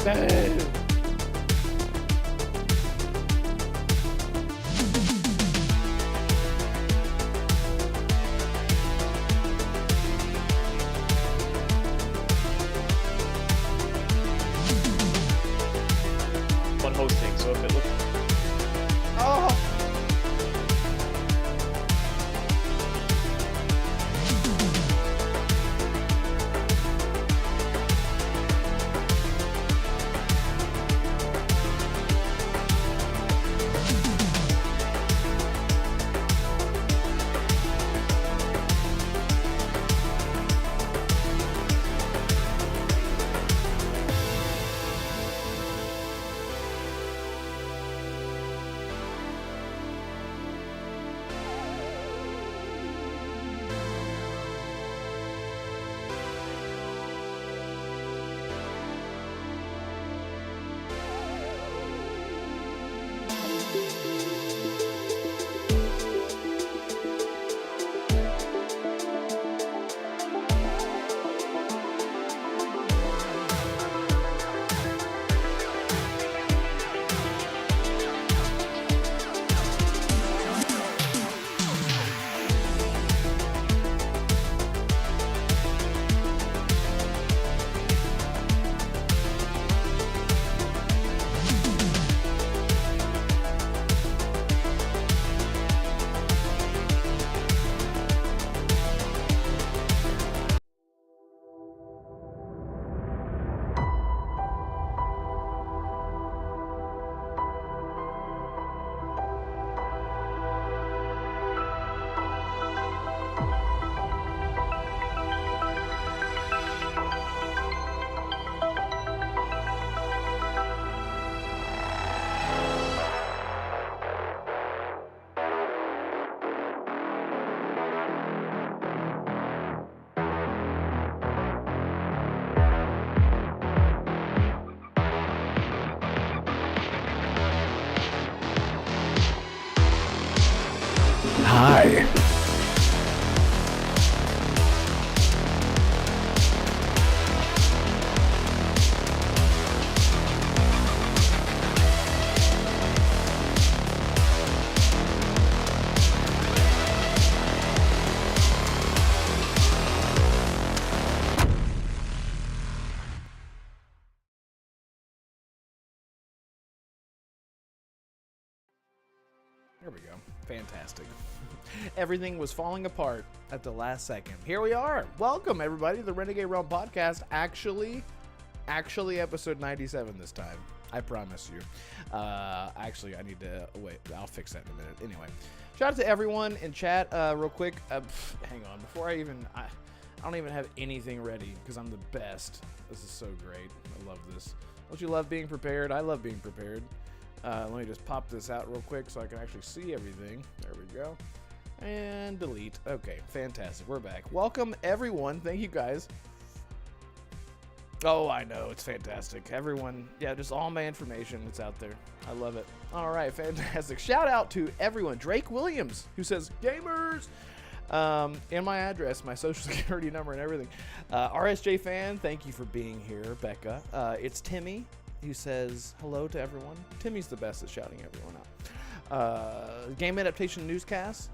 Boo! On hosting, so if it looks... Oh! Hi. There we go. Fantastic. Everything was falling apart at the last second. Here we are. Welcome, everybody, to the Renegade Realm podcast. Actually, episode 97 this time. I promise you. Actually, I need to... Wait, I'll fix that in a minute. Anyway, shout out to everyone in chat real quick. Hang on. Before I don't even have anything ready because I'm the best. This is so great. I love this. Don't you love being prepared? I love being prepared. Let me just pop this out real quick so I can actually see everything. There we go. And delete. Okay, fantastic. We're back. Welcome, everyone. Thank you, guys. Oh, I know. It's fantastic. Everyone, yeah, just all my information. It's out there. I love it. All right, fantastic. Shout out to everyone. Drake Williams, who says, gamers, and my address, my social security number, and everything. RSJ fan, thank you for being here. Becca. It's Timmy, who says hello to everyone. Timmy's the best at shouting everyone out. Game Adaptation Newscast.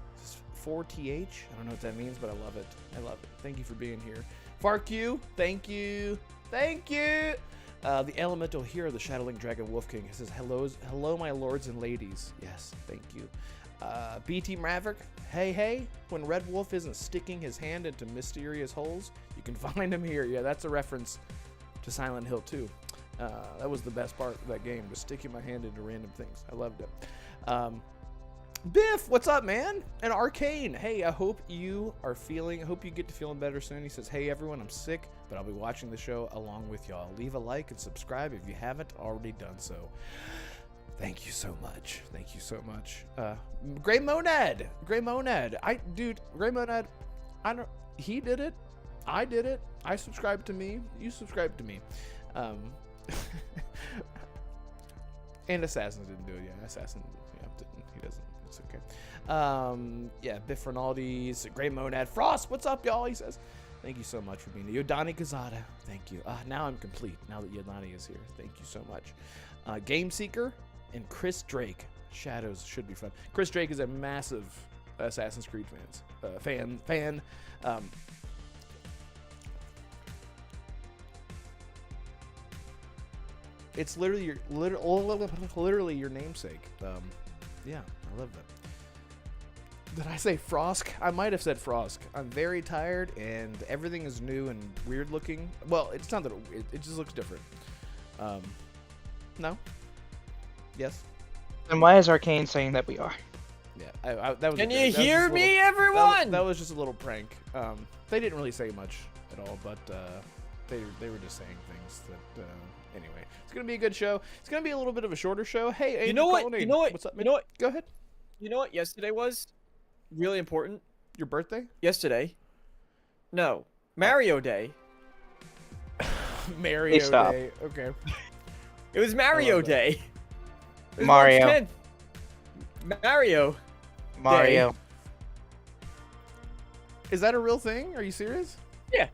4TH. I don't know what that means, but I love it. I love it. Thank you for being here. FarQ, thank you. Thank you. The Elemental Hero, the Shadowling Dragon Wolf King, says hello, my lords and ladies. Yes, thank you. BT Maverick, hey, when Red Wolf isn't sticking his hand into mysterious holes, you can find him here. Yeah, that's a reference to Silent Hill 2. That was the best part of that game, just sticking my hand into random things. I loved it. Biff, what's up, man? And Arcane, hey, I hope you get to feeling better soon. He says, hey, everyone, I'm sick, but I'll be watching the show along with y'all. Leave a like and subscribe if you haven't already done so. Thank you so much. Thank you so much. Gray Monad. Gray Monad. He did it. I did it. I subscribed to me. You subscribed to me. And Assassin didn't do it. Yeah, Assassin didn't. He doesn't. It's okay. Yeah, Biff Rinaldi's Gray Monad. Frost, what's up, y'all? He says, Thank you so much for being here. Yodani Kazada, thank you. Now I'm complete, now that Yodani is here. Thank you so much. Game Seeker and Chris Drake. Shadows should be fun. Chris Drake is a massive Assassin's Creed fan. It's literally your namesake. Yeah, I love that. Did I say Frosk? I might have said Frosk. I'm very tired, and everything is new and weird looking. Well, it's not that it just looks different. No? Yes? And why is Arcane saying that we are? Yeah, that was. Can you hear me, everyone? That was just a little prank. They didn't really say much at all, but they were just saying things that. Anyway, it's gonna be a good show. It's gonna be a little bit of a shorter show. Hey, you know what? What's up, man? You know what? Go ahead. You know what? Yesterday was really important. Your birthday? Yesterday. No, Mario Day. Mario stop. Day. Okay. It was Mario Day. It was Mario. March 10th. Mario. Mario. Is that a real thing? Are you serious? Yeah.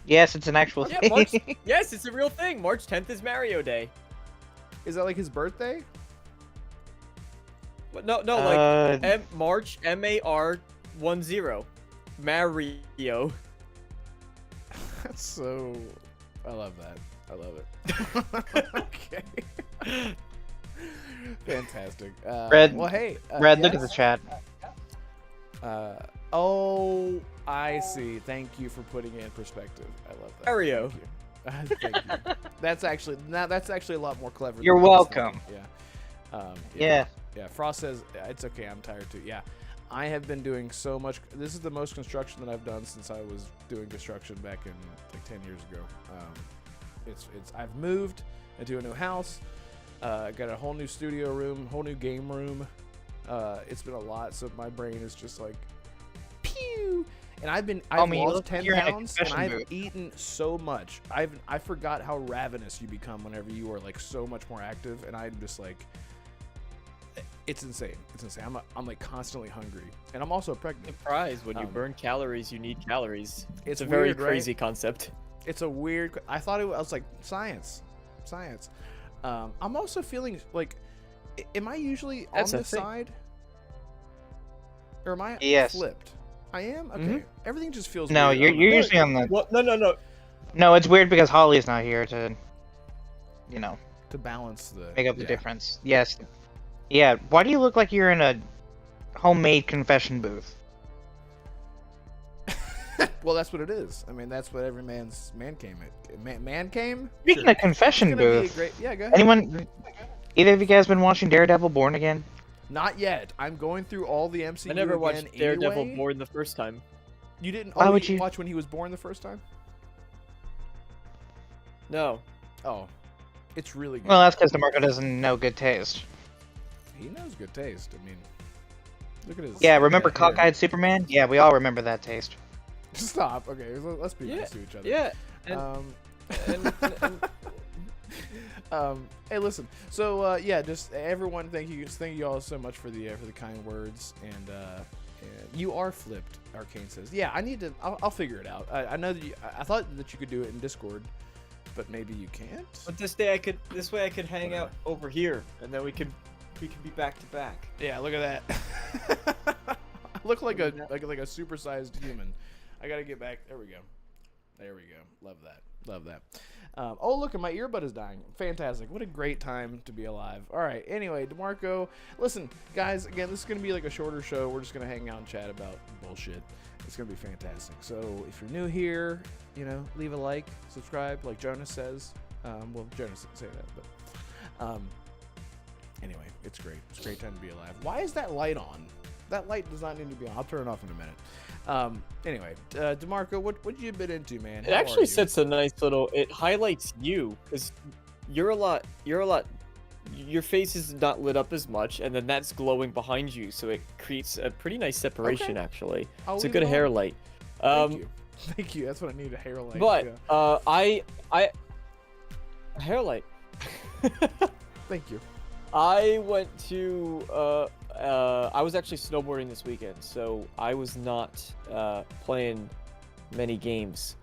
Yes, it's an actual Yeah, thing. Yes, it's a real thing. March 10th is Mario Day. Is that like his birthday? What? No, like March MAR10. Mario. That's so. I love that. I love it. Okay. Fantastic. Red. Well, hey. Red, yes? look at the chat. Oh, I see. Thank you for putting it in perspective. I love that. Mario. Thank you. Thank you. That's actually a lot more clever. You're than I was welcome. thinking. Yeah. Yeah. Yeah. Frost says it's okay. I'm tired too. Yeah. I have been doing so much. This is the most construction that I've done since I was doing construction back in like 10 years ago. I've moved into a new house. Got a whole new studio room, whole new game room. It's been a lot, so my brain is just like, pew. And I've lost 10 pounds, and I've eaten so much. I forgot how ravenous you become whenever you are like so much more active, and I'm just like, it's insane. It's insane. I'm like constantly hungry, and I'm also pregnant. Surprise! When you burn calories, you need calories. It's a very weird, crazy right? concept. It's a weird. I thought I was like science. I'm also feeling like, am I usually on this side, or am I flipped? I am. Okay. Mm-hmm. Everything just feels. No, weird. you're usually on the. Well, no. No, it's weird because Holly's not here to, to balance the make up the difference. Yes. Yeah. Why do you look like you're in a homemade confession booth? Well, that's what it is. I mean, that's what every man's man came. Man came. Speaking of confession booth, yeah, go ahead. anyone? Either of you guys been watching Daredevil: Born Again? Not yet. I'm going through all the MCU. I never watched Daredevil anyway. Born the first time. You didn't? Why would you you watch when he was born the first time? No. Oh, it's really good. Well, that's because Damarco doesn't know good taste. He knows good taste. I mean, look at his. Yeah, remember Cockeyed Superman? Yeah, we all remember that taste. Stop. Okay, let's be nice to each other. Yeah. Hey, listen. So just everyone, thank you all so much for the kind words, and you are flipped. Arcane says, yeah, I need to. I'll figure it out. I know that I thought that you could do it in Discord, but maybe you can't. But this way I could hang out over here, and then we could be back to back. Yeah, look at that. I look like a supersized human. I gotta get back. There we go. Love that. Oh, look, my earbud is dying. Fantastic. What a great time to be alive. All right. Anyway, Damarco, listen, guys, again, this is going to be like a shorter show. We're just going to hang out and chat about bullshit. It's going to be fantastic. So if you're new here, leave a like, subscribe, like Jonas says. Well, Jonas didn't say that, but anyway, it's great. It's a great time to be alive. Why is that light on? That light does not need to be on. I'll turn it off in a minute. Anyway, Damarco, what you been into, man? It actually sets a nice little. It highlights you because you're a lot. Your face is not lit up as much, and then that's glowing behind you, so it creates a pretty nice separation. Okay. Actually, it's a good hair light. Thank you. That's what I need, a hair light. But I hair light. Thank you. I went to I was actually snowboarding this weekend, so I was not playing many games.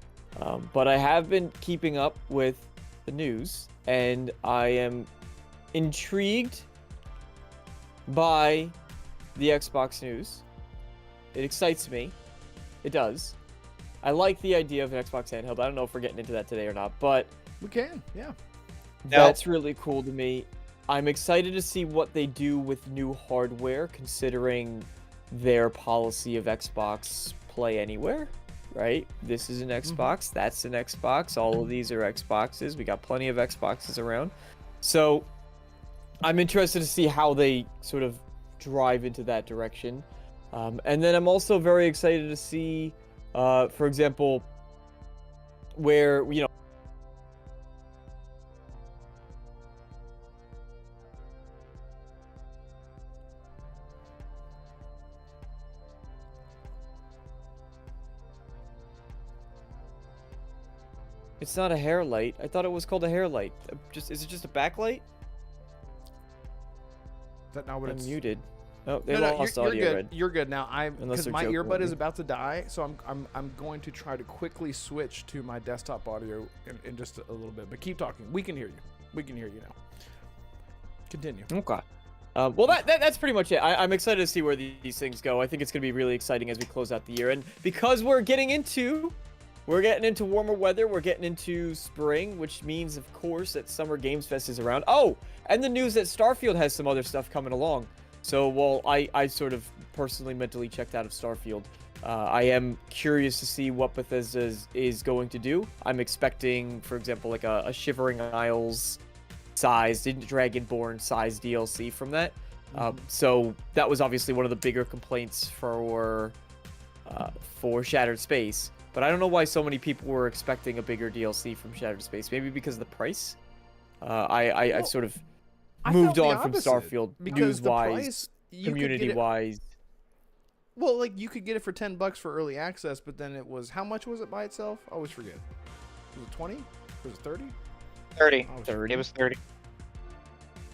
But I have been keeping up with the news, and I am intrigued by the Xbox news. It excites me. It does. I like the idea of an Xbox handheld. I don't know if we're getting into that today or not, but We can, yeah. that's really cool to me. I'm excited to see what they do with new hardware, considering their policy of Xbox Play Anywhere, right? This is an Xbox, that's an Xbox, all of these are Xboxes. We got plenty of Xboxes around. So I'm interested to see how they sort of drive into that direction. And then I'm also very excited to see, for example, where, you know, it's not a hair light. I thought it was called a hair light. Is it just a backlight? Is that not what I'm it's... muted. Oh, they No, lost you're audio. good. Red. You're good now. Unless Because they're my joking earbud with is me. about to die, so I'm going to try to quickly switch to my desktop audio in just a little bit. But keep talking. We can hear you. We can hear you now. Continue. Okay. Well, that's pretty much it. I'm excited to see where these things go. I think it's going to be really exciting as we close out the year. And because we're getting into warmer weather, we're getting into spring, which means, of course, that Summer Games Fest is around. Oh, and the news that Starfield has some other stuff coming along. So while I sort of personally mentally checked out of Starfield, I am curious to see what Bethesda is going to do. I'm expecting, for example, like a Shivering Isles sized, Dragonborn sized DLC from that. So that was obviously one of the bigger complaints for Shattered Space. But I don't know why so many people were expecting a bigger DLC from Shattered Space. Maybe because of the price. I've sort of moved on from Starfield news-wise, community-wise. Well, like, you could get it for $10 for early access, but then it was... How much was it by itself? I always forget. Was it 20? Was it 30? 30. Oh, 30. It was 30.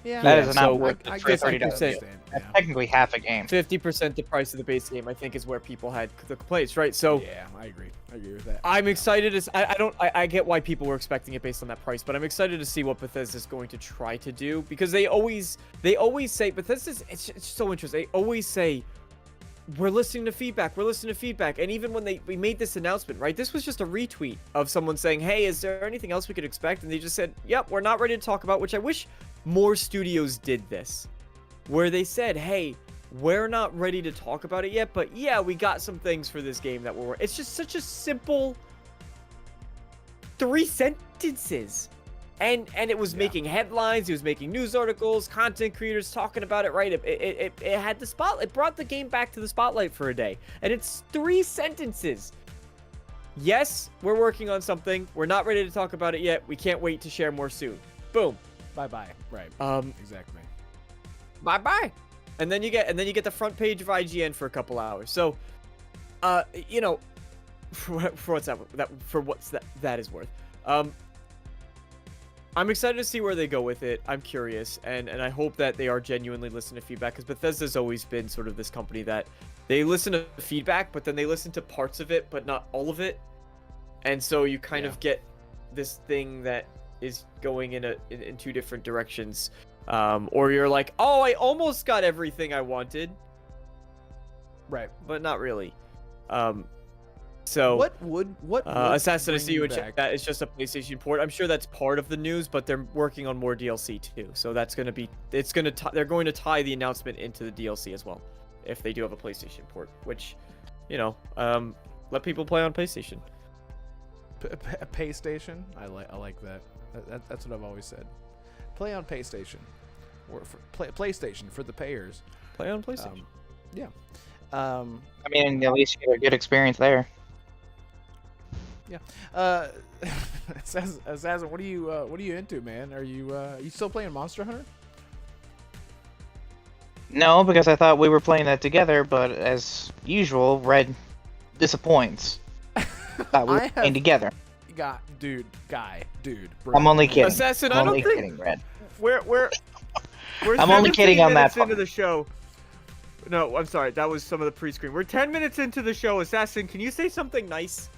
Yeah. That is so not what- worth it I for guess I $30. could say- That's technically half a game. 50% the price of the base game, I think, is where people had the complaints, right? So Yeah, I agree. I agree with that. I'm excited. I get why people were expecting it based on that price, but I'm excited to see what Bethesda's going to try to do, because they always say Bethesda's. It's so interesting. They always say, we're listening to feedback. We're listening to feedback. And even when we made this announcement, right? This was just a retweet of someone saying, hey, is there anything else we could expect? And they just said, yep, we're not ready to talk about, which I wish more studios did this, where they said, hey, we're not ready to talk about it yet, but yeah, we got some things for this game that we're... It's just such a simple 3 sentences. And it was making headlines, it was making news articles, content creators talking about it, right? It had the spotlight, it brought the game back to the spotlight for a day. And it's 3 sentences. Yes, we're working on something. We're not ready to talk about it yet. We can't wait to share more soon. Boom. Bye-bye. Right. Exactly. Bye-bye. And then you get the front page of IGN for a couple hours. So, you know, for what's that is worth. I'm excited to see where they go with it. I'm curious, and I hope that they are genuinely listening to feedback, because Bethesda's always been sort of this company that they listen to feedback, but then they listen to parts of it, but not all of it. And so you kind of get this thing that is going in 2 different directions. Or you're like, oh, I almost got everything I wanted. Right. But not really. So What would Assassin, I bring see you in back- chat. That is just a PlayStation port. I'm sure that's part of the news, but they're working on more DLC too. So that's gonna be, they're going to tie the announcement into the DLC as well, if they do have a PlayStation port. Which, you know, let people play on PlayStation. PlayStation. I like that. That's what I've always said. Play on PlayStation, or PlayStation for the payers. Play on PlayStation. Yeah. I mean, at least you get a good experience there. Yeah. Assassin, what are you into, man? Are you still playing Monster Hunter? No, because I thought we were playing that together, but as usual, Red disappoints. Thought we were playing together. Dude. Bro. I'm only kidding. Assassin, I'm I don't only think kidding, Red. We're I'm only kidding on that into the show. No, I'm sorry. That was some of the pre-screen. We're 10 minutes into the show. Assassin, can you say something nice?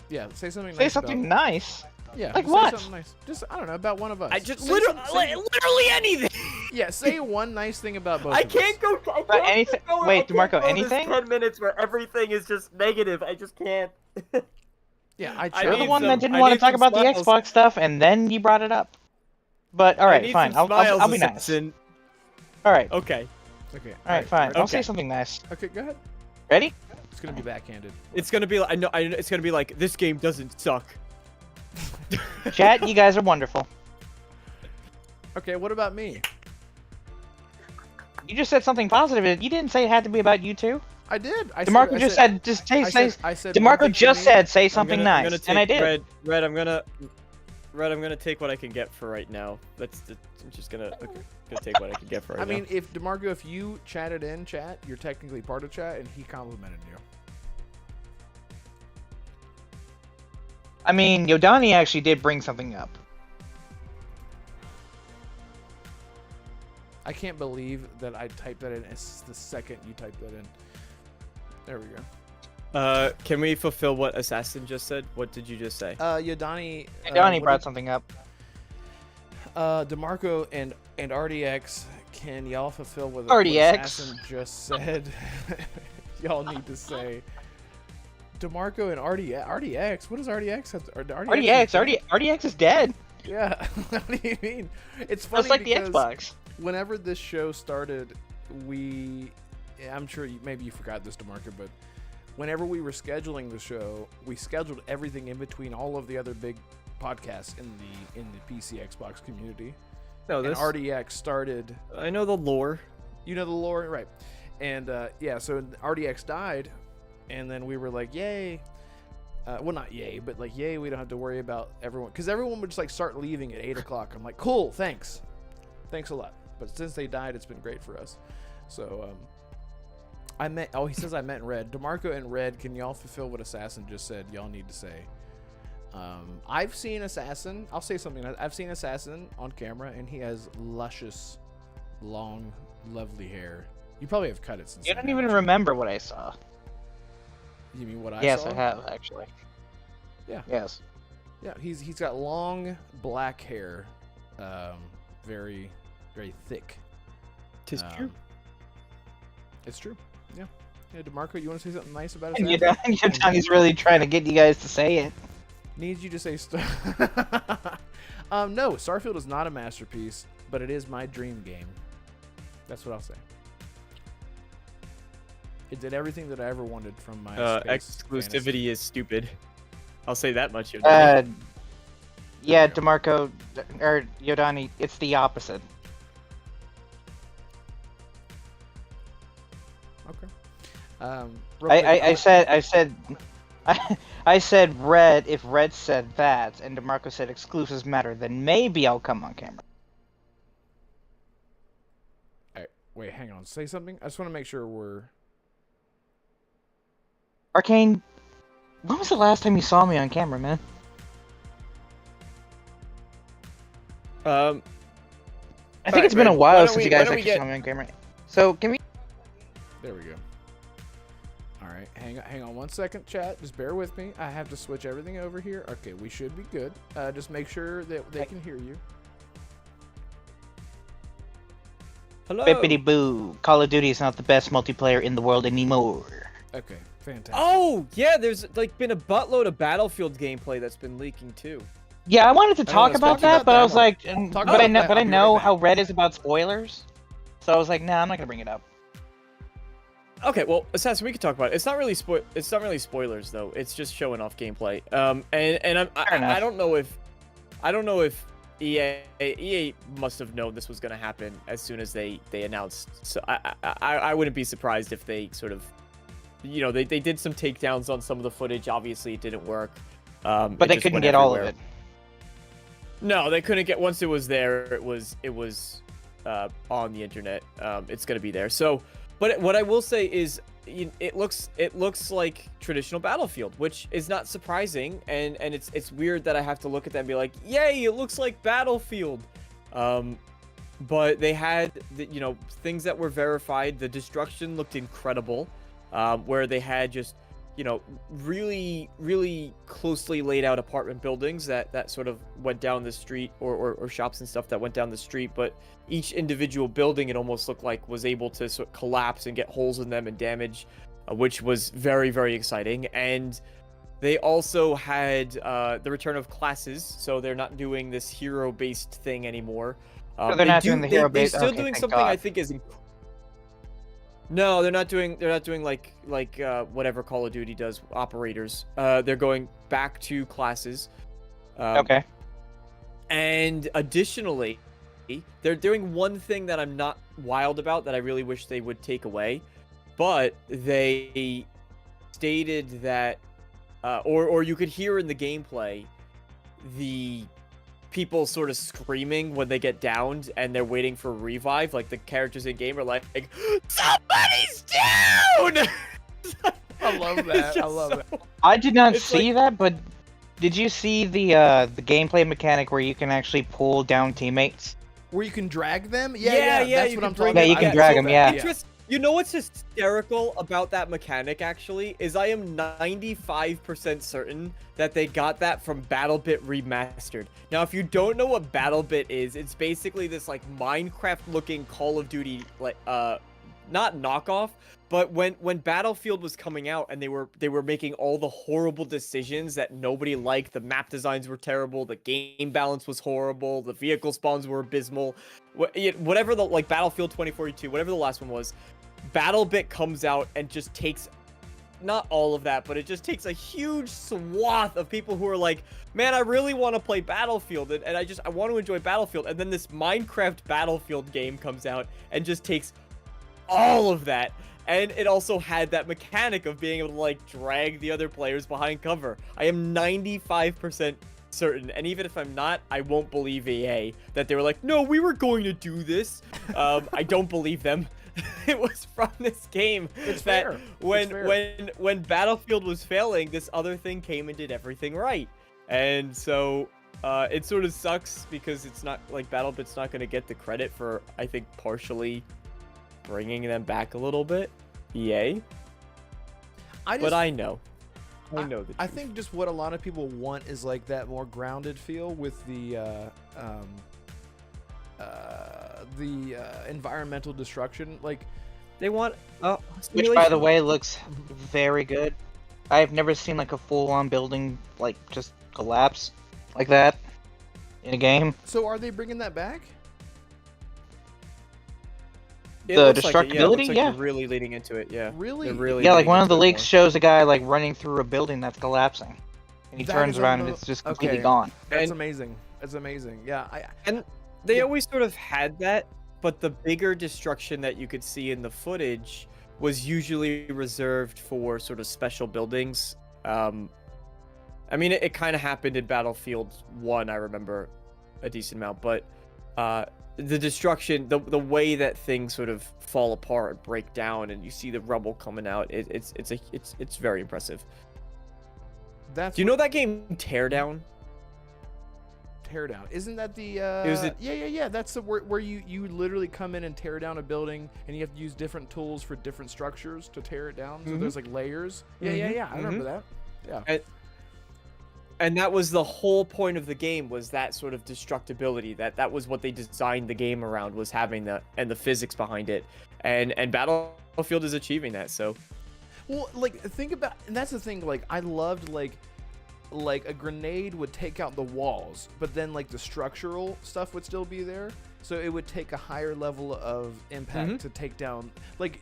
Yeah, say something Say nice. something about, nice. Yeah. Like say what? Something nice. Just I don't know about one of us. I just Say literally anything. Yeah, say one nice thing about both. I of us. can't go. I But can't anything- go, wait, I can't DeMarco, go this anything? 10 minutes where everything is just negative. I just can't. Yeah, I I You're the need one some- that didn't I want to need talk some about the smiles. Xbox stuff, and then you brought it up. But all I right, need fine. some I'll smiles, be nice. assassin. All right. Okay. Okay. All right, fine. I'll Okay. say something nice. Okay, go ahead. Ready? It's gonna be backhanded. It's gonna be like I know. It's gonna be like this game doesn't suck. Chat, you guys are wonderful. Okay, what about me? You just said something positive. You didn't say it had to be about you two. I did. DeMarco just said, just say, I said one DeMarco thing for just me. said, say I'm something gonna nice, take and I did. Red, I'm gonna take what I can get for right now. I'm just gonna take what I can get for right I now. mean, if DeMarco, if you chatted in chat, you're technically part of chat, and he complimented you. I mean, Yodani actually did bring something up. I can't believe that I typed that in as the second you typed that in. There we go. Can we fulfill what Assassin just said? What did you just say? Yodani. Yodani brought something up. DeMarco and RDX, can y'all fulfill what RDX. Assassin just said? Y'all need to say. DeMarco and RDX. What does RDX have? RDX is dead. Yeah. What do you mean? It's funny Just like the because Xbox. whenever this show started, I'm sure maybe you forgot this, DeMarco, but whenever we were scheduling the show, we scheduled everything in between all of the other big podcasts in the PC Xbox community. No, And RDX started. I know the lore. You know the lore, right? And yeah, so RDX died, and then we were like, yay. Well, not yay, but like, yay, we don't have to worry about everyone. Because everyone would just like start leaving at 8 o'clock. I'm like, cool, thanks. Thanks a lot. But since they died, it's been great for us. So, he says I meant Red. DeMarco and Red, can y'all fulfill what Assassin just said? Y'all need to say. I've seen Assassin. I'll say something. I've seen Assassin on camera, and he has luscious, long, lovely hair. You probably have cut it since. You then, don't even haven't remember what I saw. You mean what I Yes, saw? I have actually. Yeah. Yes. Yeah, he's got long black hair, very very thick. Tis true. It's true. Yeah. Yeah, DeMarco, you want to say something nice about And Assassin? Yodani's really trying to get you guys to say it. Needs you to say no, Starfield is not a masterpiece, but it is my dream game. That's what I'll say. It did everything that I ever wanted from my space Exclusivity fantasy. is stupid. I'll say that much. Yeah, There we go. DeMarco or Yodani, it's the opposite. Okay. I said Red. If Red said that, and DeMarco said exclusives matter, then maybe I'll come on camera. Alright, wait, hang on. Say something. I just want to make sure we're. Arcane, when was the last time you saw me on camera, man? Um, I think it's been a while since you guys why don't we actually saw me on camera. So can we? There we go. All right, hang on 1 second, chat. Just bear with me. I have to switch everything over here. Okay, we should be good. Just make sure that they can hear you. hello. Bippity boo! Call of Duty is not the best multiplayer in the world anymore. Okay, fantastic. Oh yeah, there's like been a buttload of Battlefield gameplay that's been leaking too. Yeah, I wanted to I know, talk let's about talk that, about but that I was one. like, Talk but I about know, that. but I I'll be know right how back. Red is about spoilers, so I was like, nah, I'm not gonna bring it up. Okay, well, Assassin, we could talk about it. It's not really spoilers though. It's just showing off gameplay. I don't know if EA must have known this was gonna happen as soon as they announced. So I wouldn't be surprised if they sort of, you know, they did some takedowns on some of the footage. Obviously, it didn't work. But it they just couldn't went get all of everywhere. it. No, they couldn't get. Once it was there, it was on the internet. It's gonna be there. So, but what I will say is, it looks like traditional Battlefield, which is not surprising, and it's weird that I have to look at that and be like, yay, it looks like Battlefield. But they had things that were verified. The destruction looked incredible, where they had just you know, really closely laid out apartment buildings that sort of went down the street, or shops and stuff that went down the street, but each individual building, it almost looked like, was able to sort of collapse and get holes in them and damage, which was very, very exciting. And they also had the return of classes, so they're not doing this hero-based thing anymore. So they're not doing the hero-based. They're still okay, doing thank something God. I think is. No, they're not doing like whatever Call of Duty does, operators. They're going back to classes. Okay. And additionally, they're doing one thing that I'm not wild about, that I really wish they would take away, but they stated that, or you could hear in the gameplay, the people sort of screaming when they get downed and they're waiting for a revive. Like, the characters in game are like somebody's down. I love that. I love it. I did not It's see that, but did you see the gameplay mechanic where you can actually pull down teammates? Where you can drag them? Yeah. That's you what can I'm bring talking Yeah, about. you can I drag love them, that. yeah. You know what's hysterical about that mechanic, actually, is I am 95% certain that they got that from BattleBit Remastered. Now, if you don't know what BattleBit is, it's basically this, like, Minecraft-looking Call of Duty, like, not knockoff, but when Battlefield was coming out and they were making all the horrible decisions that nobody liked, the map designs were terrible, the game balance was horrible, the vehicle spawns were abysmal, whatever the, like, Battlefield 2042, whatever the last one was, BattleBit comes out and just takes, not all of that, but it just takes a huge swath of people who are like, man, I really want to play Battlefield, and I want to enjoy Battlefield, and then this Minecraft Battlefield game comes out and just takes all of that. And it also had that mechanic of being able to, like, drag the other players behind cover. I am 95% certain, and even if I'm not, I won't believe EA that they were like, no, we were going to do this. I don't believe them. It was from this game. It's that fair. When Battlefield was failing, this other thing came and did everything right. And so it sort of sucks because it's not like BattleBit's not going to get the credit for, I think, partially bringing them back a little bit. EA. But I know. I know the I truth. think just what a lot of people want is like that more grounded feel with the environmental destruction. Like, They want Which, by the way, looks very good. I've never seen like a full-on building like just collapse like that in a game. so are they bringing that back? It the looks like it, destructibility, it looks like yeah. they're really leading into it, yeah. Really? They're really Yeah, like leading one of into the it leaks more. shows a guy like running through a building that's collapsing, and he That turns is around and unbe- it's just completely okay. gone. That's And- amazing. That's amazing. Yeah. And they Yeah. always sort of had that, but the bigger destruction that you could see in the footage was usually reserved for sort of special buildings. I mean, it kind of happened in Battlefield 1, I remember a decent amount, but the destruction, the way that things sort of fall apart and break down, and you see the rubble coming out, it's very impressive. That's Do you know that game Teardown? Teardown. Isn't that the was it- yeah. That's the where you literally come in and tear down a building and you have to use different tools for different structures to tear it down. So Mhm. there's like layers. Yeah. I remember that. Yeah. And that was the whole point of the game, was that sort of destructibility. That was what they designed the game around, was having that, and the physics behind it. And Battlefield is achieving that, so. Well, like think about, and that's the thing. Like I loved like a grenade would take out the walls, but then like the structural stuff would still be there. So it would take a higher level of impact to take down. Like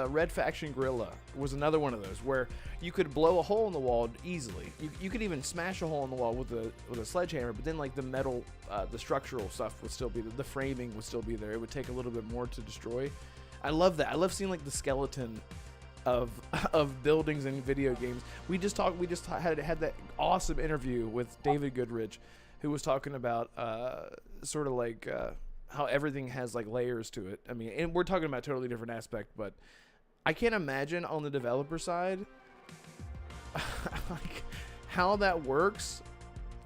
Red Faction Guerrilla was another one of those where you could blow a hole in the wall easily. You could even smash a hole in the wall with a sledgehammer, but then like the metal, the structural stuff would still be there. The framing would still be there. It would take a little bit more to destroy. I love that. I love seeing like the skeleton of buildings in video games. We just had that awesome interview with David Goodrich, who was talking about sort of like how everything has like layers to it. I mean, and we're talking about a totally different aspect, but I can't imagine on the developer side like how that works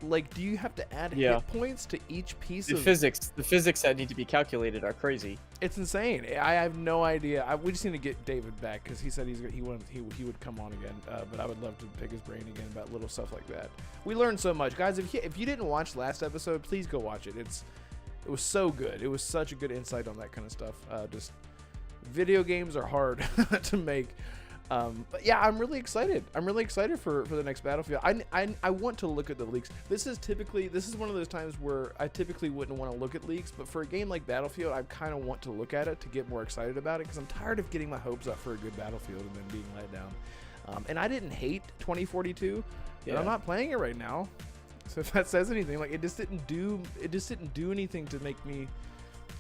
Like, do you have to add Yeah. hit points to each piece The of physics that need to be calculated are crazy. It's insane. I have no idea. We just need to get David back because he said he would come on again. But I would love to pick his brain again about little stuff like that. We learned so much, guys. If you didn't watch last episode, please go watch it. It was so good. It was such a good insight on that kind of stuff. Just video games are hard to make. But yeah, I'm really excited. I'm really excited for the next Battlefield. I want to look at the leaks. This is one of those times where I typically wouldn't want to look at leaks, but for a game like Battlefield, I kind of want to look at it to get more excited about it because I'm tired of getting my hopes up for a good Battlefield and then being let down. And I didn't hate 2042, but I'm not playing it right now. So if that says anything, like it just didn't do anything to make me.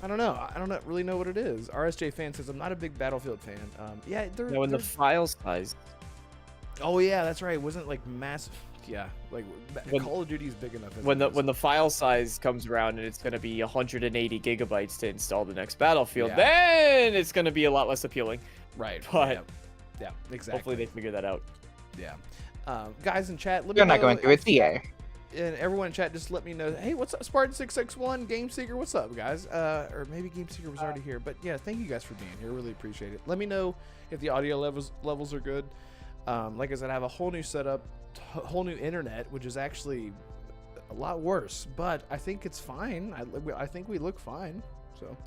I don't know. I don't really know what it is. RSJ fan says I'm not a big Battlefield fan. Yeah, No, in the file size. Oh yeah, that's right. It wasn't like massive. Yeah, like Call of Duty is big enough. When the file size comes around and it's going to be 180 gigabytes to install the next Battlefield, then it's going to be a lot less appealing. Right. But yeah, exactly. Hopefully they figure that out. Yeah. Guys in chat, let me You're know. not going through it, EA. And everyone in chat, just let me know. Hey, what's up, Spartan661, Game Seeker? What's up, guys? Or maybe Game Seeker was already here, but yeah, thank you guys for being here. Really appreciate it. Let me know if the audio levels are good. Like I said, I have a whole new setup, whole new internet, which is actually a lot worse, but I think it's fine. I think we look fine. So,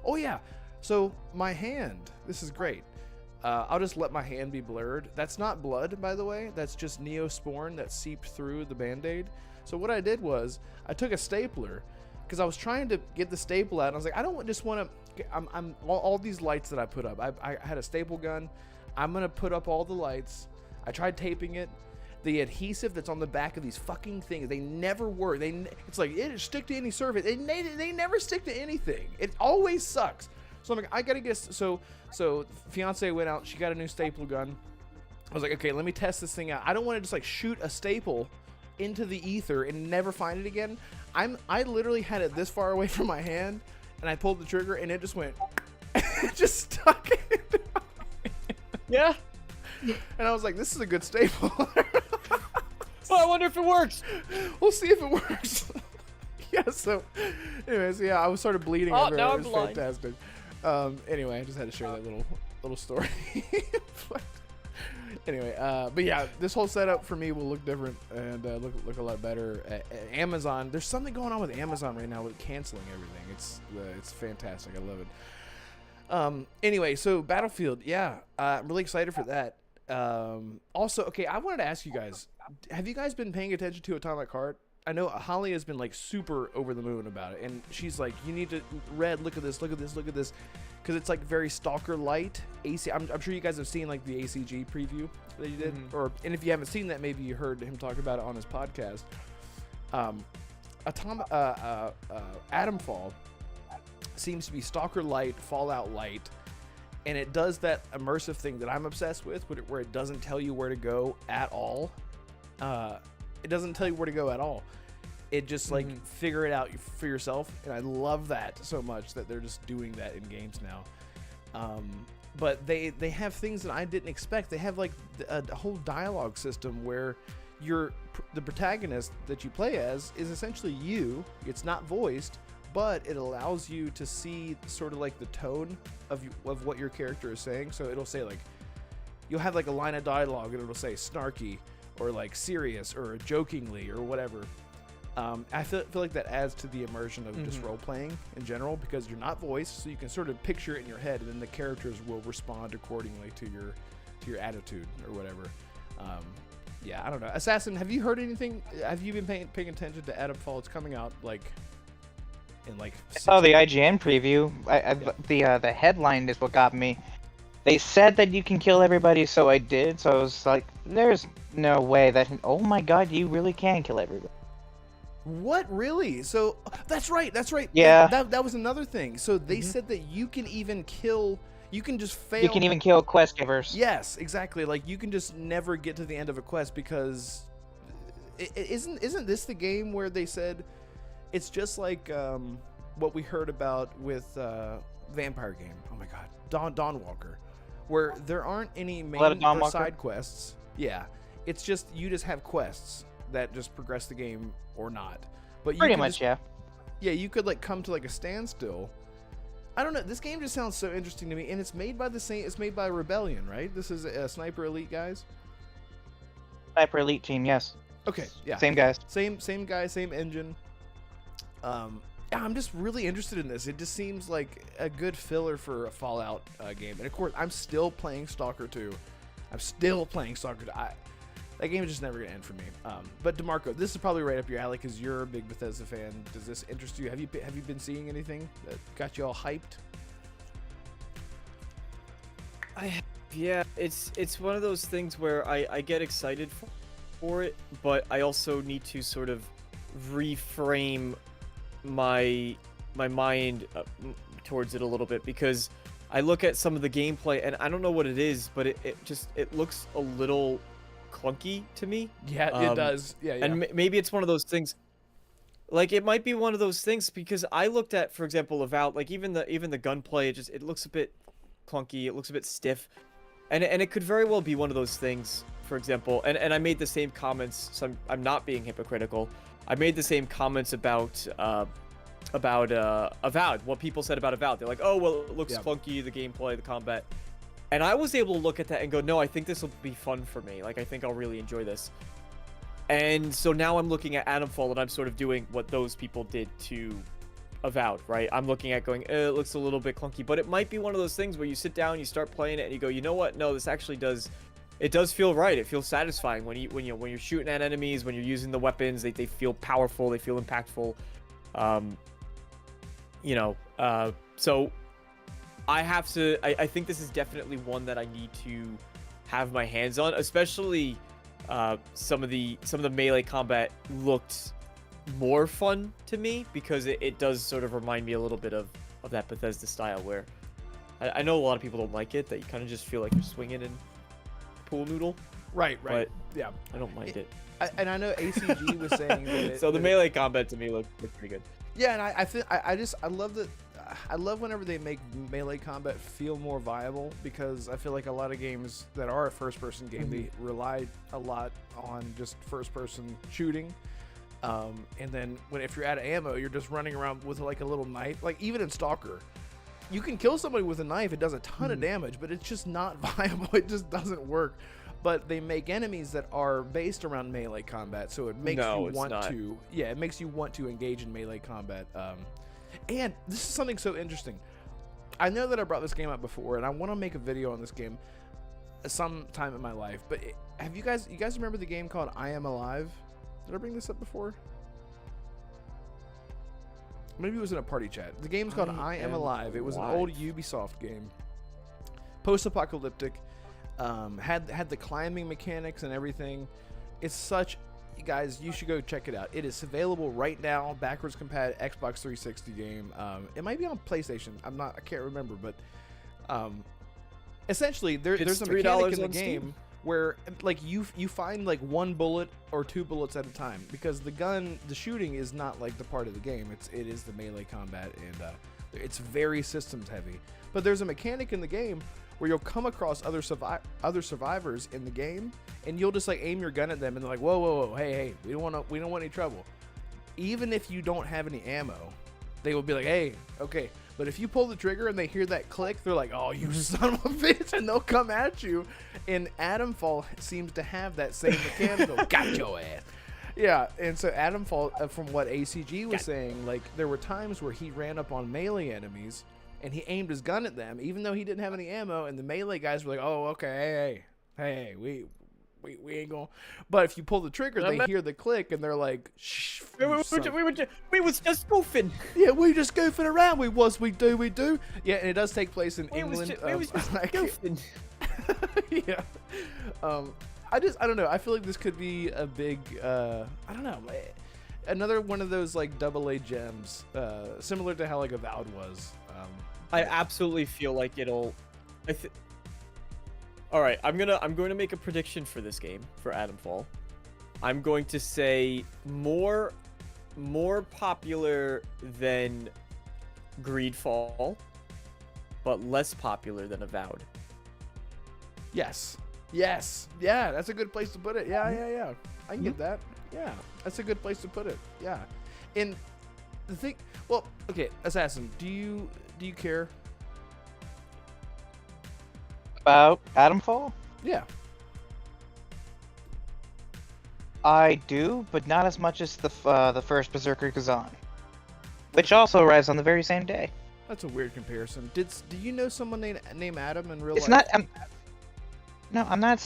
oh yeah. So my hand. This is great. I'll just let my hand be blurred. That's not blood, by the way. That's just neosporin that seeped through the Band-Aid. So what I did was I took a stapler because I was trying to get the staple out. And I was like, I don't just want to. I'm all these lights that I put up. I had a staple gun. I'm gonna put up all the lights. I tried taping it. The adhesive that's on the back of these fucking things, they never work. It's like it'll stick to any surface. They never stick to anything. It always sucks. So I'm like, I gotta get so fiance went out. She got a new staple gun. I was like, okay, let me test this thing out. I don't want to just like shoot a staple into the ether and never find it again. I literally had it this far away from my hand, and I pulled the trigger, and it just went, it just stuck. Yeah. And I was like, this is a good staple. Well, I wonder if it works. We'll see if it works. Yeah. So, anyways, yeah, I was sort of bleeding. Oh, everywhere. now It I'm was blind. fantastic. Anyway, I just had to share that little story. Anyway, but yeah, this whole setup for me will look different and look a lot better. Amazon, there's something going on with Amazon right now with canceling everything. It's fantastic. I love it. Anyway, so Battlefield, yeah, I'm really excited for that. Also, okay, I wanted to ask you guys, have you guys been paying attention to Atomic Heart? I know Holly has been like super over the moon about it, and she's like, you need to, Red, look at this, because it's like very Stalker light. I'm sure you guys have seen like the ACG preview that he did, and if you haven't seen that, maybe you heard him talk about it on his podcast. Atomfall seems to be Stalker light, Fallout light, and it does that immersive thing that I'm obsessed with, where it doesn't tell you where to go at all. It doesn't tell you where to go at all. It just like figure it out for yourself, and I love that so much that they're just doing that in games now. But they have things that I didn't expect. They have like a whole dialogue system where the protagonist that you play as is essentially you. It's not voiced, but it allows you to see sort of like the tone of what your character is saying. So it'll say like, you'll have like a line of dialogue and it'll say snarky or like serious or jokingly or whatever. I feel like that adds to the immersion of just role playing in general, because you're not voiced, so you can sort of picture it in your head, and then the characters will respond accordingly to your attitude or whatever. Yeah, I don't know. Assassin, have you heard anything? Have you been paying attention to Atomfall? It's coming out like in like. I saw the IGN preview. The headline is what got me. They said that you can kill everybody, so I did. So I was like, there's no way that. Oh my god, you really can kill everybody. What, really? So that's right. Yeah. That was another thing. So they said that you can even kill. You can just fail. You can even kill quest givers. Yes, exactly. Like you can just never get to the end of a quest because isn't this the game where they said it's just like what we heard about with Vampire Game. Oh my god, Dawnwalker, where there aren't any main or side quests. Yeah, it's just you just have quests that just progress the game or not. But you Pretty could much, just, yeah. yeah, you could like come to like a standstill. I don't know. This game just sounds so interesting to me, and it's made by the same. It's made by Rebellion, right? This is Sniper Elite guys. Sniper Elite team, yes. Okay, yeah. Same guys. Same guy, same engine. Yeah, I'm just really interested in this. It just seems like a good filler for a Fallout game. And of course, I'm still playing Stalker 2. I'm still playing Stalker 2. That game is just never gonna end for me. But Damarco, this is probably right up your alley because you're a big Bethesda fan. Does this interest you? Have you been seeing anything that got you all hyped? Yeah, it's one of those things where I get excited for it, but I also need to sort of reframe my mind towards it a little bit, because I look at some of the gameplay and I don't know what it is, but it looks a little clunky to me. Yeah, it does. Yeah. And maybe it's one of those things. Like, it might be one of those things because I looked at, for example, Avowed, like even the gunplay, it looks a bit clunky, it looks a bit stiff. And it could very well be one of those things, for example, and I made the same comments, so I'm not being hypocritical. I made the same comments about Avowed, what people said about Avowed. They're like, oh, well, it looks clunky, the gameplay, the combat. And I was able to look at that and go, no, I think this will be fun for me. Like, I think I'll really enjoy this. And so now I'm looking at Adamfall, and I'm sort of doing what those people did to Avowed, right? I'm looking at going, it looks a little bit clunky, but it might be one of those things where you sit down, you start playing it, and you go, you know what? No, this actually does feel right. It feels satisfying when you're shooting at enemies, when you're using the weapons. They feel powerful, they feel impactful. So I think this is definitely one that I need to have my hands on, especially some of the melee combat looked more fun to me, because it does sort of remind me a little bit of that Bethesda style where I know a lot of people don't like it, that you kind of just feel like you're swinging in pool noodle. Right. But yeah, I don't mind it. And I know ACG was saying that so the melee combat to me looked pretty good. Yeah, and I think I love that. I love whenever they make melee combat feel more viable, because I feel like a lot of games that are a first-person game, they rely a lot on just first-person shooting. And then if you're out of ammo, you're just running around with like a little knife. Like even in Stalker, you can kill somebody with a knife. It does a ton of damage, but it's just not viable. It just doesn't work. But they make enemies that are based around melee combat, so it makes you want to. Yeah, it makes you want to engage in melee combat. And this is something so interesting. I know that I brought this game up before, and I want to make a video on this game sometime in my life. But have you guys remember the game called I Am Alive? Did I bring this up before? Maybe it was in a party chat. The game's called I Am Alive. It was an old Ubisoft game. Post-apocalyptic. Had the climbing mechanics and everything. It's such... Guys, you should go check it out. It is available right now, backwards compatible Xbox 360 game. It might be on PlayStation. I can't remember, but essentially there's a mechanic in the game where like you find like one bullet or two bullets at a time, because the shooting is not like the part of the game. It is the melee combat, and it's very systems heavy. But there's a mechanic in the game where you'll come across other survivors in the game, and you'll just like aim your gun at them, and they're like, whoa, hey, we don't want any trouble. Even if you don't have any ammo, they will be like, hey, okay. But if you pull the trigger and they hear that click, they're like, oh, you son of a bitch, and they'll come at you. And Adamfall seems to have that same mechanical. Got your ass. Yeah, and so Adamfall, from what ACG was saying, like there were times where he ran up on melee enemies and he aimed his gun at them, even though he didn't have any ammo, and the melee guys were like, oh, okay, hey, we ain't going. But if you pull the trigger, they hear the click, and they're like, shh. We was just goofing. Yeah, we just goofing around. We do. Yeah, and it does take place in England. We was just goofing. Yeah. I don't know. I feel like this could be a big, I don't know, another one of those like AA gems, similar to how like Avowed was. I absolutely feel like it'll. All right, I'm going to make a prediction for this game, for Adamfall. I'm going to say more popular than Greedfall, but less popular than Avowed. Yes. Yeah, that's a good place to put it. Yeah. I can get that. Yeah, that's a good place to put it. Yeah, and the thing, well, okay, Assassin, do you care? About Adamfall? Yeah. I do, but not as much as the first Berserker Kazan, which also arrives on the very same day. That's a weird comparison. Do you know someone named Adam in real It's life? not. No, I'm not.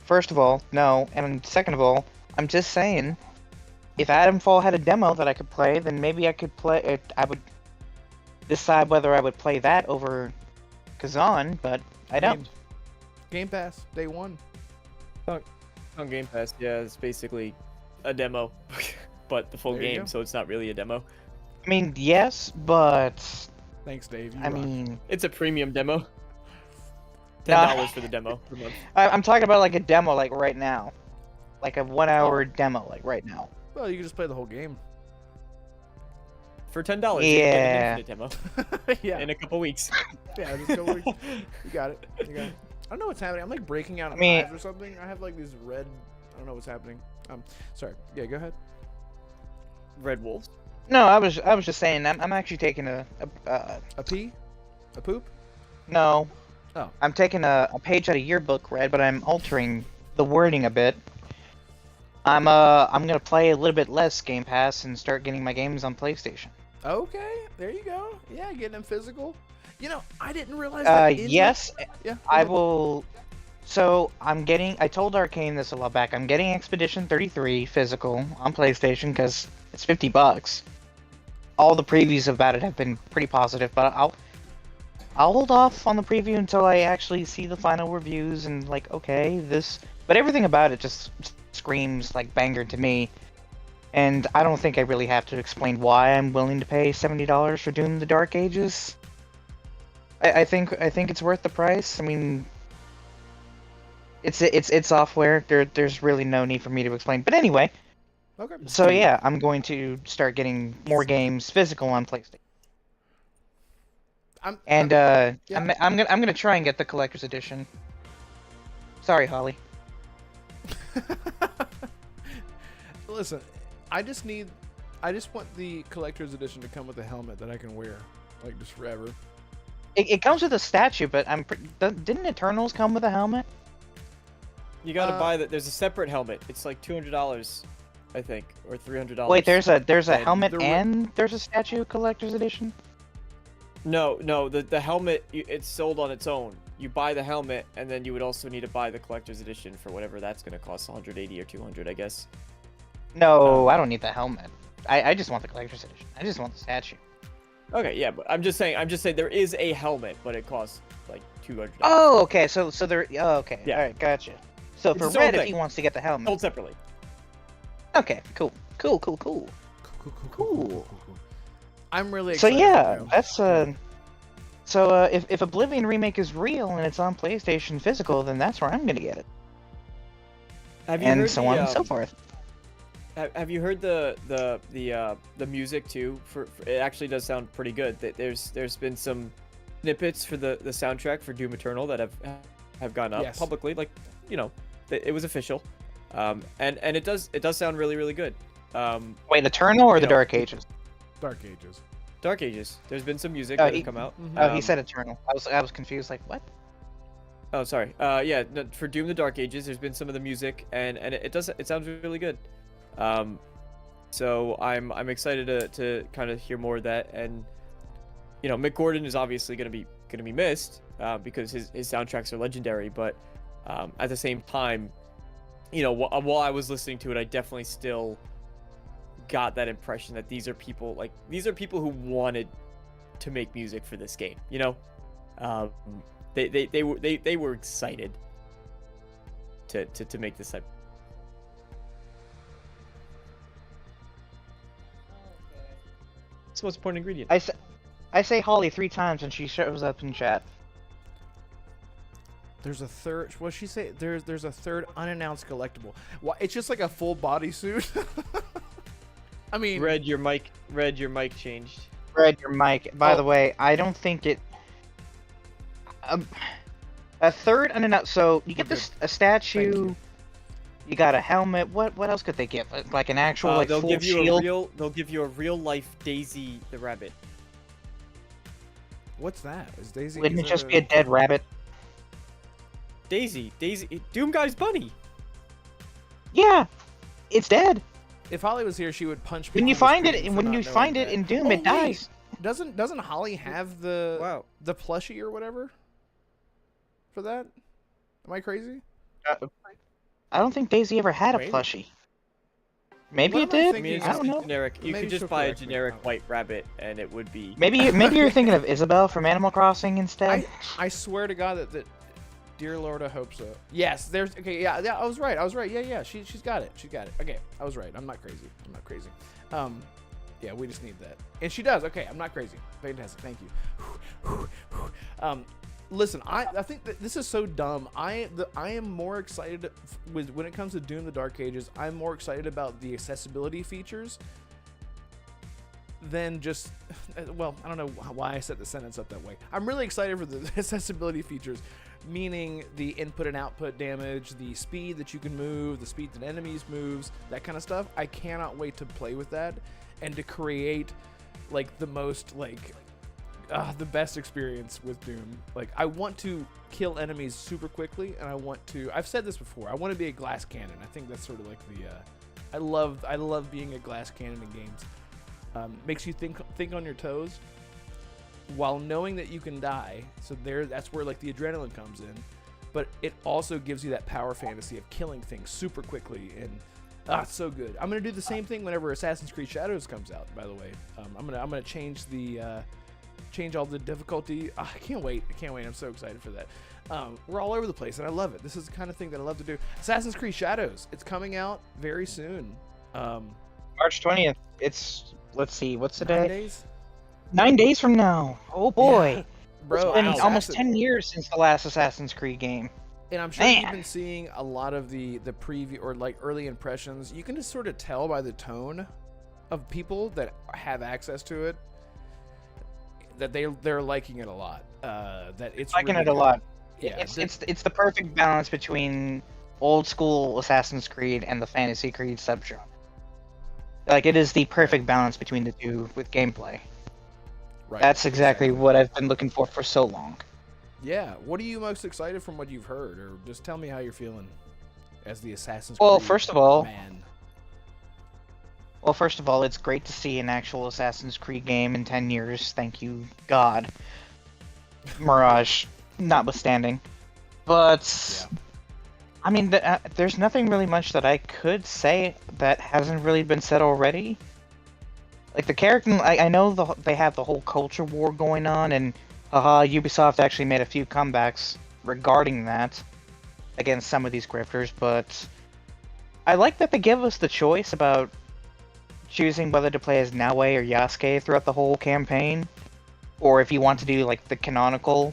First of all, no, and second of all, I'm just saying, if Adamfall had a demo that I could play, then maybe I could play it. I would decide whether I would play that over Kazan, but I don't. Game Pass, day one. On Game Pass, yeah, it's basically a demo, but the full There you game, go. so it's not really a demo. I mean, yes, but Thanks, Dave. You I rock. mean, It's a premium demo. Nah. $10 for the demo per month. I'm talking about like a demo, like right now, like a 1 hour demo, like right now. Well, you can just play the whole game. For $10, you Yeah. can get an infinite demo Yeah. in a couple weeks. Yeah, just go. You got it. You got it. I don't know what's happening. I'm like breaking out of I mean- hives or something. I have like these red. I don't know what's happening. Sorry. Yeah, go ahead. Red Wolves. No, I was just saying, I'm actually taking a A pee? A poop? no. Oh. I'm taking a page out of your book, Red, but I'm altering the wording a bit. I'm gonna play a little bit less Game Pass and start getting my games on PlayStation. Okay. There you go. Yeah, getting them physical. You know, I didn't realize that. Yes, Yeah. go I ahead. will. So I told Arcane this a while back. I'm getting Expedition 33 physical on PlayStation because it's $50. All the previews about it have been pretty positive, but I'll hold off on the preview until I actually see the final reviews and like, okay, this. But everything about it just screams like banger to me, and I don't think I really have to explain why I'm willing to pay $70 for Doom: The Dark Ages. I think it's worth the price. I mean, it's software. There's really no need for me to explain. But anyway, Okay. so yeah, I'm going to start getting more games physical on PlayStation. And yeah. I'm gonna try and get the collector's edition. Sorry, Holly. Listen, I just want the collector's edition to come with a helmet that I can wear, like just forever. It comes with a statue, but didn't Eternals come with a helmet? You gotta buy that. There's a separate helmet. It's like $200, I think, or $300. Wait, there's a And helmet the and there's a statue collector's edition? No, the helmet, it's sold on its own. You buy the helmet, and then you would also need to buy the collector's edition for whatever that's gonna cost, 180 or 200, I guess. No, I don't need the helmet. I just want the collector's edition. I just want the statue. Okay, yeah, but I'm just saying there is a helmet, but it costs like $200. Oh, okay. So there. Oh, okay. Yeah. All right, gotcha. So It's for its own Red, if thing. he wants to get the helmet. Sold separately. Okay, cool. Cool. I'm really So excited. yeah, now. that's if Oblivion Remake is real and it's on PlayStation physical, then that's where I'm gonna get it, Have you and heard so the, on and so forth. Have you heard the music too? For it actually does sound pretty good. There's been some snippets for the soundtrack for Doom Eternal that have gone up Yes. publicly, like, you know, it was official, and it does sound really good. Wait, Eternal or you the know, Dark Ages? Dark Ages. Dark Ages. There's been some music Oh, that he- have come out. Oh, he said Eternal. I was confused. Like what? Oh, sorry. Yeah, no, for Doom: The Dark Ages, there's been some of the music, and it sounds really good. So I'm excited to kind of hear more of that, and you know, Mick Gordon is obviously gonna be missed because his soundtracks are legendary, but at the same time, you know, while I was listening to it, I definitely still got that impression that these are people who wanted to make music for this game, you know. They were excited to make this type. It's the most important ingredient. I say Holly 3 times and she shows up in chat. There's a third. What she say? There's a third unannounced collectible. Why? It's just like a full bodysuit. I mean, Red, your mic changed. Red, your mic. By Oh. the way, I don't think it. A third unannounced. So you get We're this a Thank statue. you. You got a helmet. What else could they give? Like an actual like they'll full give you shield? they'll give you a real life Daisy the rabbit. What's that? Is Daisy? Wouldn't is it just a- be a dead rabbit? Daisy, Doom Guy's bunny. Yeah, it's dead. If Holly was here, she would punch. When me you on the find screen it, for when not you knowing find it that. in Doom, Oh, it dies. wait. Doesn't Holly have the Wow. the plushie or whatever for that? Am I crazy? I don't think Daisy ever had a Maybe. plushie. Maybe What it am I did. I thinking? mean, it's I just don't a know. generic. You Maybe could just she'll buy a correct me. generic white rabbit, and it would be. Maybe you're thinking of Isabel from Animal Crossing instead. I swear to God that dear Lord, I hope so. Yes, there's okay. Yeah, I was right. Yeah. She's got it. Okay, I was right. I'm not crazy. Yeah, we just need that, and she does. Okay, I'm not crazy. Fantastic. Thank you. Listen, I think that this is so dumb. I am more excited with when it comes to Doom: The Dark Ages. I'm more excited about the accessibility features than just, well, I don't know why I set the sentence up that way. I'm really excited for the accessibility features, meaning the input and output damage, the speed that you can move, the speed that enemies moves, that kind of stuff. I cannot wait to play with that and to create like the most like the best experience with Doom. Like, I want to kill enemies super quickly, and I've said this before, I want to be a glass cannon. I think that's sort of like the I love being a glass cannon in games. Makes you think on your toes while knowing that you can die. So that's where like the adrenaline comes in, but it also gives you that power fantasy of killing things super quickly, and it's so good. I'm gonna do the same thing whenever Assassin's Creed Shadows comes out, by the way. I'm gonna change all the difficulty. I can't wait. I'm so excited for that. We're all over the place, and I love it. This is the kind of thing that I love to do. Assassin's Creed Shadows. It's coming out very soon. March 20th. It's, let's see, what's the 9 day? days? 9 days from now. Oh boy. Yeah. Bro, It's been almost Assassin- 10 years since the last Assassin's Creed game. And I'm sure Man. you've been seeing a lot of the preview or like early impressions. You can just sort of tell by the tone of people that have access to it that they're liking it a lot. That it's Liking really it a good. lot. Yeah, It's the perfect balance between old school Assassin's Creed and the Fantasy Creed subgenre. Like, it is the perfect balance between the two with gameplay. right, That's exactly what I've been looking for so long. Yeah. What are you most excited from what you've heard, or just tell me how you're feeling as the Assassin's Well, Creed first of all, man. it's great to see an actual Assassin's Creed game in 10 years. Thank you, God. Mirage, notwithstanding. But, Yeah. I mean, there's nothing really much that I could say that hasn't really been said already. Like, the character, I know they have the whole culture war going on, and Ubisoft actually made a few comebacks regarding that against some of these grifters, but I like that they give us the choice about choosing whether to play as Naue or Yasuke throughout the whole campaign, or if you want to do like the canonical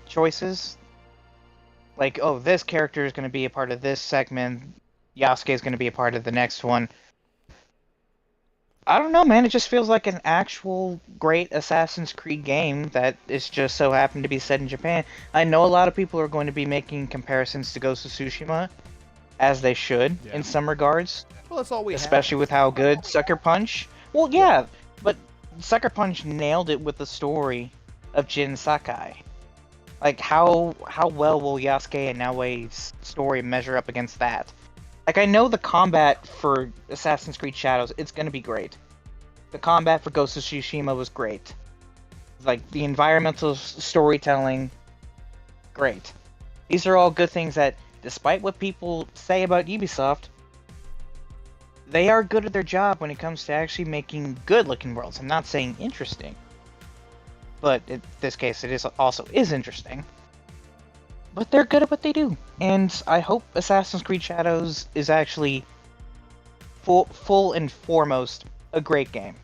choices. Like, oh, this character is going to be a part of this segment, Yasuke is going to be a part of the next one. I don't know, man. It just feels like an actual great Assassin's Creed game that is just so happened to be set in Japan. I know a lot of people are going to be making comparisons to Ghost of Tsushima, as they should, Yeah. in some regards. Well, that's all we Especially have. with how good Sucker Punch. Well, yeah, but Sucker Punch nailed it with the story of Jin Sakai. Like, how well will Yasuke and Naue's story measure up against that? Like, I know the combat for Assassin's Creed Shadows, it's gonna be great. The combat for Ghost of Tsushima was great. Like, the environmental storytelling, great. These are all good things that, despite what people say about Ubisoft, they are good at their job when it comes to actually making good-looking worlds. I'm not saying interesting, but in this case, it also is interesting. But they're good at what they do, and I hope Assassin's Creed Shadows is actually full and foremost a great game.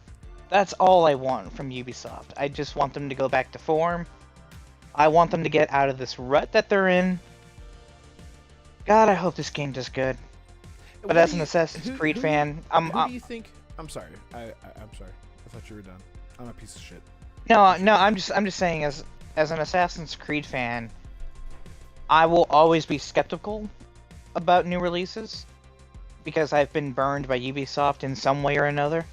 That's all I want from Ubisoft. I just want them to go back to form. I want them to get out of this rut that they're in. God, I hope this game does good. But as an Assassin's Creed fan, who do you think? I'm sorry. I'm sorry. I thought you were done. I'm a piece of shit. no. I'm just saying, as an Assassin's Creed fan, I will always be skeptical about new releases because I've been burned by Ubisoft in some way or another.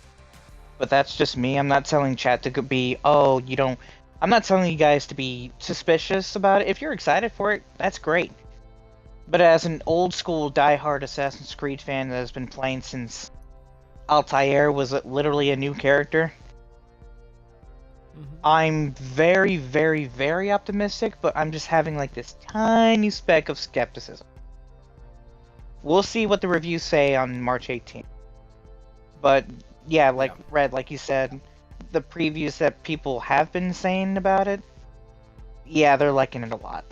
But that's just me. I'm not telling chat to be, oh, you don't. I'm not telling you guys to be suspicious about it. If you're excited for it, that's great. But as an old school diehard Assassin's Creed fan that has been playing since Altair was literally a new character, I'm very, very, very optimistic, but I'm just having like this tiny speck of skepticism. We'll see what the reviews say on March 18th. But yeah, like Red, like you said, the previews that people have been saying about it, yeah, they're liking it a lot.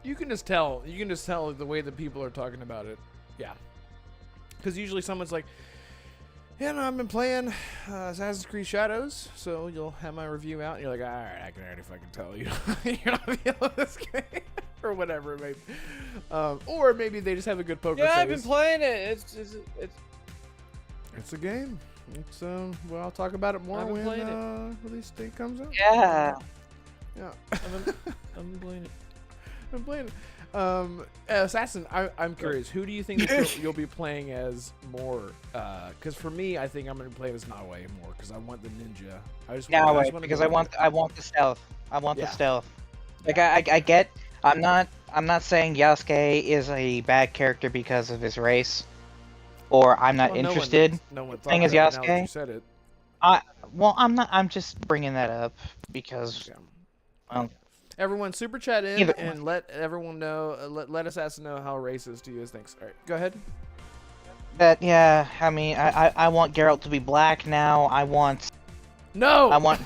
You can just tell. You can just tell the way that people are talking about it. Yeah. Because usually someone's like, yeah, no, I've been playing Assassin's Creed Shadows, so you'll have my review out, and you're like, all right, I can already fucking tell you. You're not feeling this game. Or whatever, maybe. Or maybe they just have a good poker face. Yeah, I've been playing it. It's a game. It's well, I'll talk about it more when release date comes out. Yeah. Yeah. I've been playing it. I'm playing it. Assassin, I'm curious. Who do you think you'll be playing as more? Because for me, I think I'm gonna be playing as Nawe more because I want the ninja. I want the stealth. I want the stealth. Like I get. I'm not saying Yasuke is a bad character because of his race, or I'm not interested. No one thing is Yasuke. Now that you said it. I'm not. I'm just bringing that up because. Well, everyone, super chat in and let everyone know. Let Assassin know how racist he is. Thanks. All right, go ahead. That I mean, I want Geralt to be black now. I want. No. I want.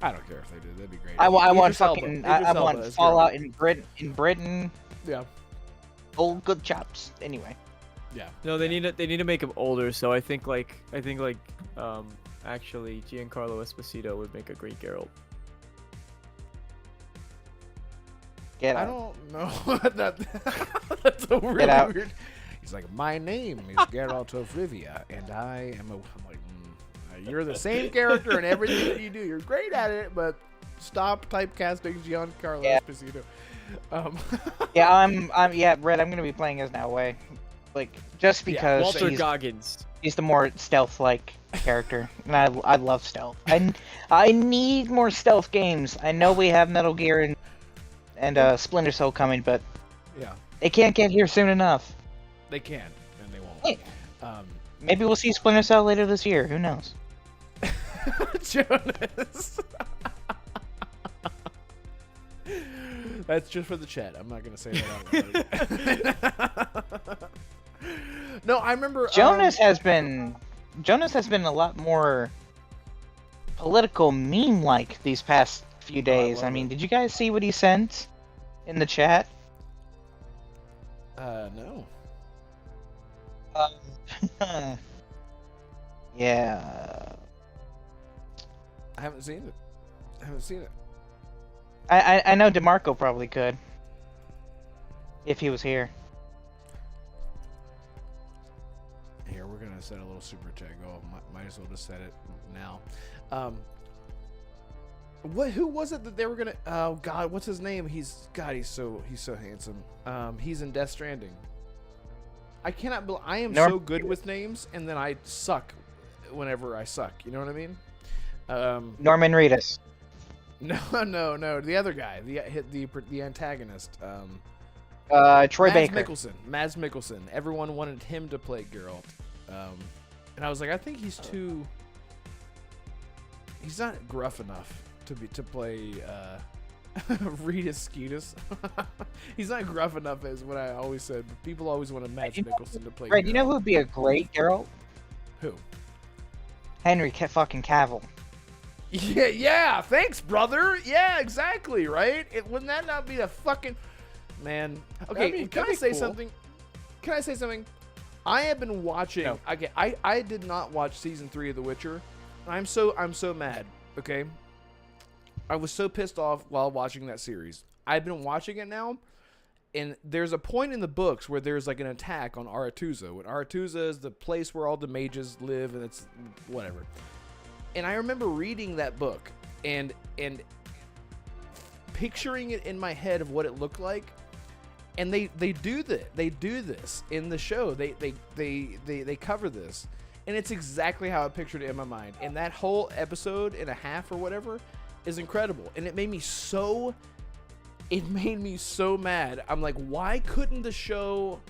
I don't care if they do. That'd be great. I want fucking. I want Fallout in Britain. Yeah. Old good chops. Anyway. Yeah. No, they need to make him older. So I think actually Giancarlo Esposito would make a great Geralt. I don't know. That's a really weird. He's like, my name is Geralt of Rivia, and I am I'm like, you're the same character in everything that you do. You're great at it, but stop typecasting Giancarlo Esposito. Red. I'm gonna be playing as Naue, like just because Walter Goggins. He's the more stealth-like character, and I love stealth. I need more stealth games. I know we have Metal Gear and Splinter Cell coming, but they can't get here soon enough. They can, and they won't. Hey. Maybe we'll see Splinter Cell later this year. Who knows? Jonas. That's just for the chat. I'm not gonna say that out loud. No, I remember Jonas has been a lot more political meme-like these past few days. I mean, did you guys see what he sent in the chat? No. Yeah. I haven't seen it. I know Damarco probably could. If he was here. Here, we're gonna set a little super chat go. Might as well just set it now. Who was it that they were gonna? Oh God, what's his name? He's so handsome. He's in Death Stranding. I cannot believe I am so good with names, and then I suck whenever I suck. You know what I mean? Norman Reedus. No, the other guy, the antagonist. Troy Baker. Mads Mikkelsen. Everyone wanted him to play Geralt, and I was like, I think he's not gruff enough to play Reedus Skeetus. He's not gruff enough, is what I always said. But people always wanted Mads Mikkelsen to play. Right? You know who would be a great Geralt? Who? Henry fucking Cavill. Yeah. Thanks, brother. Yeah, exactly. Right? Wouldn't that not be a fucking man? Okay, can I say something? Can I say something? I have been watching. No. Okay, I did not watch season 3 of The Witcher. I'm so mad. Okay, I was so pissed off while watching that series. I've been watching it now, and there's a point in the books where there's like an attack on Aretuza. When Aretuza is the place where all the mages live, and it's whatever. And I remember reading that book, and picturing it in my head of what it looked like, and they do this in the show. They cover this, and it's exactly how I pictured it in my mind. And that whole episode and a half or whatever is incredible, and it made me so mad. I'm like, why couldn't the show?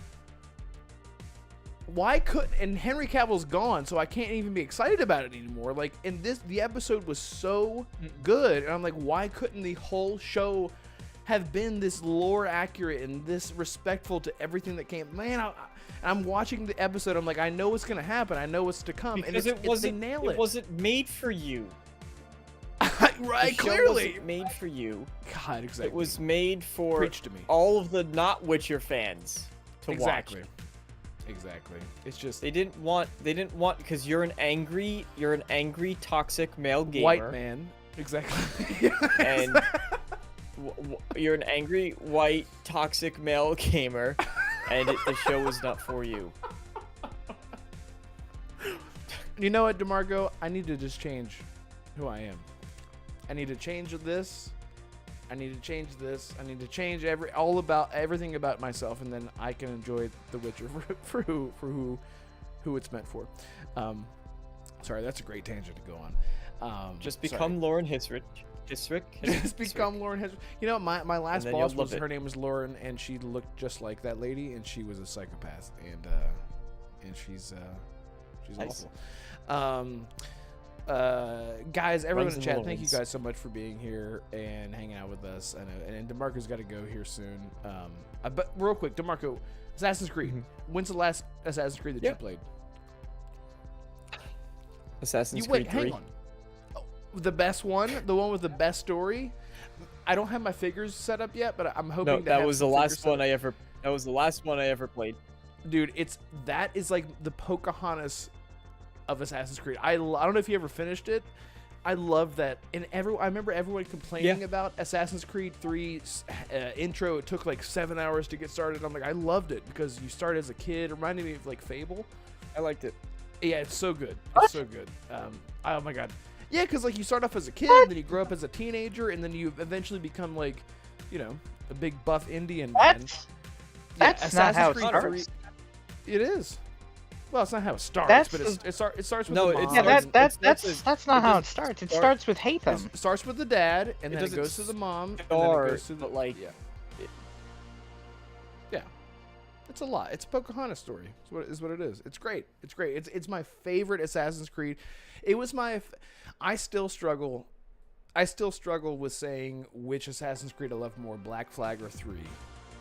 And Henry Cavill's gone, so I can't even be excited about it anymore. Like, the episode was so good, and I'm like, why couldn't the whole show have been this lore accurate and this respectful to everything that came? Man, I'm watching the episode. I'm like, I know what's gonna happen. I know what's to come. Because they nail it. It wasn't made for you. Right, the show clearly wasn't made for you. God, exactly. It was made for Preach to me. all of the not Witcher fans to watch. Exactly. It's just They didn't want because you're an angry toxic male gamer. white man. Exactly. And you're an angry white toxic male gamer, and the show is not for you. You know what, Damarco? I need to just change who I am. I need to change this. I need to change this. I need to change everything about myself, and then I can enjoy The Witcher for who it's meant for. Sorry, that's a great tangent to go on. Just become Lauren Hisrich. Just become Lauren Hisrich. You know, my last boss was her it. name was Lauren, and she looked just like that lady, and she was a psychopath, and she's Nice. awful. Guys, everyone Runs in in chat, little thank you ones. guys so much for being here and hanging out with us. And DeMarco's got to go here soon. But real quick, DeMarco, Assassin's Creed. When's the last Assassin's Creed that you played? Assassin's Wait, Creed 3. hang on. Oh, the best one, the one with the best story. I don't have my figures set up yet, but I'm hoping. No, to that have was the some last figures set one up. That was the last one I ever played. Dude, that is like the Pocahontas of Assassin's Creed. I don't know if you ever finished it. I love that. And I remember everyone complaining about Assassin's Creed 3's intro. It took like 7 hours to get started. I'm like, I loved it because you start as a kid. It reminded me of like Fable. I liked it. Yeah, it's so good. It's so good. Oh my god. Yeah, because like you start off as a kid, then you grow up as a teenager, and then you eventually become like, you know, a big buff Indian man. That's not how it starts. It is. Well, it's not how it starts, but it starts with No, the mom. it's- That's not how it starts. It starts with Hatham. It starts with the dad, and then it doesn't goes to the mom, and then it start, goes to the but, like, yeah. It's a lot. It's a Pocahontas story. Is what it is. It's great. It's great. It's my favorite Assassin's Creed. It was I still struggle with saying which Assassin's Creed I love more, Black Flag or 3.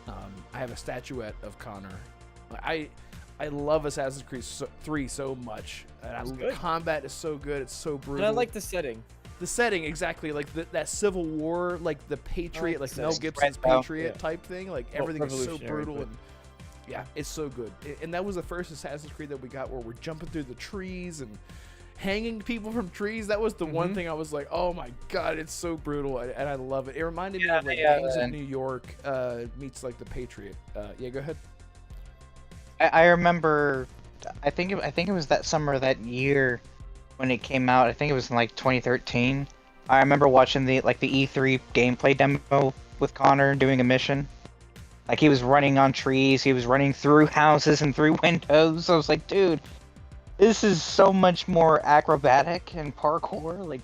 I have a statuette of Connor. I love Assassin's Creed 3 so much. And combat is so good. It's so brutal. And I like the setting. The setting, exactly, like that Civil War, like the Patriot, like Mel Gibson's Patriot type thing. Like everything is so brutal, and yeah, it's so good. And that was the first Assassin's Creed that we got where we're jumping through the trees and hanging people from trees. That was the one thing I was like, oh my god, it's so brutal, and I love it. It reminded me of like Gangs of New York meets like the Patriot. Yeah, go ahead. I remember, I think it was that summer that year when it came out. I think it was in like 2013. I remember watching the E3 gameplay demo with Connor doing a mission. Like he was running on trees, he was running through houses and through windows. I was like, dude, this is so much more acrobatic and parkour. Like,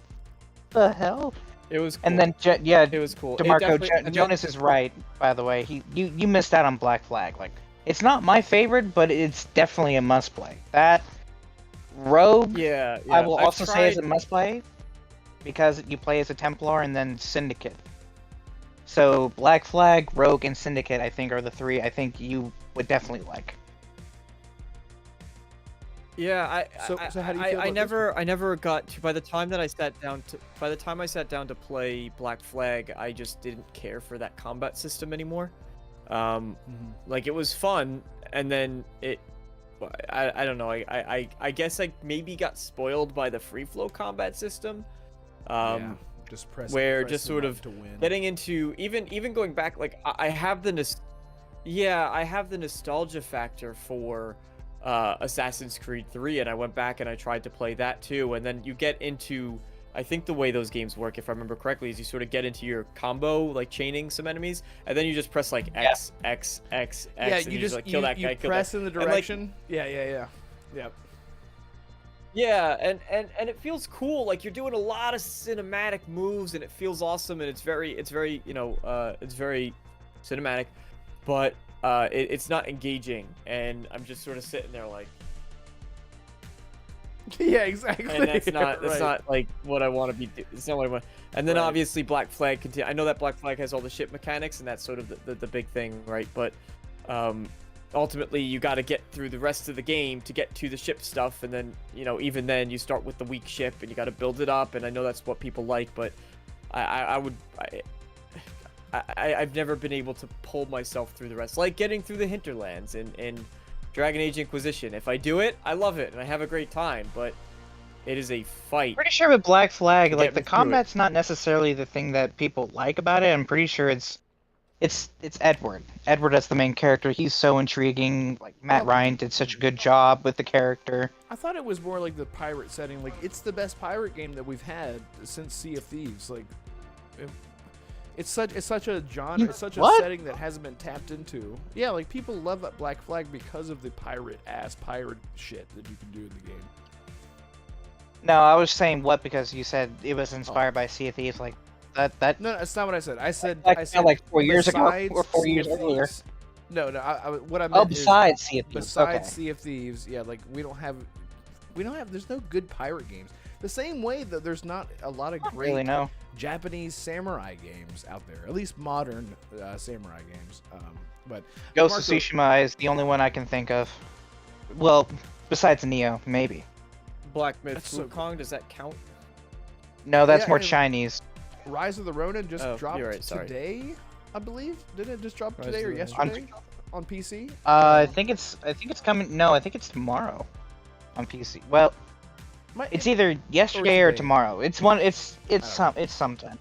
the hell? It was cool. And then it was cool. Damarco, Jonas is right, by the way. You missed out on Black Flag. Like, it's not my favorite, but it's definitely a must play. That Rogue, I will also say is a must play because you play as a Templar and then Syndicate. So Black Flag, Rogue, and Syndicate, I think, are the three I think you would definitely like. Yeah, So how do you feel about I never got to. By the time I sat down to play Black Flag, I just didn't care for that combat system anymore. Like it was fun, and then I don't know. I guess I maybe got spoiled by the free flow combat system. Just press. Where press just them sort up of to win. getting into even going back, like I have the nostalgia factor for Assassin's Creed 3, and I went back and I tried to play that too, and then you get into I think the way those games work, if I remember correctly, is you sort of get into your combo, like chaining some enemies, and then you just press like X, X, X, X, Yeah, and you just like kill that guy, you kill press that. in the And, like, direction. Yep. yeah, and it feels cool. Like you're doing a lot of cinematic moves, and it feels awesome, and it's very, you know, it's very cinematic, but it's not engaging, and I'm just sort of sitting there like, Yeah, exactly. and that's not Right. like what I want to be. It's not what I want. And then Right. obviously Black Flag continue. I know that Black Flag has all the ship mechanics, and that's sort of the big thing, right? But ultimately you got to get through the rest of the game to get to the ship stuff, and then, you know, even then you start with the weak ship and you got to build it up, and I know that's what people like, but I've never been able to pull myself through the rest, like getting through the hinterlands in Dragon Age Inquisition. If I do it, I love it and I have a great time, but it is a fight. Pretty sure with Black Flag, to like get the me through it. combat's not necessarily the thing that people like about it. I'm pretty sure it's Edward. Edward as the main character. He's so intriguing. Like Matt Ryan did such a good job with the character. I thought it was more like the pirate setting. Like, it's the best pirate game that we've had since Sea of Thieves. Like, it's such a genre, it's such a What? setting that hasn't been tapped into. Yeah, like people love that Black Flag because of the pirate shit that you can do in the game. No, I was saying what because you said it was inspired by Sea of Thieves. Like that. No, that's not what I said. I said Like 4 years ago besides or 4 Sea years of earlier. Thieves- No, what I meant Oh, is besides Sea of Thieves. besides Okay. Sea of Thieves, yeah, like we don't have, there's no good pirate games. The same way that there's not a lot of Not great really, no. Japanese samurai games out there, at least modern samurai games. But Ghost Damarco- of Tsushima is the only one I can think of. Well, besides Neo, maybe. Black Myth That's so Wukong, does that count? No, that's Yeah, more and- Chinese. Rise of the Ronin just Oh, you're dropped right, sorry. today, I believe. Didn't it just drop Rise today of or the Ronin. yesterday on PC? I think it's coming. No, I think it's tomorrow on PC. Well, it's either yesterday or today. tomorrow. It's one. It's sometime.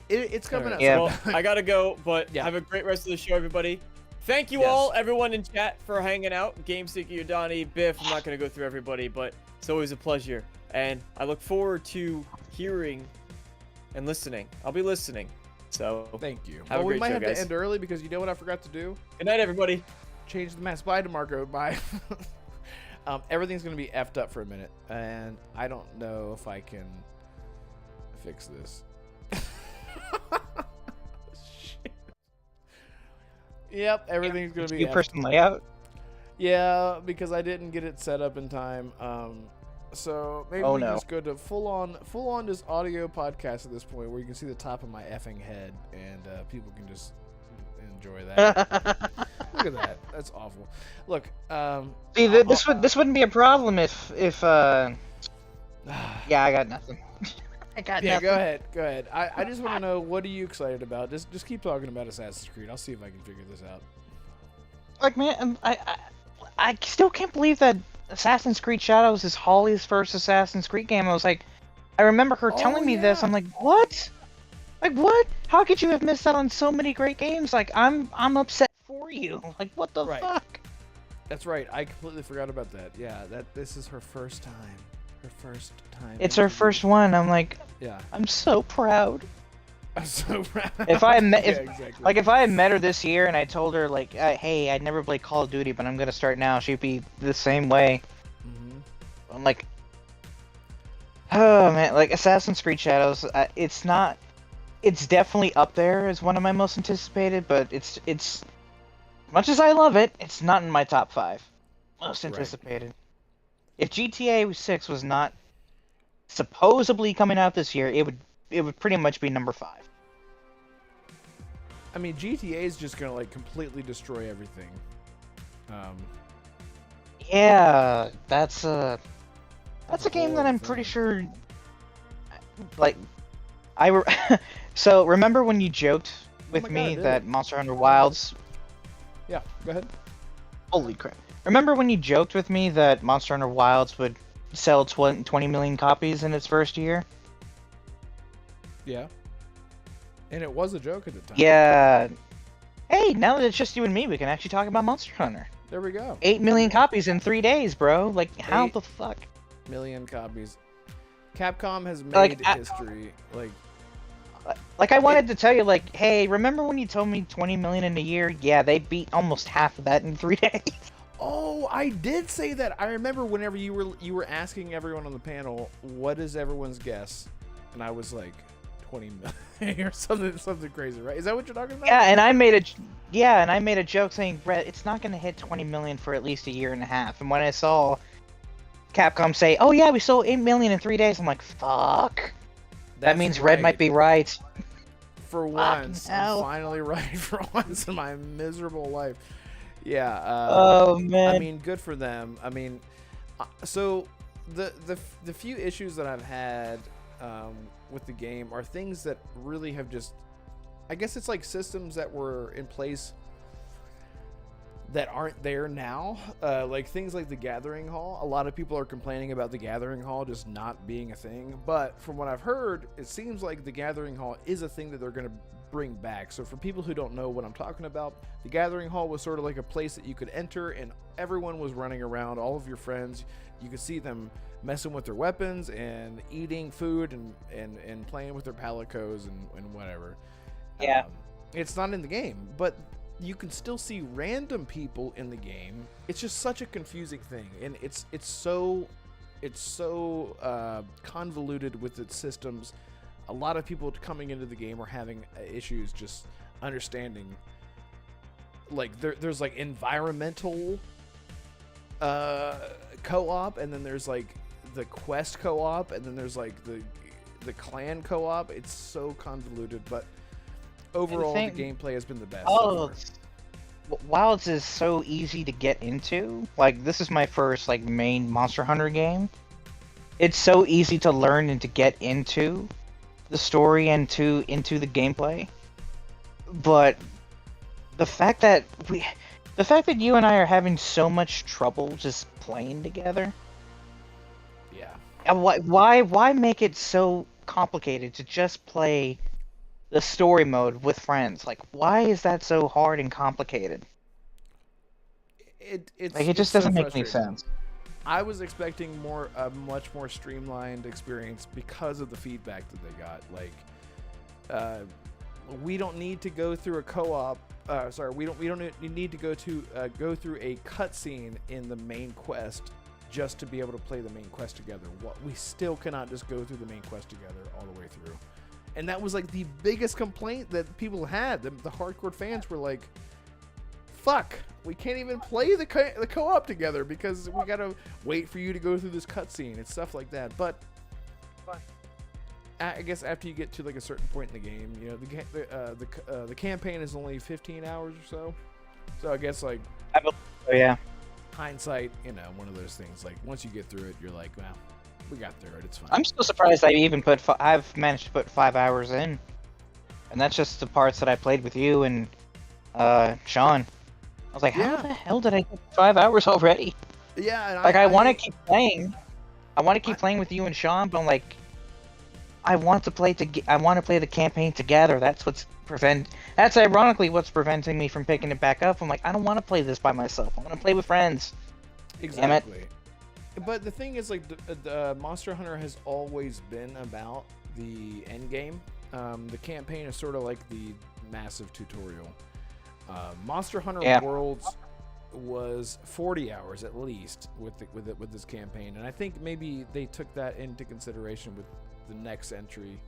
It's coming Alright, out. Yeah. Well, I gotta go, but Yeah. have a great rest of the show, everybody. Thank you Yes. all, everyone in chat, for hanging out. GameSticky, Donnie, Biff. I'm not gonna go through everybody, but it's always a pleasure, and I look forward to hearing and listening. I'll be listening. So, Thank you. Have a Well, we great might show, have guys. to end early because you know what I forgot to do? good night, everybody. Change the mask. Bye, DeMarco. Bye. Everything's going to be effed up for a minute, and I don't know if I can fix this. Shit. Yep, everything's going to be effed. Two-person layout. Yeah, because I didn't get it set up in time. So maybe Oh, we can no. just go to full on just audio podcast at this point, where you can see the top of my effing head, and people can just enjoy that. Look at that. That's awful. Look, See, this wouldn't be a problem if yeah, I got nothing. I got yeah, nothing. go ahead. I just want to know, what are you excited about? Just keep talking about Assassin's Creed. I'll see if I can figure this out. Like, man, I still can't believe that Assassin's Creed Shadows is Holly's first Assassin's Creed game. I was like, I remember her telling me this. yeah. I'm like, what? Like, what? How could you have missed out on so many great games? Like, I'm upset for you. Like, what the Right. fuck? That's right. I completely forgot about that. Yeah, this is her first time. Her first time. It's her first one. I'm like, Yeah. I'm so proud. I'm so proud. If I had met, Yeah, if, exactly. like, if I had met her this year and I told her like, hey, I'd never played Call of Duty, but I'm gonna start now, she'd be the same way. Mhm. I'm like, oh man, like Assassin's Creed Shadows, it's definitely up there as one of my most anticipated, but it's much as I love it, it's not in my top 5 most Right. anticipated. If GTA 6 was not supposedly coming out this year, it would pretty much be number 5. I mean, GTA is just gonna like completely destroy everything. Yeah, that's a game whole that I'm thing. pretty sure, like, so remember when you joked with my God, me did that it? Monster Hunter Wilds? Yeah, go ahead. Holy crap! Remember when you joked with me that Monster Hunter Wilds would sell 20 million copies in its first year? Yeah. And it was a joke at the time. Yeah. Hey, now that it's just you and me, we can actually talk about Monster Hunter. There we go. 8 million copies in 3 days, bro. Like, how 8 the fuck? million copies. Capcom has made Like, history. Like I wanted to tell you, like, hey, remember when you told me 20 million in a year? Yeah, they beat almost half of that in 3 days. Oh, I did say that. I remember whenever you were asking everyone on the panel, what is everyone's guess? And I was like, 20 million or something crazy, right? Is that what you're talking about? Yeah, and I made a joke saying, Brett, it's not gonna hit 20 million for at least a year and a half. And when I saw Capcom say, oh yeah, we sold 8 million in 3 days, I'm like, fuck. That means Red might be right. For once, I'm finally right for once in my miserable life. Yeah. Oh man. I mean, good for them. I mean, so the few issues that I've had with the game are things that really have just, I guess it's like systems that were in place that aren't there now. Like things like the Gathering Hall. A lot of people are complaining about the Gathering Hall just not being a thing. But from what I've heard, it seems like the Gathering Hall is a thing that they're going to bring back. So for people who don't know what I'm talking about, the Gathering Hall was sort of like a place that you could enter and everyone was running around, all of your friends. You could see them messing with their weapons and eating food and playing with their palicos and whatever. Yeah. It's not in the game, but you can still see random people in the game. It's just such a confusing thing, and it's so convoluted with its systems. A lot of people coming into the game are having issues just understanding. Like there's like environmental co-op, and then there's like the quest co-op, and then there's like the clan co-op. It's so convoluted, but overall, the gameplay has been the best. Wilds is so easy to get into. Like, this is my first like main Monster Hunter game. It's so easy to learn and to get into the story and into the gameplay. But the fact that you and I are having so much trouble just playing together. Yeah. And why make it so complicated to just play the story mode with friends? Like, why is that so hard and complicated? It just doesn't make any sense. I was expecting a much more streamlined experience because of the feedback that they got. Like, we don't need to go through a co-op. We don't need to go through a cutscene in the main quest just to be able to play the main quest together. We still cannot just go through the main quest together all the way through. And that was like the biggest complaint that people had. The hardcore fans were like, fuck, we can't even play the co-op together because we gotta wait for you to go through this cutscene and stuff like that. But I guess after you get to like a certain point in the game, you know, the campaign is only 15 hours or so. So I guess like, hindsight, you know, one of those things. Like once you get through it, you're like, well, we got through it. It's fine. I'm still surprised I've managed to put 5 hours in, and that's just the parts that I played with you and Sean. I was like, how the hell did I get 5 hours already? Yeah, and like I want to keep playing. I want to keep playing with you and Sean, but I'm like, I want to play the campaign together. That's ironically what's preventing me from picking it back up. I'm like, I don't want to play this by myself. I want to play with friends. Exactly. Damn it. But the thing is, like, the Monster Hunter has always been about the end game. The campaign is sort of like the massive tutorial. Monster Hunter Worlds was 40 hours at least with this campaign, and I think maybe they took that into consideration with the next entry.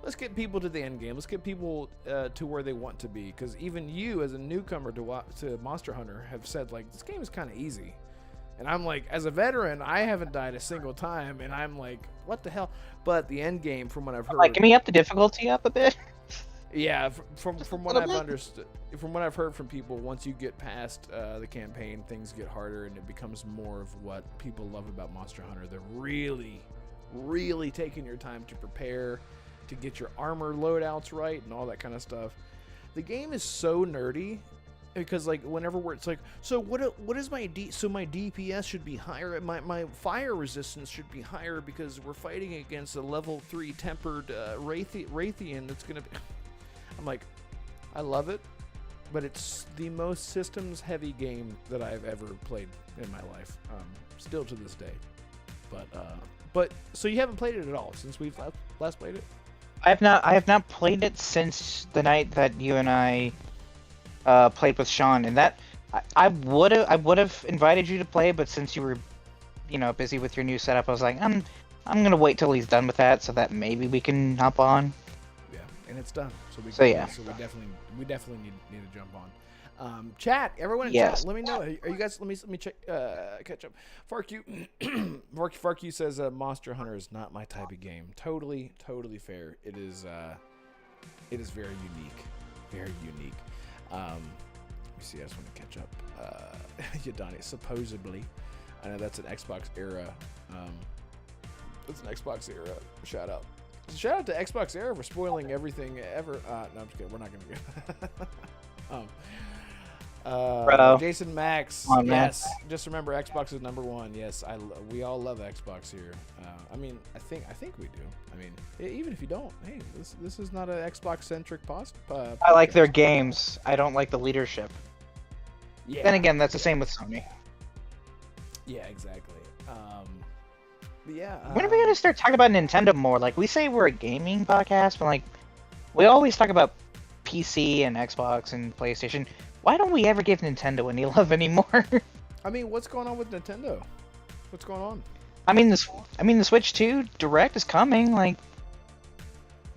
Let's get people to the end game. Let's get people to where they want to be, because even you as a newcomer to Monster Hunter have said like, this game is kind of easy. And I'm like, as a veteran, I haven't died a single time, and I'm like, what the hell? But the end game, from what I've heard, like, can we up the difficulty up a bit? Yeah, from what I've understood, from what I've heard from people, once you get past the campaign, things get harder, and it becomes more of what people love about Monster Hunter. They're really, really taking your time to prepare, to get your armor loadouts right, and all that kind of stuff. The game is so nerdy. Because like whenever it's like, so what is my my DPS should be higher, my fire resistance should be higher because we're fighting against a level 3 tempered Raytheon that's gonna be. I'm like, I love it, but it's the most systems heavy game that I've ever played in my life, still to this day. But so you haven't played it at all since we've last played it? I have not played it since the night that you and I played with Sean, and that I would have invited you to play, but since you were, busy with your new setup, I was like, I'm gonna wait till he's done with that, so that maybe we can hop on. Yeah, and it's done. So we definitely need to jump on. Chat, everyone in chat, let me know. Are you guys? Let me check. Catch up. Farq says Monster Hunter is not my type of game. Totally fair. It is very unique. Very unique. Let me see. I just want to catch up. Yadani, supposedly, I know that's an Xbox era. That's an Xbox era. Shout out to Xbox era for spoiling everything ever. No, I'm just kidding. We're not gonna go. Jason Max, yes. Just remember, Xbox is #1. Yes, we all love Xbox here. I think we do. I mean, even if you don't, hey, this is not an Xbox centric podcast. I like their games. I don't like the leadership. Yeah. Then again, that's the same with Sony. Yeah, exactly. But yeah. When are we gonna start talking about Nintendo more? Like, we say we're a gaming podcast, but like, we always talk about PC and Xbox and PlayStation. Why don't we ever give Nintendo any love anymore? I mean, what's going on with Nintendo? What's going on? I mean, the Switch 2 Direct is coming. Like,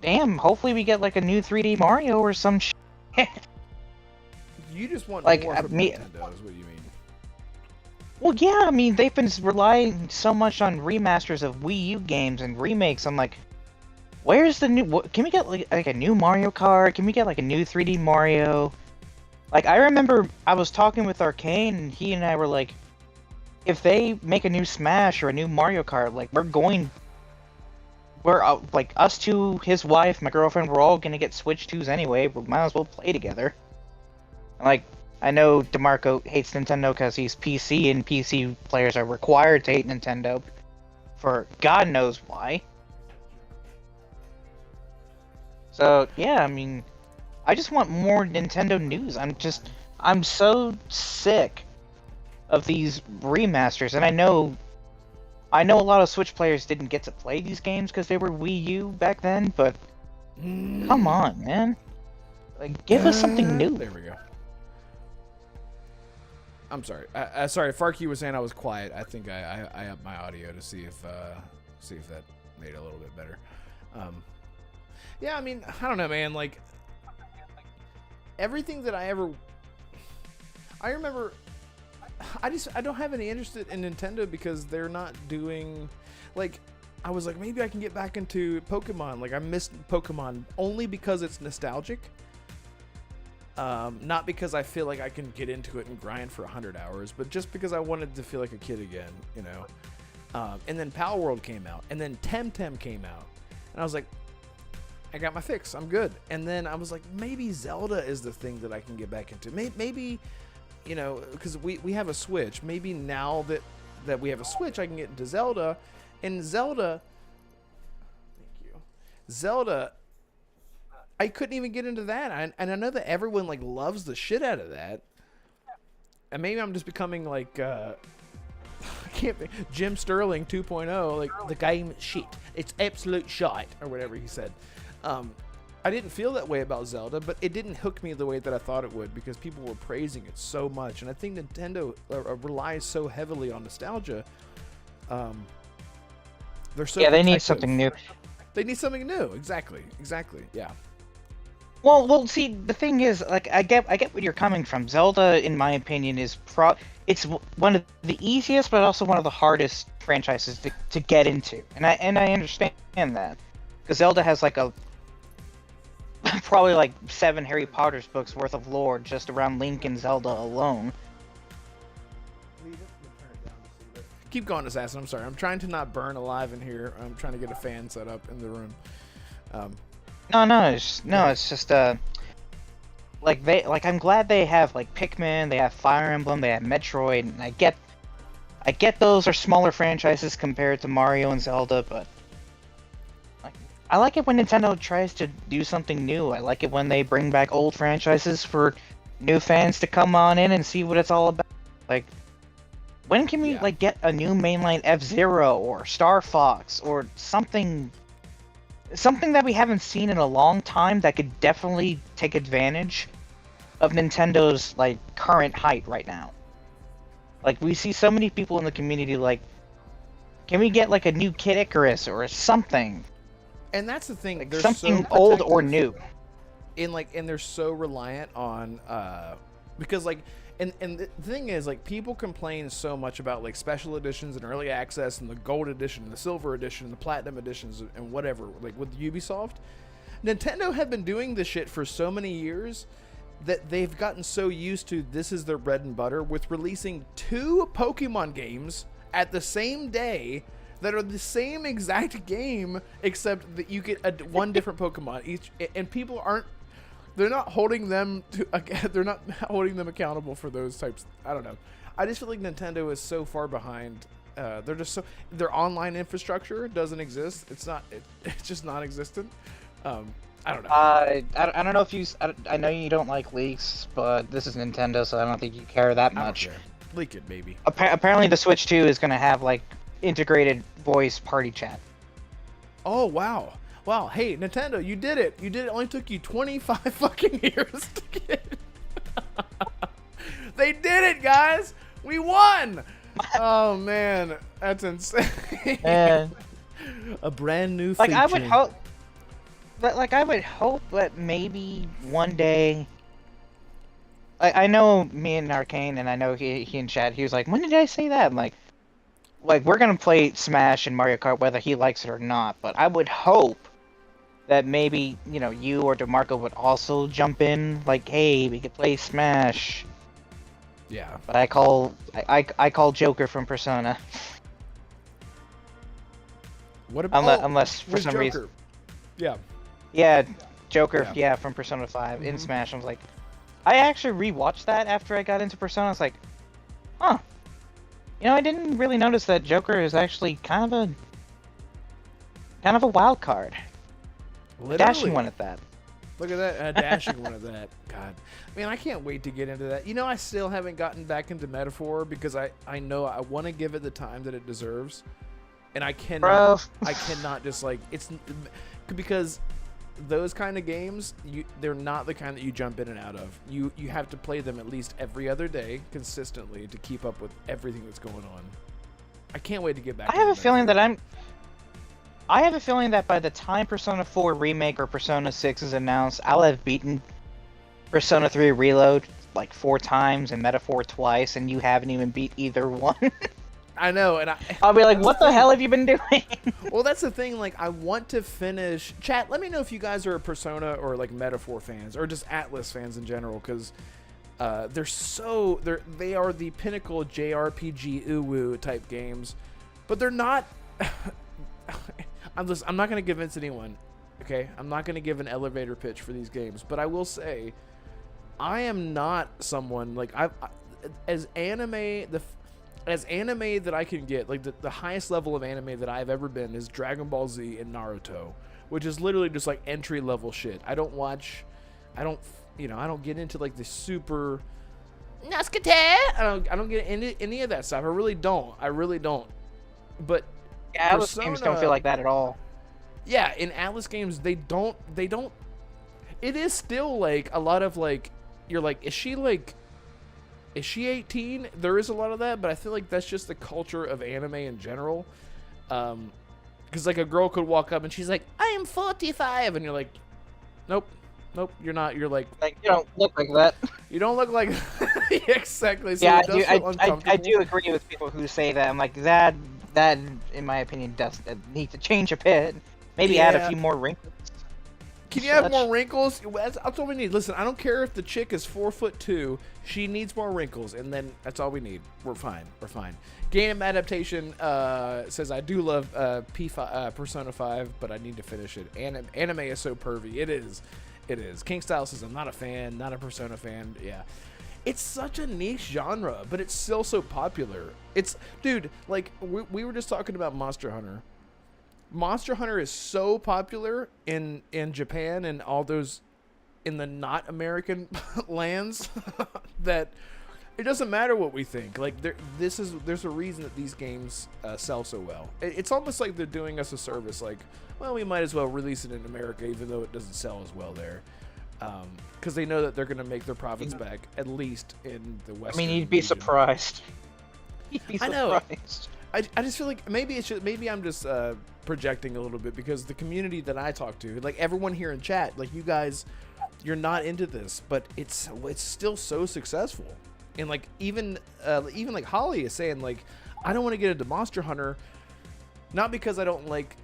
damn. Hopefully, we get like a new 3D Mario or some shit. You just want like more from Nintendo, is what you mean? Well, yeah. I mean, they've been relying so much on remasters of Wii U games and remakes. I'm like, where's the new? Can we get like a new Mario Kart? Can we get like a new 3D Mario? Like, I remember I was talking with Arcane, and he and I were like, if they make a new Smash or a new Mario Kart, like, we're like, us two, his wife, my girlfriend, we're all gonna get Switch 2s anyway, we might as well play together. Like, I know Damarco hates Nintendo because he's PC, and PC players are required to hate Nintendo for God knows why. So, yeah, I mean, I just want more Nintendo news. I'm so sick of these remasters, and I know a lot of Switch players didn't get to play these games because they were Wii U back then, but come on, man. Like, give us something new. There we go. I'm sorry. Sorry, Farky was saying I was quiet. I think I upped my audio to see if that made it a little bit better. Yeah, I mean, I don't know, man. Like, everything that I remember, I don't have any interest in Nintendo because they're not doing, like, I was like, maybe I can get back into Pokemon. Like, I missed Pokemon only because it's nostalgic. Not because I feel like I can get into it and grind for 100 hours, but just because I wanted to feel like a kid again, you know. And then Power World came out, and then Temtem came out, and I was like, I got my fix. I'm good. And then I was like, maybe Zelda is the thing that I can get back into. Maybe, you know, because we have a Switch. Maybe now that we have a Switch, I can get into Zelda. And Zelda, thank you. Zelda, I couldn't even get into that. And I know that everyone like loves the shit out of that. And maybe I'm just becoming like I can't think, Jim Sterling 2.0. Like, the game is shit. It's absolute shite, or whatever he said. I didn't feel that way about Zelda, but it didn't hook me the way that I thought it would because people were praising it so much. And I think Nintendo relies so heavily on nostalgia. They're so they need protective. something new. They need something new. Exactly. Yeah. Well, see, the thing is, like, I get where you're coming from. Zelda, in my opinion, is it's one of the easiest, but also one of the hardest franchises to get into, and I understand that, because Zelda has like probably like 7 Harry Potter's books worth of lore just around Link and Zelda alone. Keep going, Assassin. I'm sorry. I'm trying to not burn alive in here. I'm trying to get a fan set up in the room. It's just I'm glad they have like Pikmin, they have Fire Emblem, they have Metroid, and I get those are smaller franchises compared to Mario and Zelda, but I like it when Nintendo tries to do something new. I like it when they bring back old franchises for new fans to come on in and see what it's all about. Like, When can we Yeah. like get a new mainline F-Zero or Star Fox or something that we haven't seen in a long time that could definitely take advantage of Nintendo's like current height right now? Like we see so many people in the community like, can we get like a new Kid Icarus or something? And that's the thing. Like They're something so old or protective. new. And they're so reliant on because like and the thing is, like, people complain so much about like special editions and early access and the gold edition and the silver edition and the platinum editions and whatever, like with Ubisoft. Nintendo have been doing this shit for so many years that they've gotten so used to this is their bread and butter with releasing 2 Pokemon games at the same day that are the same exact game, except that you get one different Pokemon each, and people aren't. They're not holding them to. They're not holding them accountable for those types. I don't know. I just feel like Nintendo is so far behind. They're just so. Their online infrastructure doesn't exist. It's not. It's just non-existent. I don't know. I don't know if you. I know you don't like leaks, but this is Nintendo, so I don't think you care that I don't much. care. Leak it, baby. Apparently, the Switch 2 is going to have like integrated voice party chat. Oh wow. Wow, hey, Nintendo, you did it. You did it. Only took you 25 fucking years to get it. They did it, guys. We won. Oh, man. That's insane. And A brand new like feature. I would hope, but like I would hope that maybe one day. I know me and Arcane, and I know he in chat. He was like, "When did I say that?" I'm like we're gonna play Smash and Mario Kart whether he likes it or not. But I would hope that maybe, you know, you or Damarco would also jump in, like, hey, we could play Smash. Yeah. But I call Joker from Persona. What about Unless for where's some Joker? reason. Yeah. Yeah, Joker, Yeah. yeah, from Persona 5 in Mhm. Smash. I was like, I actually rewatched that after I got into Persona. I was like, huh. You know, I didn't really notice that Joker is actually kind of a wild card. Literally. Dashing one at that. Look at that, dashing one of that. God, man, I can't wait to get into that. You know, I still haven't gotten back into Metaphor because I know I want to give it the time that it deserves, and I cannot. Bro. I cannot just like because those kind of games, they're not the kind that you jump in and out of. You have to play them at least every other day consistently to keep up with everything that's going on. I can't wait to get back. I have a feeling that by the time Persona 4 Remake or Persona 6 is announced, I'll have beaten Persona 3 Reload like 4 times and Metaphor twice, and you haven't even beat either one. I know, and I'll be like, what the hell have you been doing? Well, that's the thing. Like, I want to finish. Chat, let me know if you guys are Persona or like Metaphor fans or just Atlas fans in general, because they are the pinnacle JRPG uwu type games, but they're not. I'm not going to convince anyone, okay? I'm not going to give an elevator pitch for these games, but I will say, I am not someone like as anime that I can get, like the highest level of anime that I've ever been is Dragon Ball Z and Naruto, which is literally just like entry level shit. I don't get into like the super Nascate. I don't get into any of that stuff. I really don't. But Yeah, Atlas games don't feel like that at all. Yeah, in Atlas games they don't. It is still like a lot of like, you're like, is she 18? There is a lot of that, but I feel like that's just the culture of anime in general. Because like a girl could walk up and she's like, I am 45, and you're like, nope, you're not. You're like you don't look like that. You don't look like exactly. So yeah, it does feel I do agree with people who say that. I'm like, that in my opinion does need to change a bit. Maybe add a few more wrinkles. Can you have more wrinkles? That's all we need. Listen, I don't care if the chick is 4'2". She needs more wrinkles, and then that's all we need. We're fine. Game adaptation says I do love Persona 5, but I need to finish it. Anime is so pervy. It is. King Style says I'm not a fan, not a Persona fan. Yeah. It's such a niche genre, but it's still so popular. Dude, like we were just talking about Monster Hunter. Monster Hunter is so popular in Japan and all those in the not American lands that it doesn't matter what we think. Like there's a reason that these games sell so well. It's almost like they're doing us a service. Like, well, we might as well release it in America, even though it doesn't sell as well there, because they know that they're going to make their profits back at least in the Western. I mean, you'd be region. surprised. You'd be I know. surprised. I just feel like maybe I'm just projecting a little bit, because the community that I talk to, like everyone here in chat, like you guys, you're not into this, but it's still so successful. And like even like Holly is saying, like, I don't want to get into Monster Hunter, not because I don't like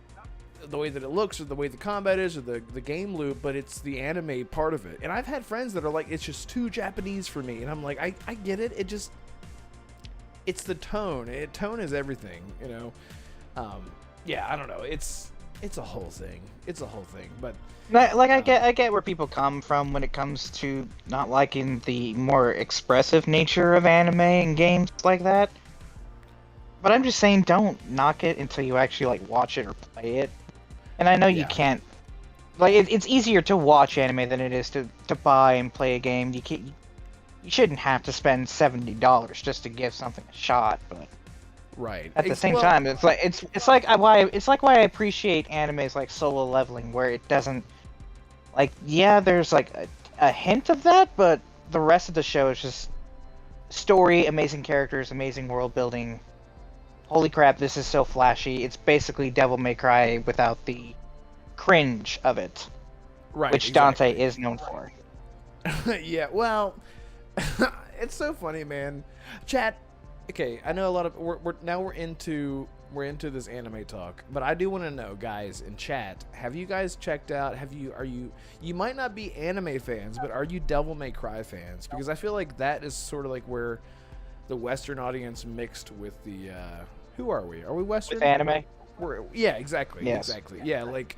the way that it looks or the way the combat is or the game loop, but it's the anime part of it. And I've had friends that are like, it's just too Japanese for me, and I'm like, I get it. It's the tone. Tone is everything, you know. Yeah, I don't know. It's a whole thing. But Like I get where people come from when it comes to not liking the more expressive nature of anime and games like that. But I'm just saying, don't knock it until you actually like watch it or play it. And I know you can't. Like it's easier to watch anime than it is to buy and play a game. You shouldn't have to spend $70 just to give something a shot. But right. at the same time, it's like why I appreciate animes like Solo Leveling, where it doesn't, like, yeah, there's like a hint of that, but the rest of the show is just story, amazing characters, amazing world building. Holy crap, this is so flashy. It's basically Devil May Cry without the cringe of it, right, which exactly. Dante is known for. Yeah, well, it's so funny, man. Chat. Okay, I know a lot of we're into this anime talk, but I do want to know, guys in chat, have you guys checked out? You might not be anime fans, but are you Devil May Cry fans? Because I feel like that is sort of like where the Western audience mixed with the who are we? Are we Western? With anime? Yeah, exactly. Yes. Exactly. Yeah, like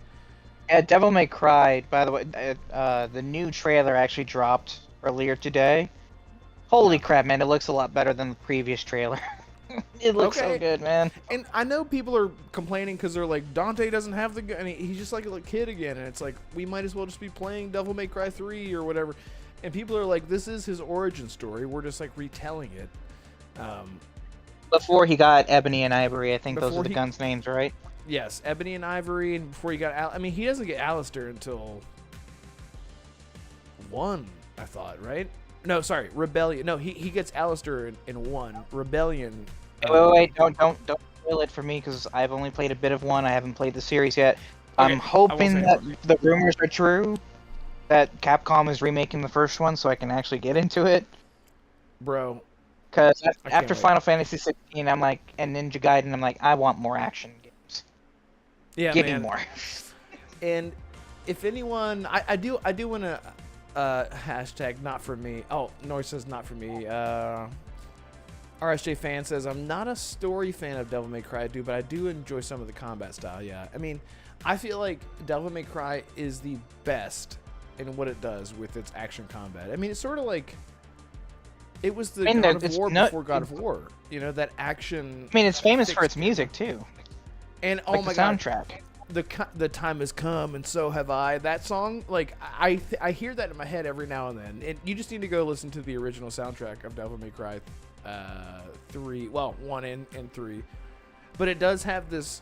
Devil May Cry, by the way, the new trailer actually dropped earlier today. Holy crap, man, it looks a lot better than the previous trailer. It looks so good, man. And I know people are complaining because they're like, Dante doesn't have the gun. He's just like a kid again. And it's like, we might as well just be playing Devil May Cry 3 or whatever. And people are like, this is his origin story. We're just like retelling it. Before he got Ebony and Ivory, I think those are the guns' names, right? Yes, Ebony and Ivory, and before he got he doesn't get Alistair until 1, I thought, right? No, sorry, Rebellion. No, he gets Alistair in 1. Rebellion. Wait, don't spoil it for me, because I've only played a bit of 1. I haven't played the series yet. Okay, I'm hoping that the rumors are true, that Capcom is remaking the first one, so I can actually get into it. Bro. Because after Final Fantasy 16, I'm like, and Ninja Gaiden, I'm like, I want more action games. Yeah, Give me more. And if anyone, I do want to hashtag not for me. Oh, Norris says not for me. RSJ fan says, I'm not a story fan of Devil May Cry, but I do enjoy some of the combat style. Yeah, I mean, I feel like Devil May Cry is the best in what it does with its action combat. I mean, it's sort of like it was the God of War before God of War. You know, that action. I mean, it's famous for its music too. And like oh my soundtrack. God, the time has come, and so have I. That song, like I hear that in my head every now and then. And you just need to go listen to the original soundtrack of Devil May Cry 3. Well, 1 and 3. But it does have this.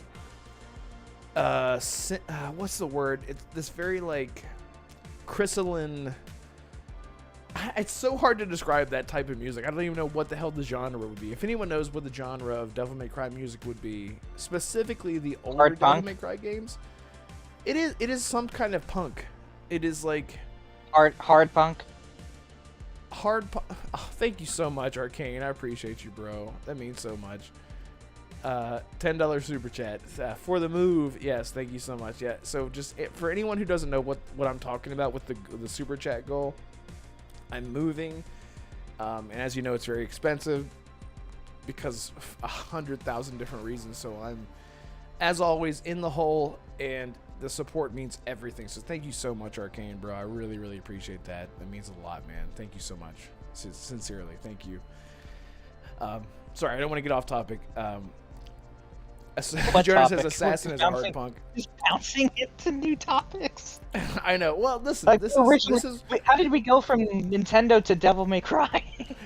What's the word? It's this very like crystalline. It's so hard to describe that type of music. I don't even know what the hell the genre would be. If anyone knows what the genre of Devil May Cry music would be, specifically the older Devil May Cry games, it is some kind of punk. It is like hard punk. Oh, thank you so much, Arcane. I appreciate you, bro. That means so much. $10 super chat for the move. Yes, thank you so much. Yeah. So just for anyone who doesn't know what I'm talking about with the super chat goal. I'm moving, and as you know, it's very expensive because of 100,000 different reasons. So I'm, as always, in the hole, and the support means everything. So thank you so much, Arcane, bro. I really, really appreciate that. That means a lot, man. Thank you so much. Sincerely, thank you. Sorry, I don't want to get off topic. What Jonas says topic? assassin is a hard punk. Just bouncing into new topics. I know. Well, listen, Like, this originally, is wait, how did we go from Nintendo to Devil May Cry?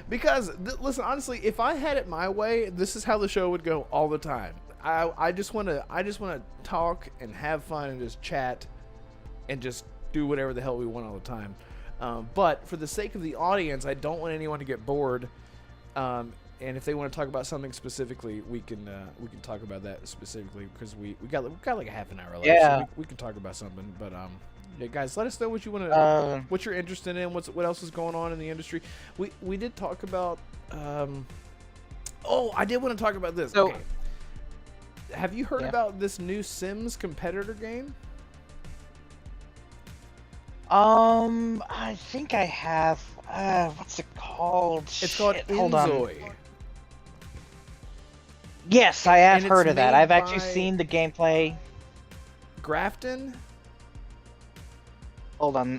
because listen, honestly, if I had it my way, this is how the show would go all the time. I just want to talk and have fun and just chat and just do whatever the hell we want all the time. But for the sake of the audience, I don't want anyone to get bored. And if they want to talk about something specifically, we can talk about that specifically because we got like a half an hour left. Yeah. So we can talk about something. But yeah, guys, let us know what you want to, what you're interested in, what else is going on in the industry. We did talk about. Oh, I did want to talk about this. So, okay. Have you heard about this new Sims competitor game? I think I have. What's it called? It's called Shit, hold on. Inzoi. Yes, I have And heard it's of that. made I've actually by- seen the gameplay. Grafton? Hold on,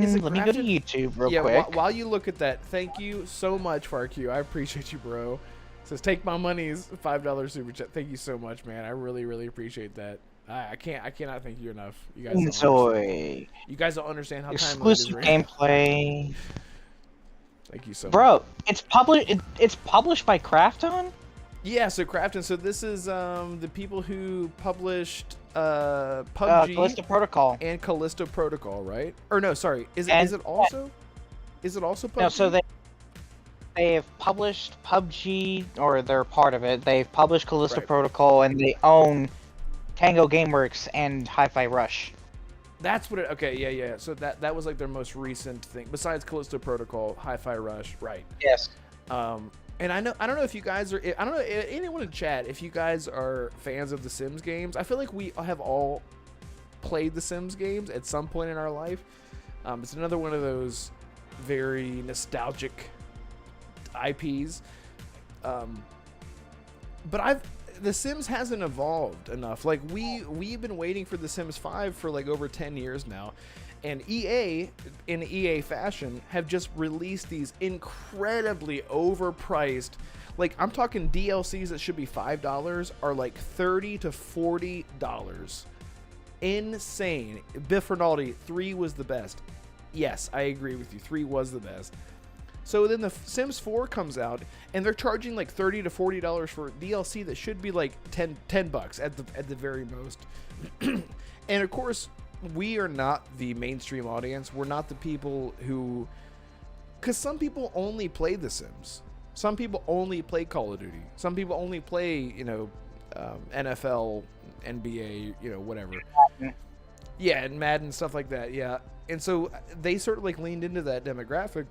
Is it let me go to Grafton? YouTube real Yeah, quick. while you look at that, thank you so much, FarQ. I appreciate you, bro. It says, take my money's $5 super chat. Thank you so much, man. I really, really appreciate that. I cannot thank you enough. You guys don't understand. Enjoy. You guys don't understand how timely it is Exclusive right now. gameplay. Thank you so much. Bro, it's published by Krafton? Yeah, so Crafton, so this is the people who published PUBG Callisto Protocol. and Callisto Protocol, right? Or no, sorry. Is And- it also PUBG? No, so they have published PUBG, or they're part of it. They've published Callisto Right. Protocol, and they own Tango Gameworks and Hi-Fi Rush. That's what it, okay, yeah. So that was like their most recent thing. Besides Callisto Protocol, Hi-Fi Rush, right. Yes. And I don't know if you guys are, I don't know, anyone in chat, if you guys are fans of the Sims games. I feel like we have all played the Sims games at some point in our life. It's another one of those very nostalgic IPs. But the Sims hasn't evolved enough. Like we've been waiting for the Sims 5 for like over 10 years now. And EA, in EA fashion, have just released these incredibly overpriced, like I'm talking DLCs that should be $5 are like $30 to $40. Insane. Biff Rinaldi, 3 was the best. Yes, I agree with you. 3 was the best. So then the Sims 4 comes out, and they're charging like $30 to $40 for DLC that should be like $10 at the very most. And of course, we are not the mainstream audience. We're not the people who, because some people only play The Sims. Some people only play Call of Duty. Some people only play, NFL, NBA, whatever. Yeah, and Madden, stuff like that. Yeah, and so they sort of like leaned into that demographic.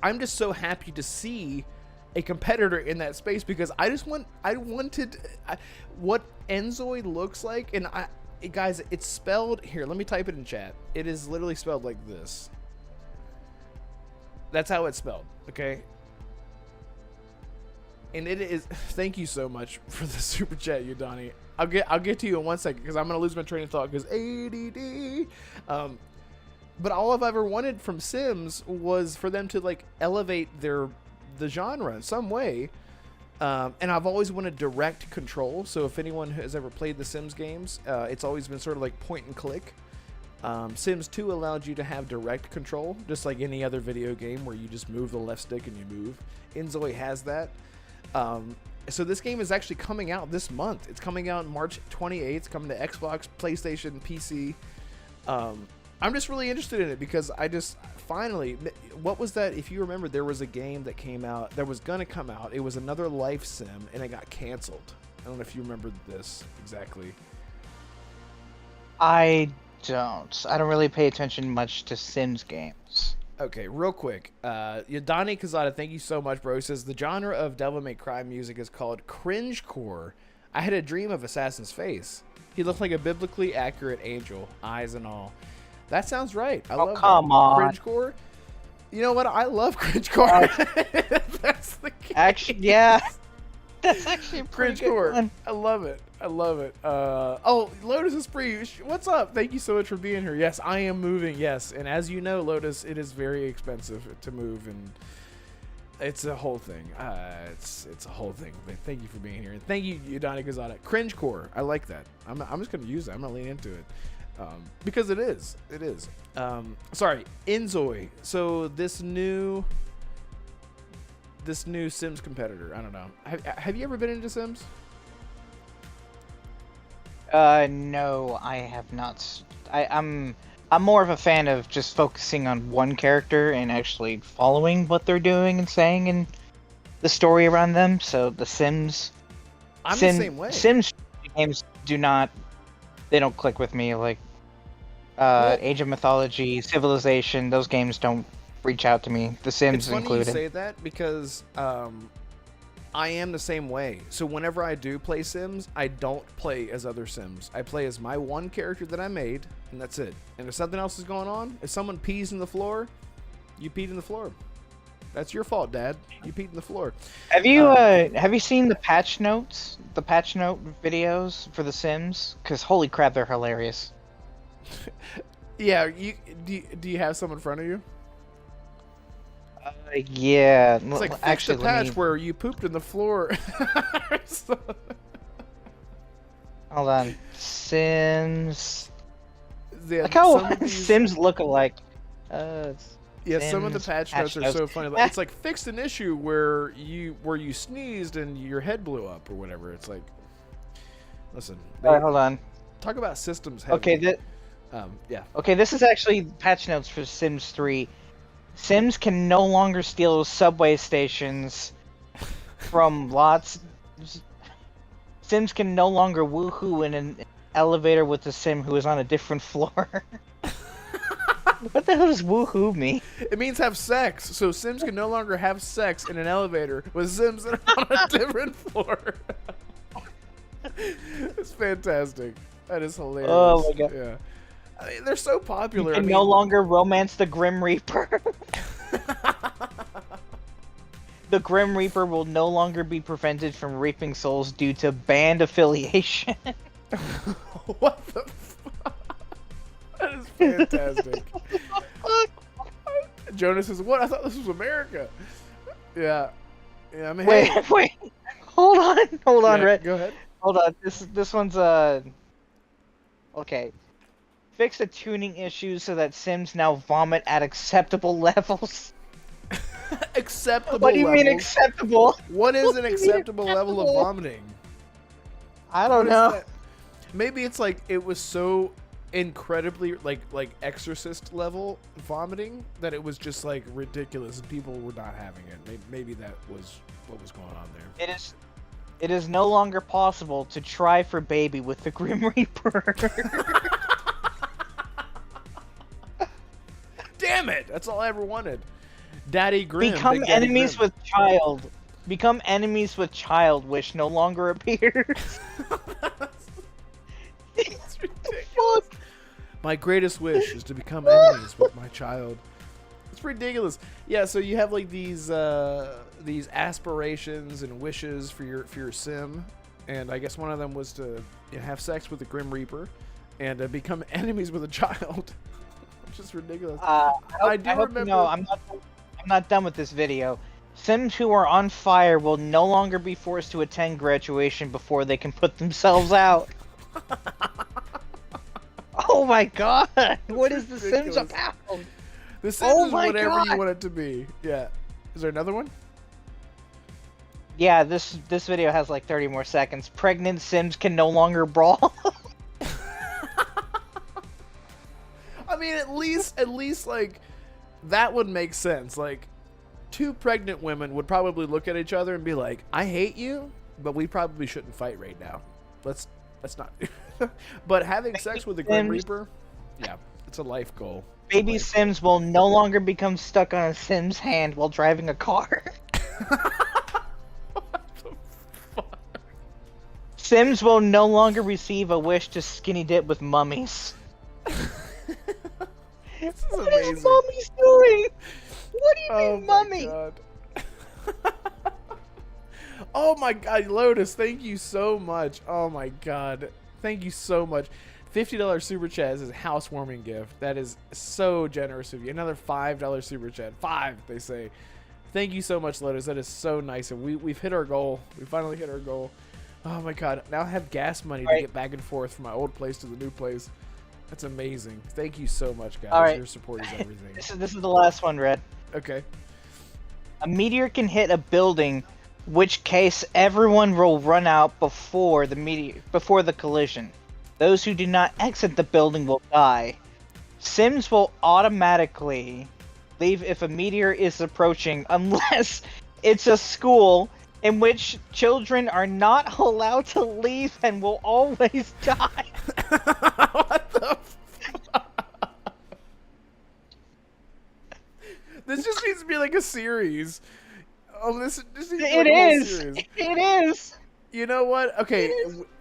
I'm just so happy to see a competitor in that space because I wanted what Inzoi looks like, and guys, it's spelled here. Let me type it in chat. It is literally spelled like this. That's how it's spelled, okay? And it is. Thank you so much for the super chat, Udani. I'll get to you in 1 second because I'm gonna lose my train of thought because ADD. But all I've ever wanted from Sims was for them to like elevate the genre in some way. And I've always wanted direct control. So if anyone has ever played the Sims games, it's always been sort of like point and click. Sims 2 allowed you to have direct control, just like any other video game where you just move the left stick and you move. Inzoi has that. So this game is actually coming out this month. It's coming out March 28th. It's coming to Xbox, PlayStation, PC. I'm just really interested in it because I just finally, what was that? If you remember, there was a game that came out that was going to come out. It was another life sim and it got canceled. I don't know if you remember this exactly. I don't really pay attention much to Sims games. Okay, real quick. Donnie Kazada, thank you so much, bro. He says the genre of Devil May Cry music is called cringecore. I had a dream of Assassin's face. He looked like a biblically accurate angel, eyes and all. That sounds right. I love come that. on. Cringecore. You know what? I love cringecore. That's the case. Actually, yeah. That's actually a pretty good Cringecore. one. I love it. I love it. Oh, Lotus is free. What's up? Thank you so much for being here. Yes, I am moving. Yes, and as you know, Lotus, it is very expensive to move, and It's a whole thing. It's a whole thing. But thank you for being here, and thank you, Yudani Gazada. Cringecore. I like that. I'm just gonna use it. I'm gonna lean into it because it is. It is. Sorry, Inzoi. So this new Sims competitor. I don't know. Have you ever been into Sims? No, I have not. I'm more of a fan of just focusing on one character and actually following what they're doing and saying and the story around them. So the Sims, I'm the same way. Sims games they don't click with me. Like Age of Mythology, Civilization, those games don't reach out to me. The Sims it's funny included. You say that because I am the same way. So whenever I do play Sims, I don't play as other Sims. I play as my one character that I made, and that's it. And if something else is going on, if someone pees in the floor, you peed in the floor. That's your fault, Dad. You peed in the floor. Have you seen the patch notes? The patch note videos for the Sims? Because holy crap, they're hilarious. Yeah, do you have some in front of you? Yeah. It's like actually, the patch where you pooped in the floor. Hold on. Sims. Yeah, Look how Sims look alike. Yeah, some of the patch notes are so funny. It's like fixed an issue where you sneezed and your head blew up or whatever. It's like, listen. Alright, hold on. Talk about systems heavy. Okay, yeah. Okay, this is actually patch notes for Sims 3. Sims can no longer steal subway stations from lots. Sims can no longer woohoo in an elevator with a Sim who is on a different floor. What the hell does woohoo mean? It means have sex. So Sims can no longer have sex in an elevator with Sims that are on a different floor. It's fantastic. That is hilarious. Oh my god. Yeah. I mean, they're so popular. You can no longer romance the Grim Reaper. The Grim Reaper will no longer be prevented from reaping souls due to band affiliation. What the fuck? That is fantastic. Jonas is what? I thought this was America. Yeah. Yeah, I mean, wait. Hold on, yeah, Red. go ahead. Hold on. This one's okay. Fix the tuning issues so that Sims now vomit at acceptable levels. Acceptable What do you mean levels? acceptable? What is What an do you mean acceptable level of vomiting? I don't What is know. that? Maybe it's like it was so incredibly like Exorcist level vomiting that it was just like ridiculous and people were not having it. Maybe that was what was going on there. It is no longer possible to try for baby with the Grim Reaper. Damn it! That's all I ever wanted. Daddy Grim. Become Big Daddy enemies Grim. with child. Become enemies with child, which no longer appears. It's ridiculous. My greatest wish is to become enemies with my child. It's ridiculous. Yeah, so you have like these aspirations and wishes for your sim, and I guess one of them was to have sex with the Grim Reaper, and become enemies with a child, which is ridiculous. I do remember. No, I'm not done with this video. Sims who are on fire will no longer be forced to attend graduation before they can put themselves out. Oh my god! What is The Sims about? The Sims is whatever you want it to be. Yeah. Is there another one? Yeah, this video has like 30 more seconds. Pregnant Sims can no longer brawl. I mean, at least like that would make sense. Like, two pregnant women would probably look at each other and be like, "I hate you, but we probably shouldn't fight right now. Let's not." But having sex with the Grim Reaper, yeah, it's a life goal. Baby Sims will no longer become stuck on a Sim's hand while driving a car. What the fuck? Sims will no longer receive a wish to skinny dip with mummies. This is What amazing. is mummies doing? What do you mean, my mummy? God. Oh my god, Lotus, thank you so much. Oh my god. Thank you so much. $50 super chat is a housewarming gift. That is so generous of you. Another $5 super chat. 5, they say. Thank you so much, Lotus. That is so nice, and we've hit our goal. We finally hit our goal. Oh my god! Now I have gas money to get back and forth from my old place to the new place. That's amazing. Thank you so much, guys. All right. Your support is everything. This is the last one, Red. Okay. A meteor can hit a building, which case everyone will run out before the collision. Those who do not exit the building will die. Sims will automatically leave if a meteor is approaching, unless it's a school in which children are not allowed to leave and will always die. What the This just needs to be like a series. Oh, this needs to be like It a whole is. series. It is. You know what? Okay,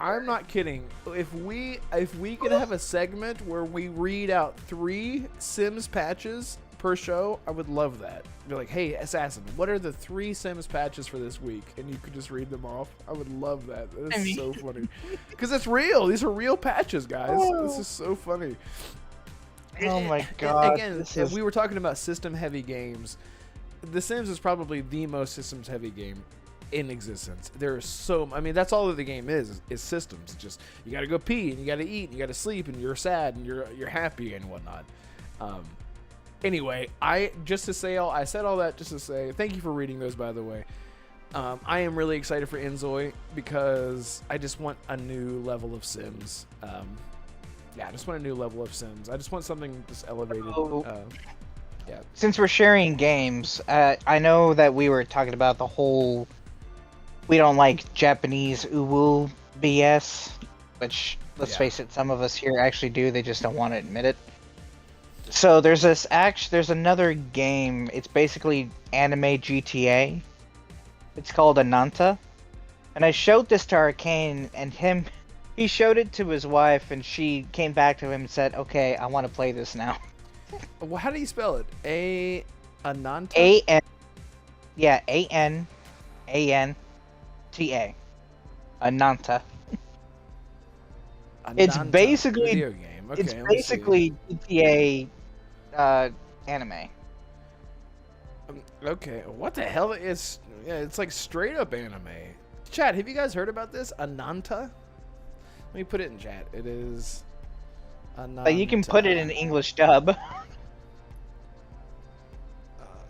I'm not kidding. If we could have a segment where we read out 3 Sims patches per show, I would love that. Be like, hey, Assassin, what are the 3 Sims patches for this week? And you could just read them off. I would love that. That's so funny. Because it's real. These are real patches, guys. This is so funny. Oh my god. Again, we were talking about system-heavy games. The Sims is probably the most systems-heavy game in existence. There's so, I mean, that's all that the game is systems. It's just, you gotta go pee, and you gotta eat, and you gotta sleep, and you're sad, and you're happy, and whatnot. Anyway, I said all that just to say, thank you for reading those, by the way. I am really excited for Enzoy, because I just want a new level of Sims. Yeah, I just want a new level of Sims. I just want something just elevated. Yeah. Since we're sharing games, I know that we were talking about the whole we don't like Japanese uwu BS, which, let's face it, some of us here actually do, they just don't want to admit it. So there's another game, it's basically anime GTA. It's called Ananta. And I showed this to Arcane, and he showed it to his wife, and she came back to him and said, okay, I want to play this now. Well, how do you spell it? Ananta? A-N... Yeah, A-N-A-N-T-A. Ananta. It's Ananta basically... video game. Okay, it's let me basically GTA anime. Okay, what the hell is... Yeah, it's like straight up anime. Chat, have you guys heard about this? Ananta? Let me put it in chat. It is... Ananta. You can put it in English dub.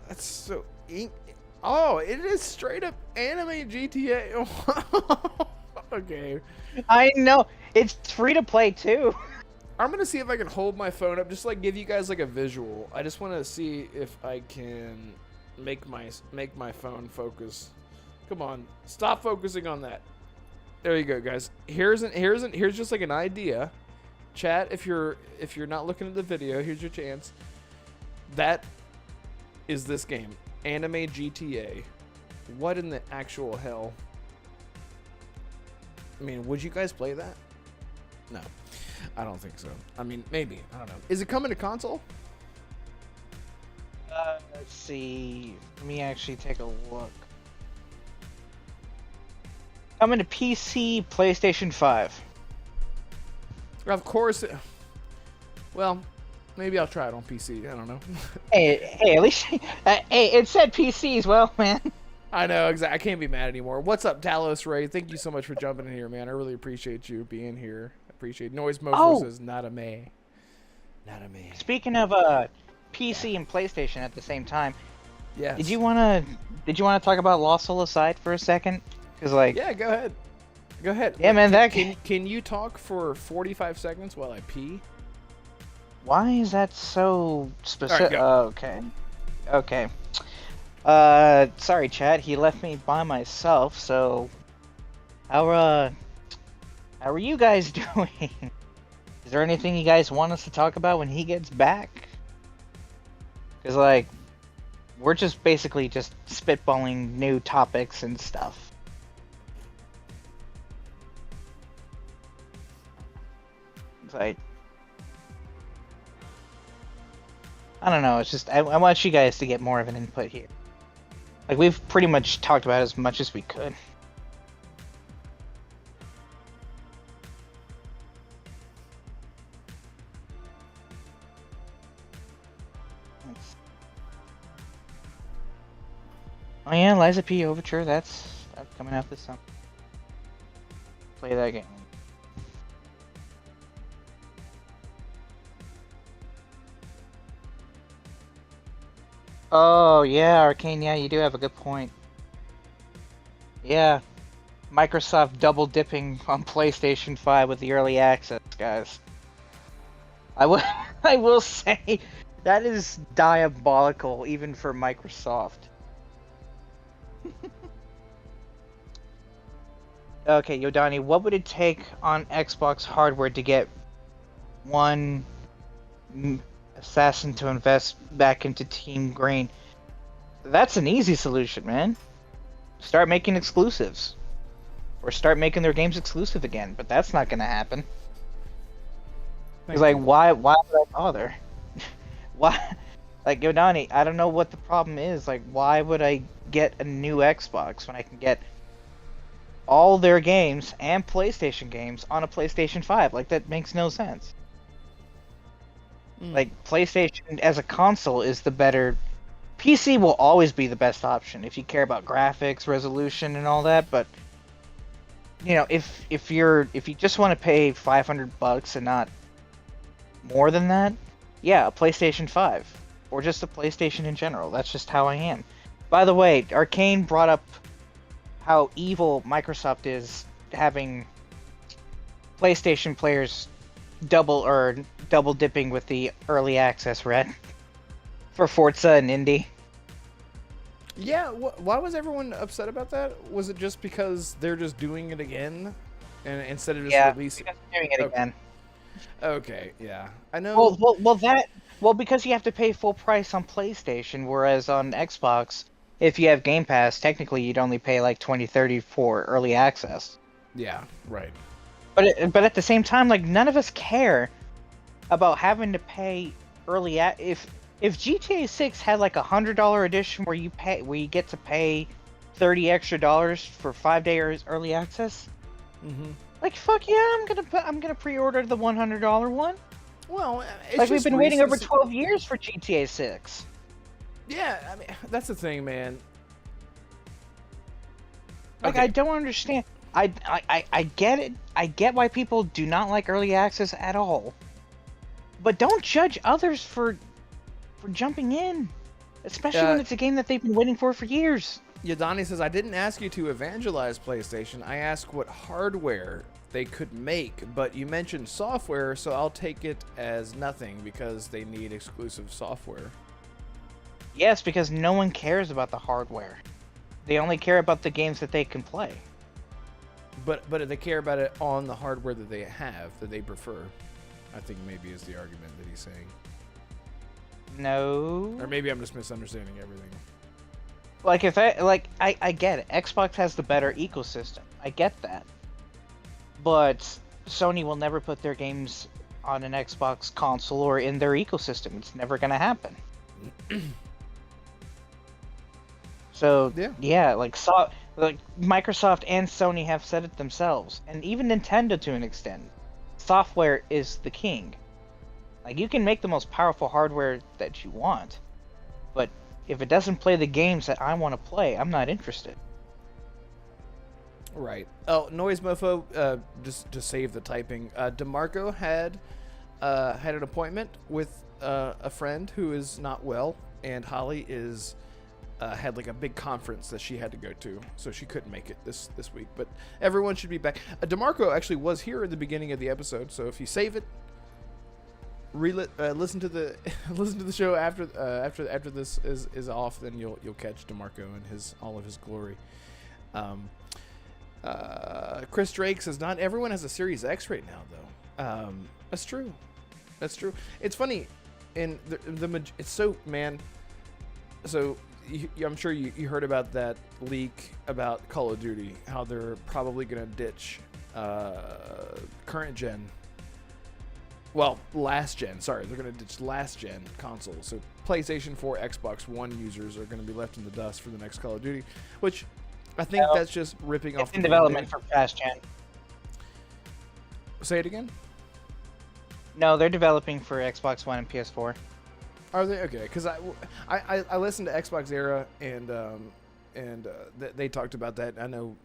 That's so... Oh, it is straight up anime GTA. Okay. I know. It's free to play too. I'm gonna see if I can hold my phone up, just like give you guys like a visual. I just want to see if I can make my phone focus. Come on, stop focusing on that. There you go, guys. Here's just like an idea. Chat, if you're not looking at the video, here's your chance. That is this game, Anime GTA. What in the actual hell? I mean, would you guys play that? No, I don't think so. I mean, maybe. I don't know. Is it coming to console? Let's see. Let me actually take a look. Coming to PC, PlayStation 5. Of course. Well, maybe I'll try it on PC. I don't know. Hey, at least hey, it said PC as well, man. I know, exactly. I can't be mad anymore. What's up, Talos Ray? Thank you so much for jumping in here, man. I really appreciate you being here. Appreciate Noise Mofo says not a me. Not a me. Speaking of PC and PlayStation at the same time, yes. Did you wanna talk about Lost Soul Aside for a second? Cause like yeah, go ahead. Go ahead. Yeah, man. Can you talk for 45 seconds while I pee? Why is that so specific? Right, okay. Sorry, chat. He left me by myself. So, how are you guys doing? Is there anything you guys want us to talk about when he gets back? Cause like, we're just basically just spitballing new topics and stuff. It's like, I don't know. It's just I want you guys to get more of an input here. Like we've pretty much talked about as much as we could. Oh yeah, Liza P. Overture. That's coming out this summer. Play that game. Oh yeah, Arcane. Yeah, you do have a good point. Yeah, Microsoft double dipping on PlayStation 5 with the early access, guys. I will, I will say, that is diabolical, even for Microsoft. Okay, Yodani, what would it take on Xbox hardware to get one assassin to invest back into Team Green? That's an easy solution, man. Start making exclusives. Or start making their games exclusive again, but that's not gonna happen. It's like, why would I bother? Why? Like, Yodani, I don't know what the problem is. Like, why would I get a new Xbox when I can get all their games and PlayStation games on a PlayStation 5? Like, that makes no sense. Like, PlayStation as a console is the better... PC will always be the best option if you care about graphics, resolution, and all that, but... You know, if you just want to pay $500 and not more than that, yeah, a PlayStation 5. Or just a PlayStation in general. That's just how I am. By the way, Arcane brought up how evil Microsoft is having PlayStation players double dipping with the early access, Red, for Forza and Indy. Yeah, why was everyone upset about that? Was it just because they're just doing it again, and instead of just releasing? Because they're doing it again. Okay, yeah, I know. Well, because you have to pay full price on PlayStation, whereas on Xbox, if you have Game Pass, technically you'd only pay like $20-$30 for early access. Yeah, right. But at the same time, like, none of us care about having to pay early if GTA 6 had like $100 edition where you get to pay $30 extra for 5 days early access. Mm-hmm. Like, fuck yeah, I'm gonna pre-order the $100 one. Well, it's like, just we've been waiting over 12 years for GTA 6. Yeah, I mean, that's the thing, man. Like, I don't understand. I get it. I get why people do not like early access at all. But don't judge others for jumping in, especially when it's a game that they've been waiting for years. Yadani says, I didn't ask you to evangelize PlayStation. I asked what hardware they could make, but you mentioned software, so I'll take it as nothing because they need exclusive software. Yes, because no one cares about the hardware. They only care about the games that they can play. But they care about it on the hardware that they have, that they prefer. I think maybe is the argument that he's saying. No. Or maybe I'm just misunderstanding everything. Like, I get it. Xbox has the better ecosystem. I get that. But Sony will never put their games on an Xbox console or in their ecosystem. It's never going to happen. So, yeah, like Microsoft and Sony have said it themselves. And even Nintendo to an extent. Software is the king. Like, you can make the most powerful hardware that you want, but if it doesn't play the games that I want to play, I'm not interested. Right. Oh, Noise Mofo, just to save the typing, Damarco had an appointment with a friend who is not well, and Holly had like a big conference that she had to go to, so she couldn't make it this week. But everyone should be back. Damarco actually was here at the beginning of the episode, so if you save it, listen to the show after this is off, then you'll catch Damarco in all of his glory. Chris Drake says not everyone has a Series X right now though. That's true. It's funny, and it's so, man. So I'm sure you heard about that leak about Call of Duty, how they're probably gonna ditch current gen. Well, last gen. Sorry, they're going to ditch last gen consoles. So PlayStation 4, Xbox One users are going to be left in the dust for the next Call of Duty, which I think that's just ripping off. It's in development for past gen. Say it again? No, they're developing for Xbox One and PS4. Are they? Okay, because I listened to Xbox Era, and and they talked about that. I know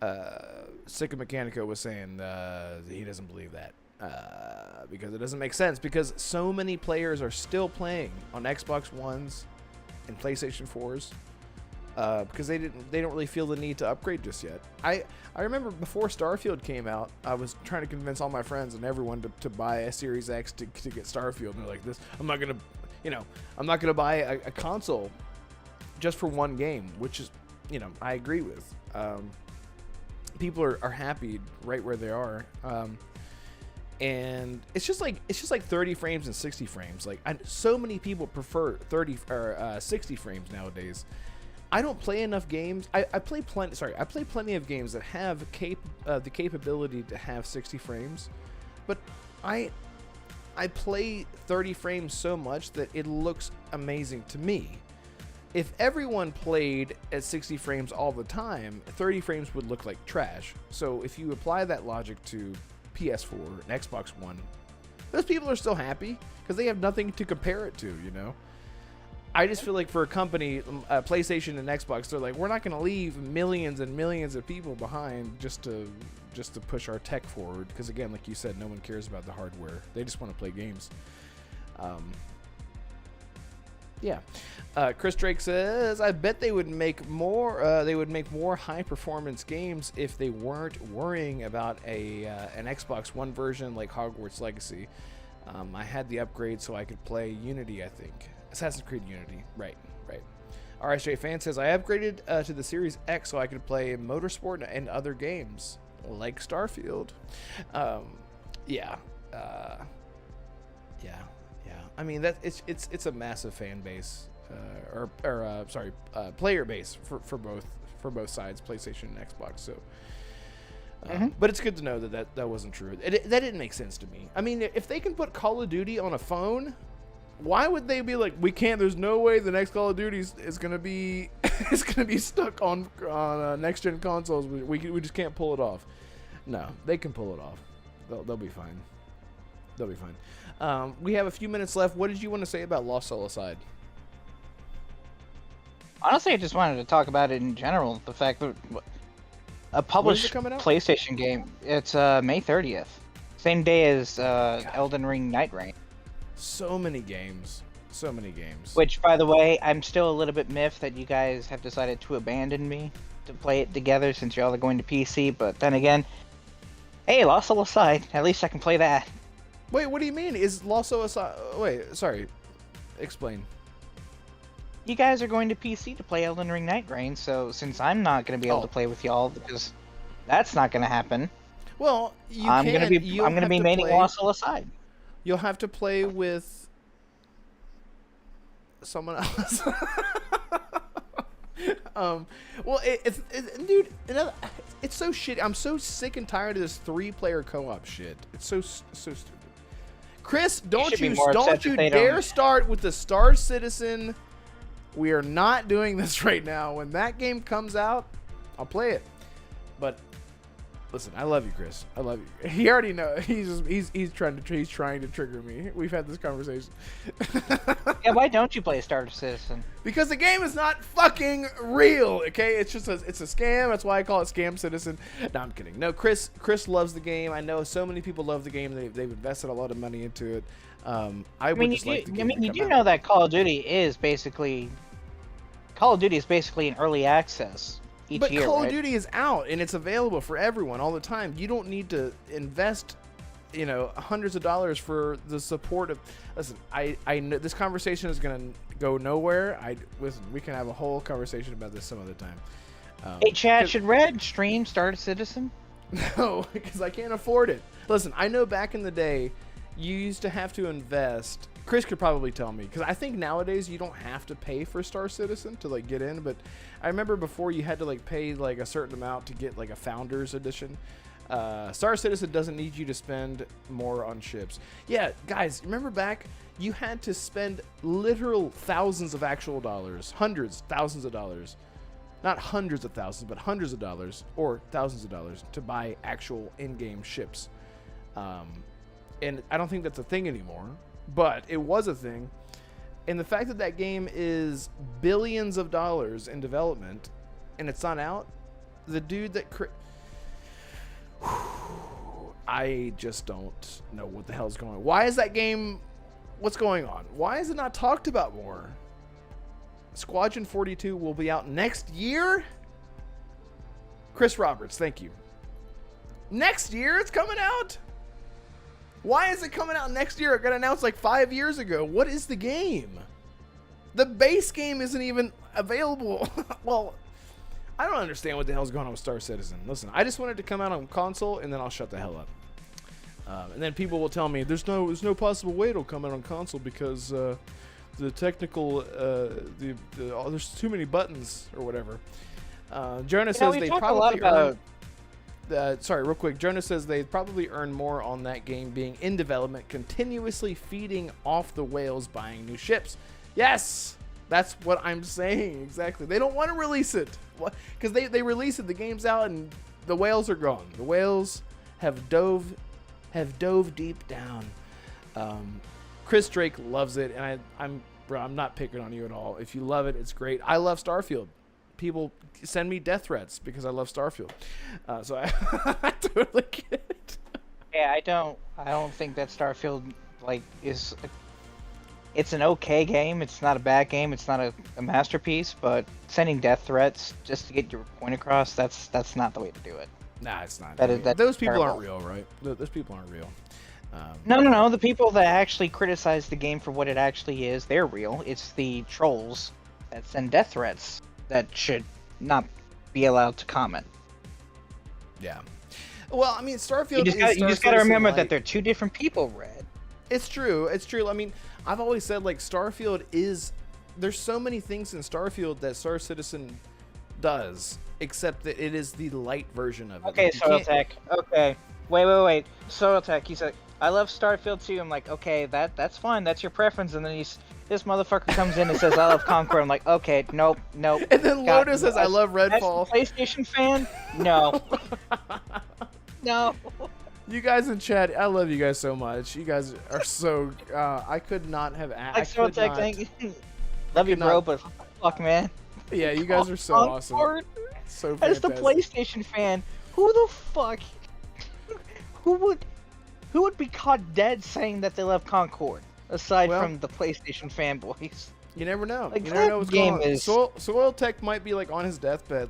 Sicka Mechanico was saying he doesn't believe that because it doesn't make sense, because so many players are still playing on Xbox Ones and PlayStation 4s because they don't really feel the need to upgrade just yet. I remember before Starfield came out, I was trying to convince all my friends and everyone to buy a Series X to get Starfield, and they're like, "This, I'm not gonna buy a console just for one game," which is, I agree with. People are happy right where they are, and it's just like 30 frames and 60 frames. Like, so many people prefer 30 or 60 frames nowadays. I don't play enough games. I play plenty of games that have the capability to have 60 frames, but I play 30 frames so much that it looks amazing to me. If everyone played at 60 frames all the time, 30 frames would look like trash. So if you apply that logic to PS4 and Xbox One, those people are still happy because they have nothing to compare it to, I just feel like for a company, PlayStation and Xbox, they're like, we're not going to leave millions and millions of people behind just to push our tech forward. Because again, like you said, no one cares about the hardware. They just want to play games. Yeah. Chris Drake says, I bet they would make more high performance games if they weren't worrying about an Xbox One version like Hogwarts Legacy. I had the upgrade so I could play Unity, I think. Assassin's Creed Unity. Right. RSJ Fan says, I upgraded to the Series X so I could play Motorsport and other games like Starfield. Yeah. I mean, it's a massive fan base, player base for both sides, PlayStation and Xbox. So, but it's good to know that wasn't true. That didn't make sense to me. I mean, if they can put Call of Duty on a phone, why would they be like, we can't? There's no way the next Call of Duty is gonna be stuck on next gen consoles. We just can't pull it off. No, they can pull it off. They'll be fine. They'll be fine. We have a few minutes left. What did you want to say about Lost Soul Aside? Honestly, I just wanted to talk about it in general. The fact that a published PlayStation game, it's May 30th. Same day as Elden Ring Night Reign. So many games. Which, by the way, I'm still a little bit miffed that you guys have decided to abandon me to play it together since y'all are going to PC. But then again, hey, Lost Soul Aside, at least I can play that. Wait, what do you mean? Is Lost Soul Aside... Wait, sorry. Explain. You guys are going to PC to play Elden Ring Night Reign, so since I'm not going to be able to play with y'all, because that's not going to happen. Well, I'm going to be maining Lost Soul Aside. You'll have to play with someone else. Well, dude, it's so shit. I'm so sick and tired of this 3-player co-op shit. It's so stupid. Chris, don't you dare start with the Star Citizen. We are not doing this right now. When that game comes out, I'll play it. But listen, I love you, Chris. I love you. He already knows. He's trying to trigger me. We've had this conversation. Yeah, why don't you play Star Citizen? Because the game is not fucking real. Okay, it's a scam. That's why I call it Scam Citizen. No, I'm kidding. No, Chris loves the game. I know so many people love the game. They've invested a lot of money into it. You do know that Call of Duty is basically in early access each year, Call of Duty is out and it's available for everyone all the time. You don't need to invest, hundreds of dollars for the support of. Listen, I know this conversation is gonna go nowhere. Listen, we can have a whole conversation about this some other time. Hey, Chad, should Red stream Star Citizen? No, because I can't afford it. Listen, I know back in the day, you used to have to invest. Chris could probably tell me, because I think nowadays you don't have to pay for Star Citizen to get in, but I remember before you had to pay a certain amount to get a Founders Edition. Star Citizen doesn't need you to spend more on ships. Yeah, guys, remember back, you had to spend literal thousands of actual dollars, thousands of dollars, not hundreds of thousands, but hundreds of dollars or thousands of dollars to buy actual in-game ships. And I don't think that's a thing anymore. But it was a thing, And the fact that that game is billions of dollars in development and it's not out, the dude that I just don't know what the hell's going on. Why is that game, what's going on? Why is it not talked about more? Squadron 42 will be out next year? Chris Roberts, thank you. Next year it's coming out? Why is it coming out next year? It got announced like 5 years ago. What is the game? The base game isn't even available. Well, I don't understand what the hell's going on with Star Citizen. Listen, I just want it to come out on console, and then I'll shut the hell up. And then people will tell me there's no possible way it'll come out on console because the technical there's too many buttons or whatever. Jonas says they probably sorry, real quick. Jonas says they probably earn more on that game being in development, continuously feeding off the whales buying new ships. Yes, that's what I'm saying exactly. They don't want to release it because they release it. The game's out and the whales are gone. The whales have dove deep down. Chris Drake loves it, and I'm not picking on you at all. If you love it, it's great. I love Starfield. People send me death threats because I love Starfield, so I totally get it. Yeah, I don't think that Starfield is. It's an okay game. It's not a bad game. It's not a masterpiece. But sending death threats just to get your point across, that's not the way to do it. Nah, it's not. Those people aren't real, right? Those people aren't real. No. The people that actually criticize the game for what it actually is, they're real. It's the trolls that send death threats that should not be allowed to comment. Yeah. Well, I mean, Starfield. You just got to remember that they're two different people, Red. It's true. It's true. I mean, I've always said Starfield is. There's so many things in Starfield that Star Citizen does, except that it is the light version of it. Okay, Soiltech. Okay. Wait. Soiltech. He said, "I love Starfield too." I'm like, okay, that's fine. That's your preference. And then this motherfucker comes in and says, "I love Concord." I'm like, okay, nope. And then Lotus says, "I love Redfall." PlayStation fan? No. No. You guys in chat, I love you guys so much. You guys are so. I could not have. Thank you. Love you, bro, but fuck, man. Yeah, you guys are so awesome. So fantastic. As the PlayStation fan, who the fuck? Who would be caught dead saying that they love Concord? Aside from the PlayStation fanboys. You never know. You never know what's going on. Soiltech might be on his deathbed,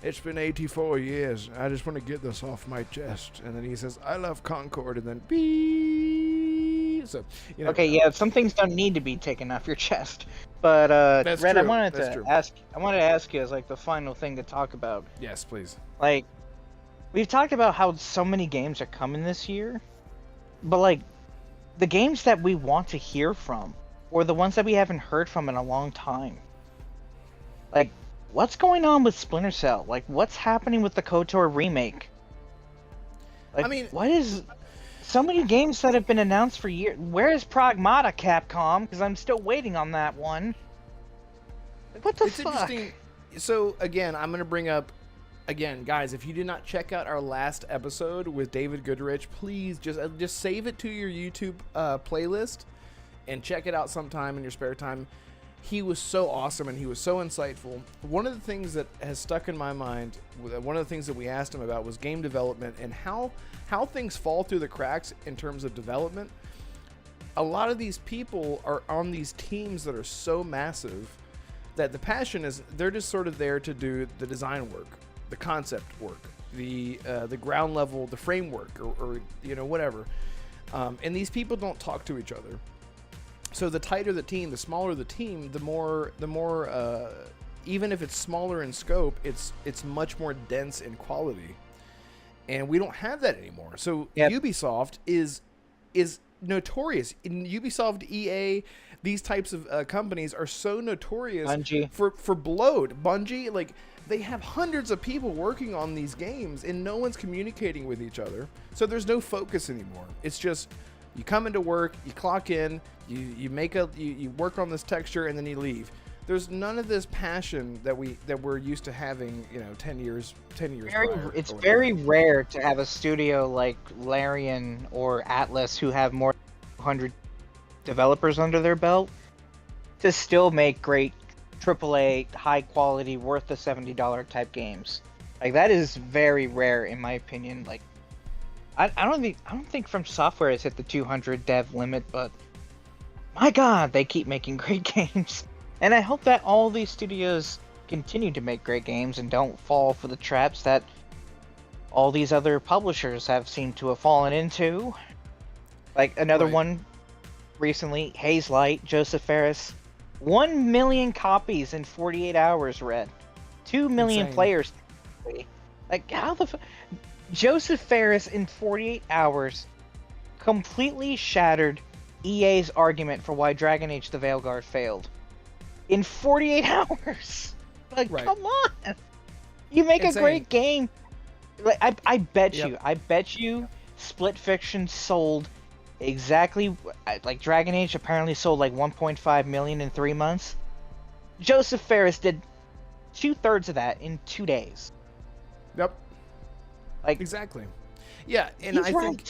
it's been 84 years. I just want to get this off my chest. And then he says, "I love Concord," and then beep. So, okay, yeah, some things don't need to be taken off your chest. But Red, I wanted to ask you as the final thing to talk about. Yes, please. We've talked about how so many games are coming this year, but the games that we want to hear from, or the ones that we haven't heard from in a long time. What's going on with Splinter Cell? What's happening with the KOTOR remake? What is so many games that have been announced for years? Where is Pragmata, Capcom? Because I'm still waiting on that one. What the fuck? Interesting. So again, I'm gonna bring up. Again, guys, if you did not check out our last episode with David Goodrich, please just save it to your YouTube playlist and check it out sometime in your spare time. He was so awesome and he was so insightful. One of the things that has stuck in my mind, one of the things that we asked him about was game development and how things fall through the cracks in terms of development. A lot of these people are on these teams that are so massive that the passion is they're just sort of there to do the design work, the concept work, the ground level, the framework, or whatever. And these people don't talk to each other. So the tighter the team, the smaller the team, the more even if it's smaller in scope, it's much more dense in quality. And we don't have that anymore. So Ubisoft is notorious. In Ubisoft, EA, these types of companies are so notorious for bloat. Bungie, they have hundreds of people working on these games and no one's communicating with each other. So there's no focus anymore. It's just you come into work, you clock in, you work on this texture, and then you leave. There's none of this passion that we're used to having, 10 years prior. It's very rare to have a studio like Larian or Atlas who have more than 100 developers under their belt to still make great AAA, high quality, worth the $70 type games. Like that is very rare in my opinion. Like I don't think From Software has hit the 200 dev limit, but my God, they keep making great games. And I hope that all these studios continue to make great games and don't fall for the traps that all these other publishers have seemed to have fallen into. Like another one recently, Hazelight, Joseph Ferris. 1 million copies in 48 hours read. 2 million Insane. players. Like, how the Joseph Ferris in 48 hours completely shattered EA's argument for why Dragon Age the Veilguard failed. In 48 hours! Like, come on! You make Insane. a great game. Like, I bet you Split Fiction sold exactly, like Dragon Age apparently sold like 1.5 million in 3 months. Joseph Ferris did 2/3 of that in 2 days. Yep. Like exactly. Yeah, and he's I right. think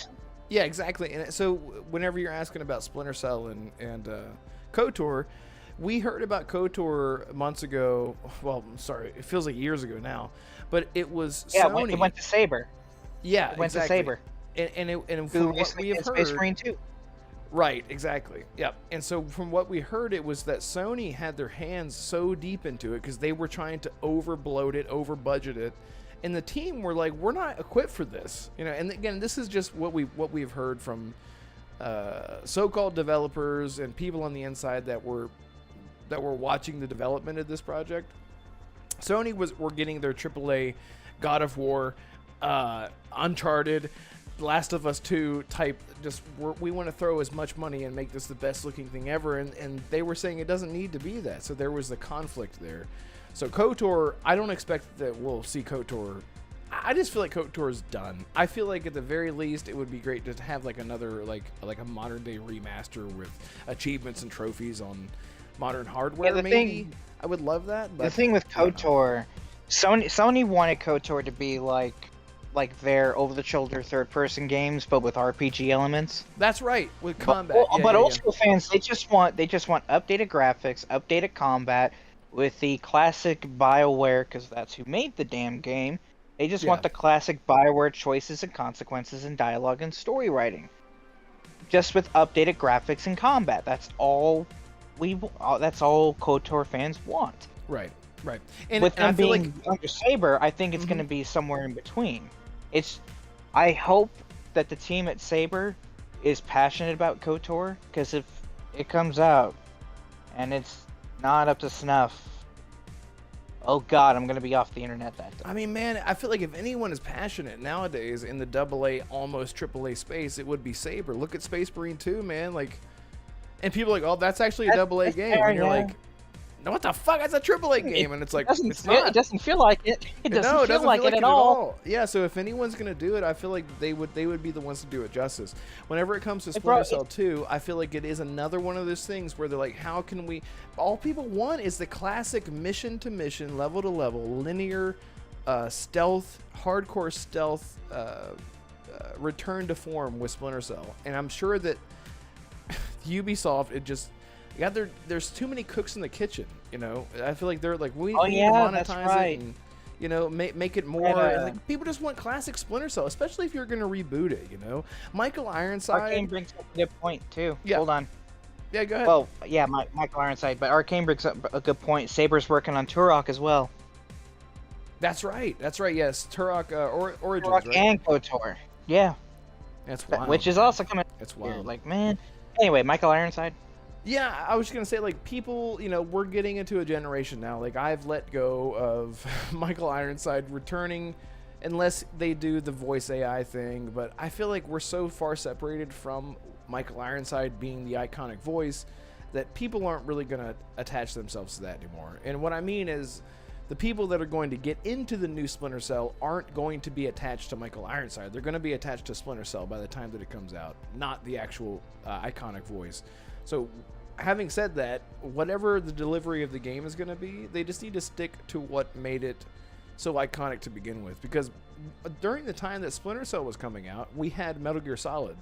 yeah, exactly. And so whenever you're asking about Splinter Cell and KOTOR, we heard about KOTOR months ago. Well, sorry, it feels like years ago now, but it was Sony. It went to Saber. Yeah, it went exactly. to Saber. And Who from what recently we have did heard, Space Marine 2. right, exactly. Yep. And so from what we heard, it was that Sony had their hands so deep into it because they were trying to over-bloat it, over-budget it, and the team were like, "We're not equipped for this," you know. And again, this is just what we've heard from so-called developers and people on the inside that were watching the development of this project. Sony were getting their AAA God of War, Uncharted, Last of Us 2 type, just we want to throw as much money and make this the best looking thing ever, and they were saying it doesn't need to be that, so there was the conflict there. So KOTOR, I don't expect that we'll see KOTOR. I just feel like KOTOR is done. I feel like at the very least it would be great to have like another like a modern day remaster with achievements and trophies on modern hardware. Yeah, maybe I would love that. But the thing with KOTOR, Sony wanted KOTOR to be like their over-the-shoulder third-person games, but with RPG elements. That's right, with combat. But old school fans, they just want updated graphics, updated combat with the classic BioWare, because that's who made the damn game. They just want the classic BioWare choices and consequences and dialogue and story writing, just with updated graphics and combat. That's all KOTOR fans want. Right. And with them I feel being under Saber, I think it's going to be somewhere in between. I hope that the team at Saber is passionate about KOTOR, because if it comes out and it's not up to snuff, oh God, I'm going to be off the internet that day. I mean, man, I feel like if anyone is passionate nowadays in the AA, almost AAA space, it would be Saber. Look at Space Marine 2, man. Like, and people are like, oh, that's actually a AA game. And you're like, no, what the fuck? That's a AAA game. And it's like, it's not. It doesn't feel like it. It doesn't feel like it at all. Yeah, so if anyone's going to do it, I feel like they would be the ones to do it justice. Whenever it comes to Splinter Cell 2, I feel like it is another one of those things where they're like, how can we... All people want is the classic mission-to-mission, level-to-level, linear, stealth, hardcore stealth, return to form with Splinter Cell. And I'm sure that Ubisoft, it just... Yeah, there's too many cooks in the kitchen, you know. I feel like they're like, we need to monetize it and, you know, make it more. And like, people just want classic Splinter Cell, especially if you're going to reboot it, you know. Michael Ironside. Arcane brings up a good point, too. Yeah. Hold on. Yeah, go ahead. Well, yeah, Michael Ironside, but Arcane brings up a good point. Saber's working on Turok as well. That's right, yes. Turok Origins, Turok right? and KOTOR. Yeah. That's wild. Which is also coming. That's wild. Like, man. Anyway, Michael Ironside. Yeah, I was just going to say, like, people, you know, we're getting into a generation now. Like, I've let go of Michael Ironside returning unless they do the voice AI thing. But I feel like we're so far separated from Michael Ironside being the iconic voice that people aren't really going to attach themselves to that anymore. And what I mean is the people that are going to get into the new Splinter Cell aren't going to be attached to Michael Ironside. They're going to be attached to Splinter Cell by the time that it comes out, not the actual iconic voice. So, having said that, whatever the delivery of the game is going to be, they just need to stick to what made it so iconic to begin with. Because during the time that Splinter Cell was coming out, we had Metal Gear Solid.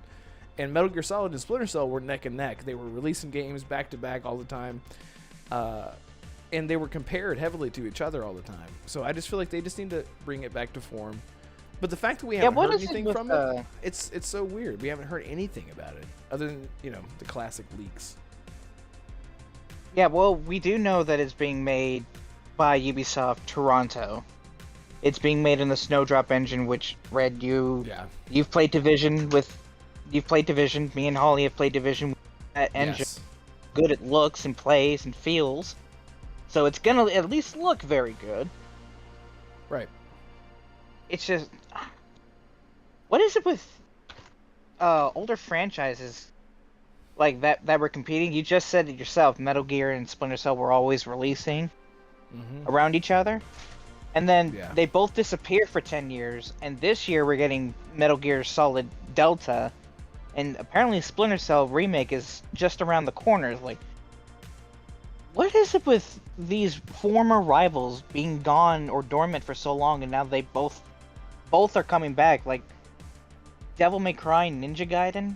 And Metal Gear Solid and Splinter Cell were neck and neck. They were releasing games back to back all the time. and they were compared heavily to each other all the time. So I just feel like they just need to bring it back to form. But the fact that we haven't heard anything from it, it's so weird. We haven't heard anything about it other than, you know, the classic leaks. Yeah, well, we do know that it's being made by Ubisoft Toronto. It's being made in the Snowdrop engine, which, Red, you've played Division with... You've played Division. Me and Holly have played Division with that engine. Yes. Good it looks and plays and feels. So it's gonna at least look very good. Right. It's just... What is it with older franchises like that were competing? You just said it yourself. Metal Gear and Splinter Cell were always releasing around each other. And then they both disappear for 10 years. And this year we're getting Metal Gear Solid Delta. And apparently Splinter Cell Remake is just around the corner. Like, what is it with these former rivals being gone or dormant for so long, and now they both are coming back? Like, Devil May Cry and Ninja Gaiden?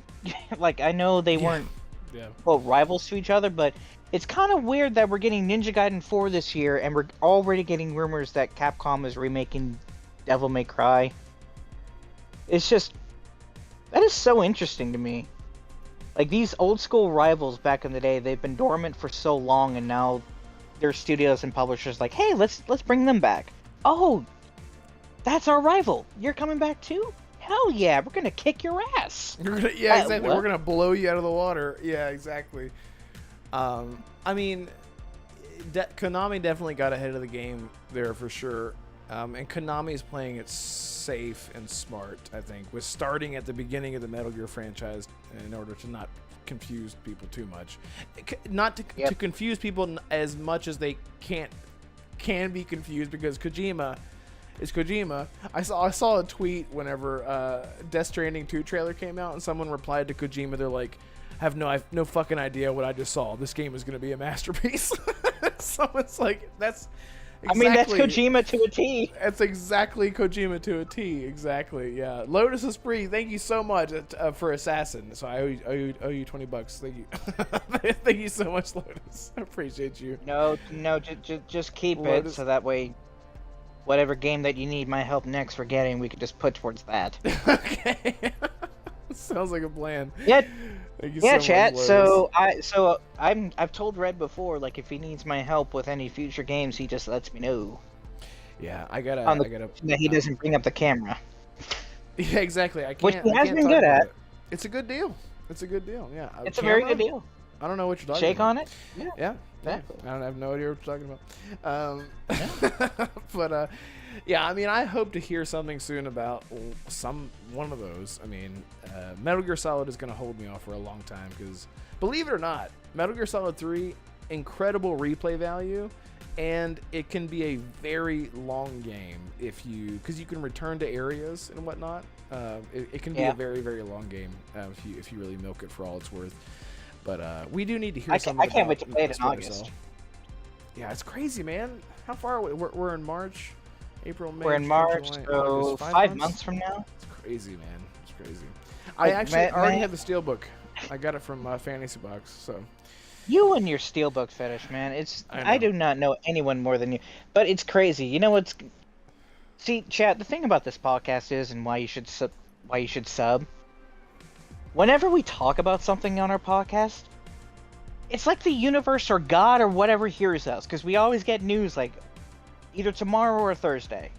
Like, I know they weren't quote rivals to each other, but it's kind of weird that we're getting Ninja Gaiden 4 this year, and we're already getting rumors that Capcom is remaking Devil May Cry. It's just... That is so interesting to me. Like, these old school rivals back in the day, they've been dormant for so long, and now their studios and publishers like, hey, let's bring them back. Oh, that's our rival. You're coming back too? Hell yeah, we're gonna kick your ass. Exactly. We're gonna blow you out of the water. Yeah, exactly. I mean, Konami definitely got ahead of the game there for sure. And Konami is playing it safe and smart, I think, with starting at the beginning of the Metal Gear franchise in order to not confuse people too much. Not to confuse people as much as they can be confused, because Kojima is Kojima. I saw a tweet whenever Death Stranding 2 trailer came out, and someone replied to Kojima, they're like, I have no fucking idea what I just saw. This game is going to be a masterpiece. So it's like, that's... Exactly. I mean, that's Kojima to a T. That's exactly Kojima to a T. Exactly, yeah. Lotus Esprit, thank you so much for Assassin. So I owe you $20. Thank you. Thank you so much, Lotus. I appreciate you. No, just keep Lotus. It so that way, whatever game that you need my help next for getting, we could just put towards that. Okay. Sounds like a plan. Yeah. Thank you yeah, so chat. Much, I've told Red before, like, if he needs my help with any future games, he just lets me know. Yeah, I gotta. That he doesn't bring up the camera. Yeah, exactly. I can't. Which he has been good at. It's a good deal. It's a good deal. Yeah. It's a very good deal. I don't know what you're talking Shake about. on it? Yeah. Exactly. I have no idea what you're talking about. But yeah, I mean, I hope to hear something soon about one of those. I mean, Metal Gear Solid is going to hold me off for a long time because, believe it or not, Metal Gear Solid 3, incredible replay value, and it can be a very long game because you can return to areas and whatnot. It can be a very, very long game if you really milk it for all it's worth. But we do need to hear something. I can't wait to play it in August. Yeah, it's crazy, man. How far away? We're in March, April, May. We're in March, July, so August, 5 months from now. It's crazy, man. It's crazy. I actually already have the Steelbook. I got it from Fantasy Box, so. You and your Steelbook fetish, man. I do not know anyone more than you, but it's crazy. You know what's? See, chat. The thing about this podcast is, and why you should sub. Whenever we talk about something on our podcast, it's like the universe or God or whatever hears us, because we always get news like either tomorrow or Thursday.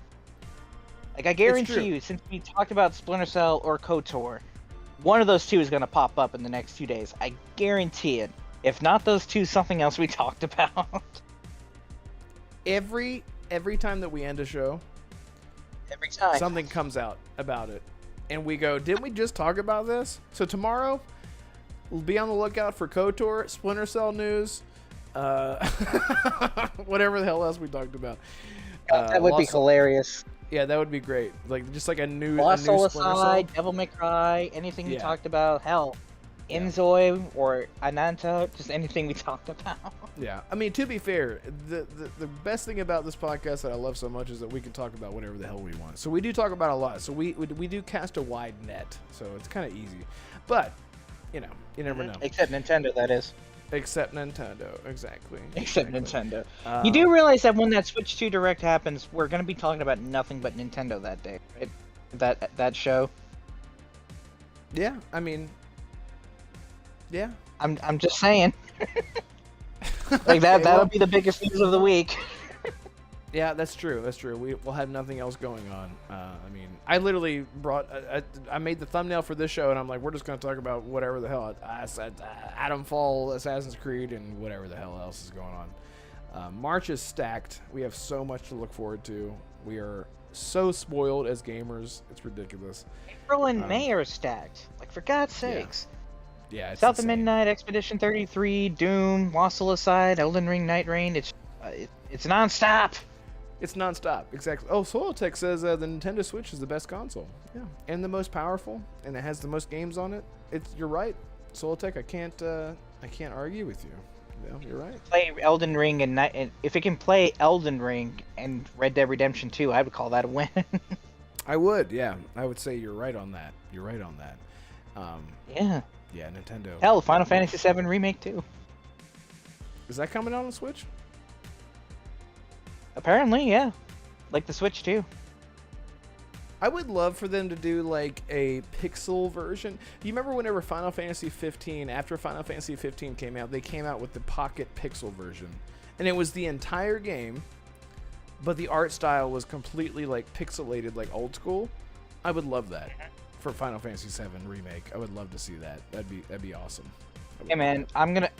Like, I guarantee you, since we talked about Splinter Cell or KOTOR, one of those two is going to pop up in the next few days. I guarantee it. If not those two, something else we talked about. Every time that we end a show, every time something comes out about it. And we go, didn't we just talk about this? So tomorrow, we'll be on the lookout for KOTOR, Splinter Cell news, whatever the hell else we talked about. That would be hilarious. Yeah, that would be great. Like, just like a new Splinter Cell. Cell, Devil May Cry, anything we talked about. Hell, Inzoi or Ananta, just anything we talked about. Yeah, I mean, to be fair, the best thing about this podcast that I love so much is that we can talk about whatever the hell we want. So we do talk about a lot. So we do cast a wide net. So it's kind of easy. But, you know, you never know. Except Nintendo, that is. Except Nintendo, exactly. Except exactly. Nintendo. You do realize that when that Switch 2 Direct happens, we're gonna be talking about nothing but Nintendo that day, right? That show. Yeah, I mean, yeah. I'm just saying. Like that. Okay, That'll well, be the biggest news of the week. yeah, that's true. That's true. We'll have nothing else going on. I mean, I literally brought. I made the thumbnail for this show, and I'm like, we're just gonna talk about whatever the hell. I said Adamfall, Assassin's Creed, and whatever the hell else is going on. March is stacked. We have so much to look forward to. We are so spoiled as gamers. It's ridiculous. April and May are stacked. Like for God's sakes. Yeah, it's South of insane. Midnight, Expedition 33, Doom, Lost Aside, Elden Ring, Night Rain. It's nonstop. It's nonstop, exactly. Oh, Solotech says the Nintendo Switch is the best console. Yeah, and the most powerful, and it has the most games on it. You're right, Solotech. I can't argue with you. Yeah, you're right. Play Elden Ring and if it can play Elden Ring and Red Dead Redemption 2, I would call that a win. I would, yeah. I would say you're right on that. You're right on that. Yeah. Yeah, Nintendo. Hell, Final Fantasy VII Remake too. Is that coming out on Switch? Apparently, yeah. Like the Switch too. I would love for them to do like a pixel version. Do you remember whenever Final Fantasy 15, after Final Fantasy 15 came out, they came out with the Pocket Pixel version. And it was the entire game, but the art style was completely like pixelated, like old school. I would love that for Final Fantasy 7 Remake. I would love to see that. That'd be awesome. Hey man, I'm gonna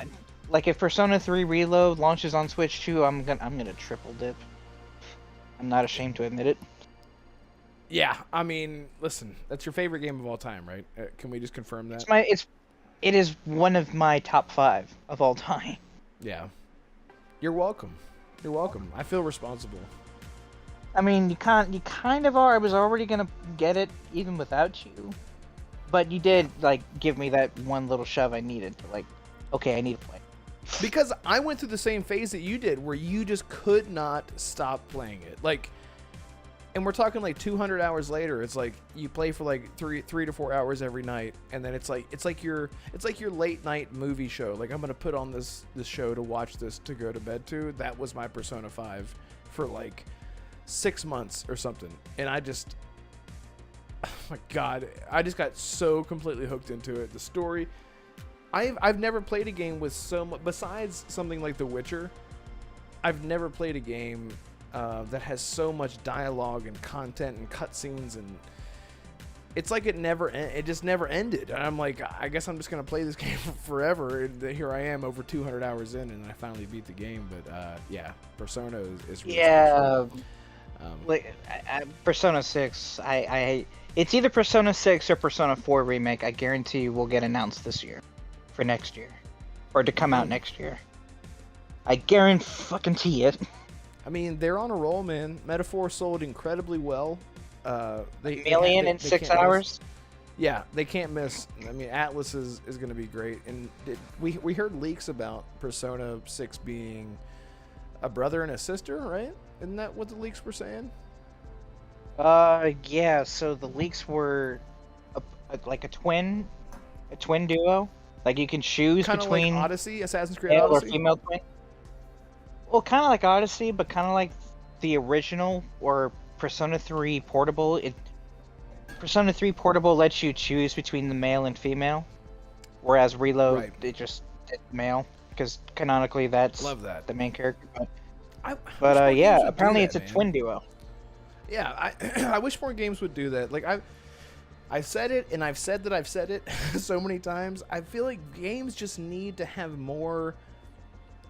like if Persona 3 Reload launches on Switch 2, I'm gonna triple dip. I'm not ashamed to admit it. Yeah, I mean, listen, that's your favorite game of all time, right? Can we just confirm that? It is one of my top 5 of all time. Yeah. You're welcome. You're welcome. I feel responsible. I mean, you kind of are. I was already gonna get it even without you, but you did like give me that one little shove I needed to like, okay, I need to play. Because I went through the same phase that you did, where you just could not stop playing it. Like, and we're talking like 200 hours later. It's like you play for like 3 to 4 hours every night, and then it's like your late night movie show. Like, I'm gonna put on this show to watch this to go to bed to. That was my Persona 5 for like 6 months or something, and I just, oh my god, I just got so completely hooked into it. The story, I've never played a game with so much, besides something like The Witcher. I've never played a game that has so much dialogue and content and cutscenes, and it's like it just never ended. And I'm like, I guess I'm just gonna play this game forever. And here I am, over 200 hours in, and I finally beat the game. But yeah, Persona is really Yeah. special. Like Persona 6, it's either Persona 6 or Persona 4 Remake. I guarantee you will get announced this year, for next year, or to come out next year. I guarantee it. I mean, they're on a roll, man. Metaphor sold incredibly well. They in 6 hours. Yeah, they can't miss. I mean, Atlas is going to be great. And we heard leaks about Persona 6 being a brother and a sister, right? Isn't that what the leaks were saying? Yeah. So the leaks were like a twin duo. Like you can choose Kinda between like Odyssey, Assassin's Creed male or Odyssey. female twin. Well, kind of like Odyssey, but kind of like the original or Persona 3 Portable. Persona 3 Portable lets you choose between the male and female, whereas Reload it just did male because canonically that's Love that. the main character. I wish But more yeah, games would do apparently that, it's a man. twin duo. Yeah, I wish more games would do that. Like I've said it, and I've said it so many times. I feel like games just need to have more.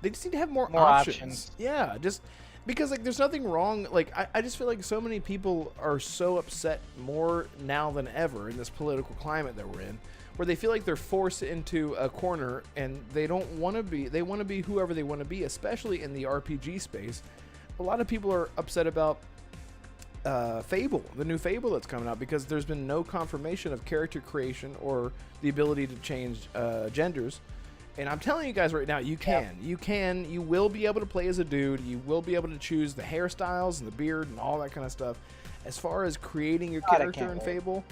They just need to have more options. Yeah, just because like there's nothing wrong. Like I just feel like so many people are so upset more now than ever in this political climate that we're in, where they feel like they're forced into a corner and they don't want to be. They want to be whoever they want to be, especially in the RPG space. A lot of people are upset about Fable, the new Fable that's coming out, because there's been no confirmation of character creation or the ability to change genders. And I'm telling you guys right now, you will be able to play as a dude. You will be able to choose the hairstyles and the beard and all that kind of stuff. As far as creating your character in Fable,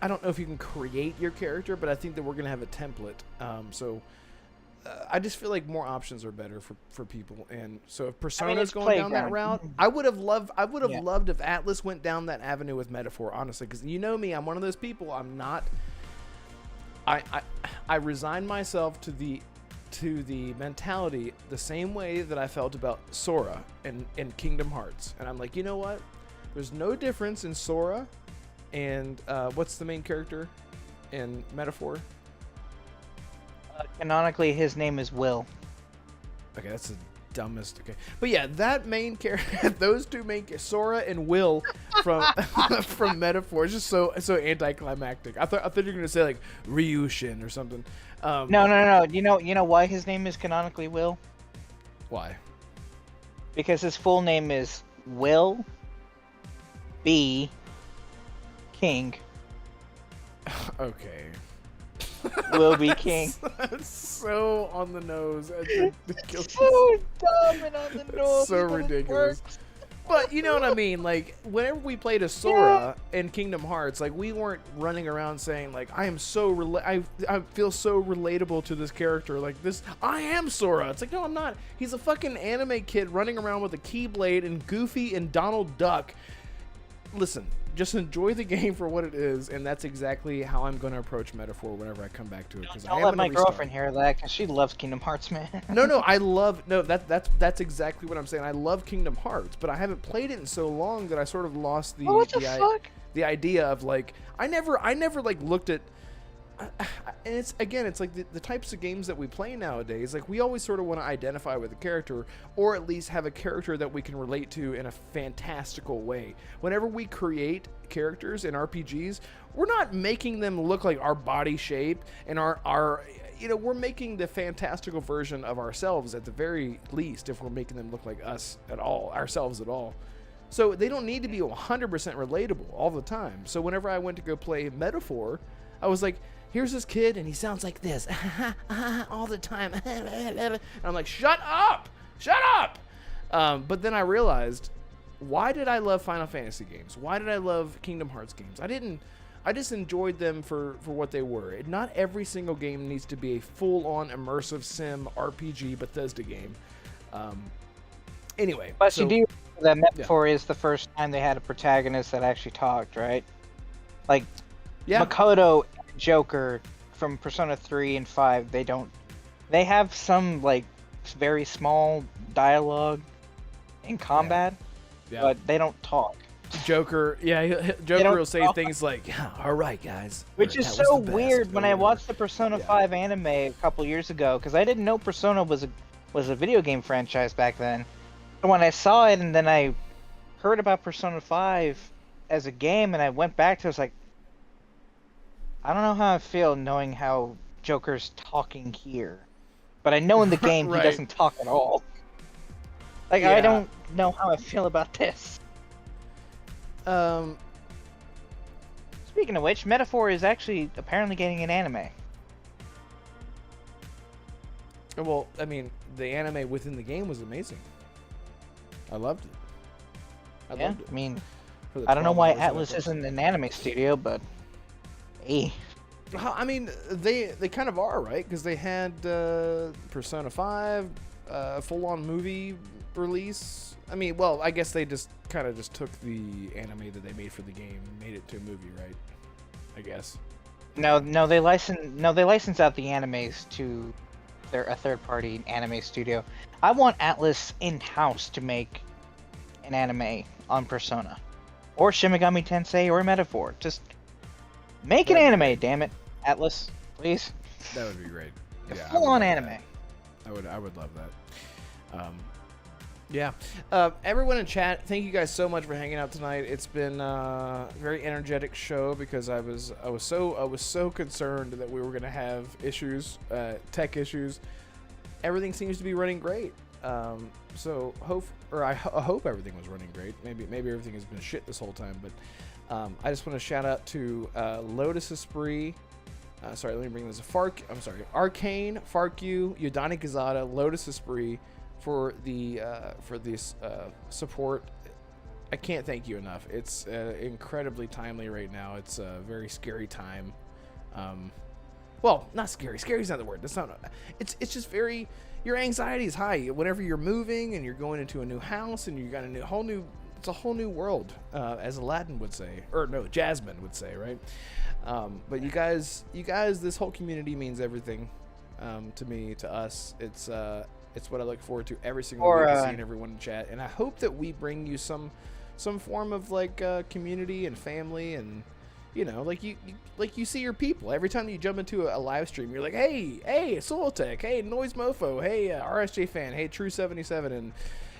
I don't know if you can create your character, but I think that we're going to have a template. So I just feel like more options are better for people, and so if Persona's it's going down that Playground. route, I would have Yeah. loved if Atlas went down that avenue with Metaphor, honestly, because you know me, I'm one of those people. I'm not. I resign myself to the mentality the same way that I felt about Sora in Kingdom Hearts, and I'm like, you know what? There's no difference in Sora and what's the main character in Metaphor? Canonically, his name is Will. Okay, that's the dumbest. Okay, but yeah, that main character, those two Sora and Will from from Metaphor, is just so anticlimactic. I thought you were gonna say like Ryushin or something. No. You know why his name is canonically Will? Why? Because his full name is Will B. King. Okay. Will be king. That's so on the nose. That's ridiculous. So dumb and on the nose. So but it ridiculous. works. But you know what I mean? Like, whenever we played as Sora in Kingdom Hearts, like, we weren't running around saying, like, I am so I feel so relatable to this character. Like, this, I am Sora. It's like, no, I'm not. He's a fucking anime kid running around with a Keyblade and Goofy and Donald Duck. Listen, just enjoy the game for what it is, and that's exactly how I'm going to approach Metaphor whenever I come back to it. Because Don't let my girlfriend hear that, because she loves Kingdom Hearts, man. That's exactly what I'm saying. I love Kingdom Hearts, but I haven't played it in so long that I sort of lost the the idea of like I never like looked at. And it's like the types of games that we play nowadays, like we always sort of want to identify with a character, or at least have a character that we can relate to in a fantastical way. Whenever we create characters in RPGs, we're not making them look like our body shape and our we're making the fantastical version of ourselves at the very least, if we're making them look like ourselves at all. So they don't need to be 100% relatable all the time. So whenever I went to go play Metaphor, I was like, here's this kid, and he sounds like this all the time. And I'm like, shut up! But then I realized, why did I love Final Fantasy games? Why did I love Kingdom Hearts games? I just enjoyed them for what they were. Not every single game needs to be a full-on immersive sim RPG Bethesda game. Anyway. But you do that Metaphor is the first time they had a protagonist that actually talked, right? Like, Makoto and Joker from Persona 3 and 5, they have some, like, very small dialogue in combat, but they don't talk. Joker will say things like, all right, guys. Which is so weird when I watched the Persona 5 anime a couple years ago, because I didn't know Persona was a video game franchise back then. And when I saw it and then I heard about Persona 5 as a game and I went back to it, I was like, I don't know how I feel knowing how Joker's talking here. But I know in the game he doesn't talk at all. Like, I don't know how I feel about this. Speaking of which, Metaphor is actually apparently getting an anime. Well, I mean, the anime within the game was amazing. I loved it. I loved it. I mean, I don't know why Atlas isn't an anime studio, but hey. I mean, they kind of are, right? Because they had Persona 5, full-on movie release. I mean, well, I guess they just took the anime that they made for the game and made it to a movie, right? I guess. No, they license out the animes to a third-party anime studio. I want Atlas in-house to make an anime on Persona, or Shin Megami Tensei, or Metaphor. Just make an anime, damn it, Atlas, please. That would be great. Yeah, full-on anime. I would love that. Everyone in chat, thank you guys so much for hanging out tonight. It's been a very energetic show because I was so concerned that we were gonna have issues, tech issues. Everything seems to be running great. So I hope everything was running great. Maybe everything has been shit this whole time, but I just want to shout out to Lotus Esprit. Sorry, let me bring this. Arcane, Farku, Yodani Kazada, Lotus Esprit for this support. I can't thank you enough. It's incredibly timely right now. It's a very scary time. well, not scary. Scary's not the word. That's not. It's just very. Your anxiety is high whenever you're moving and you're going into a new house and you got whole new. It's a whole new world, as Aladdin would say, or no, Jasmine would say, right? But you guys, this whole community means everything to me, to us. It's what I look forward to every single week, seeing everyone in chat, and I hope that we bring you some form of like community and family, and like you see your people every time you jump into a live stream. You're like, hey, Solotech, hey, Noise Mofo, hey, RSJ fan, hey, True 77,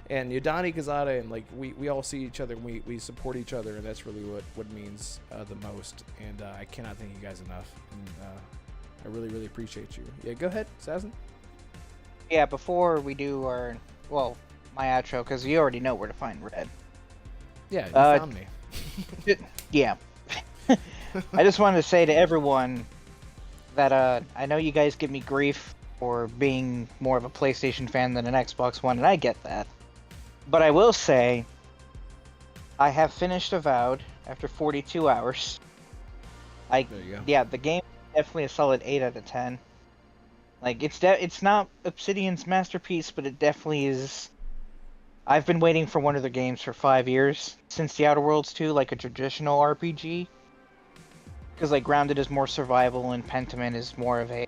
and Yodani Kazada, and like we all see each other and we support each other, and that's really what means the most. And I cannot thank you guys enough, and I really, really appreciate you. Yeah, go ahead, Assassin. Yeah, before we do my outro, because you already know where to find Red. Yeah, you found me. Yeah. I just wanted to say to everyone that I know you guys give me grief for being more of a PlayStation fan than an Xbox One, and I get that. But I will say, I have finished Avowed after 42 hours. There you go. Yeah, the game is definitely a solid 8 out of 10. Like, it's not Obsidian's masterpiece, but it definitely is. I've been waiting for one of their games for 5 years, since The Outer Worlds 2, like a traditional RPG. Because, like, Grounded is more survival, and Pentiment is more of a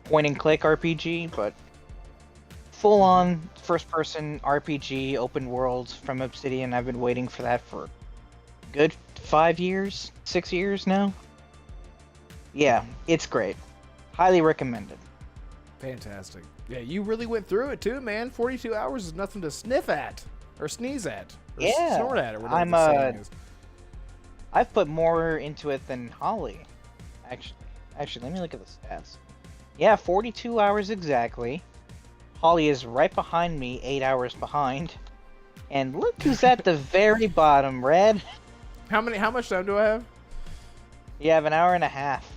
point-and-click RPG, but full-on first-person RPG, open world from Obsidian, I've been waiting for that for a good 5 years, 6 years now. Yeah, it's great. Highly recommended. Fantastic. Yeah, you really went through it too, man. 42 hours is nothing to sniff at, or sneeze at, or snort at, or whatever the saying is. I've put more into it than Holly, actually. Actually, let me look at the stats. Yeah, 42 hours exactly. Holly is right behind me, 8 hours behind. And look who's at the very bottom, Red. How much time do I have? You have an hour and a half.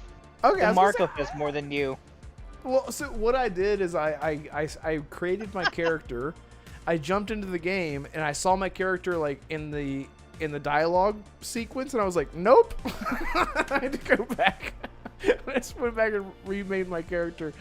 Okay, Damarco has more than you. Well, so what I did is I created my character. I jumped into the game and I saw my character like in the dialogue sequence, and I was like, nope. I had to go back. I just went back and remade my character.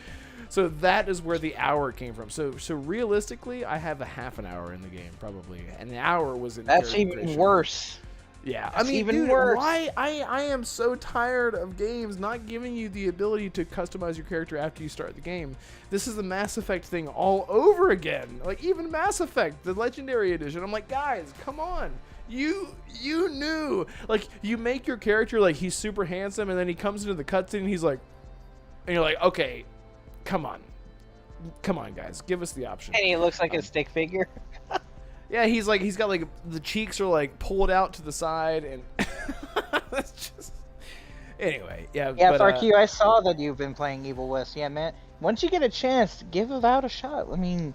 So that is where the hour came from. So realistically, I have a half an hour in the game probably, and the hour was in. That's even worse. Yeah, That's I mean, even dude, worse. why? I am so tired of games not giving you the ability to customize your character after you start the game. This is the Mass Effect thing all over again. Like, even Mass Effect, the Legendary Edition. I'm like, guys, come on. You knew. Like, you make your character, like, he's super handsome, and then he comes into the cutscene, and he's like, and you're like, okay, come on. Come on, guys. Give us the option. And he looks like a stick figure. Yeah, he's got like the cheeks are like pulled out to the side, and that's just. Anyway, yeah. Yeah, Farq, I saw that you've been playing Evil West. Yeah, man. Once you get a chance, give Avowed a shot. I mean,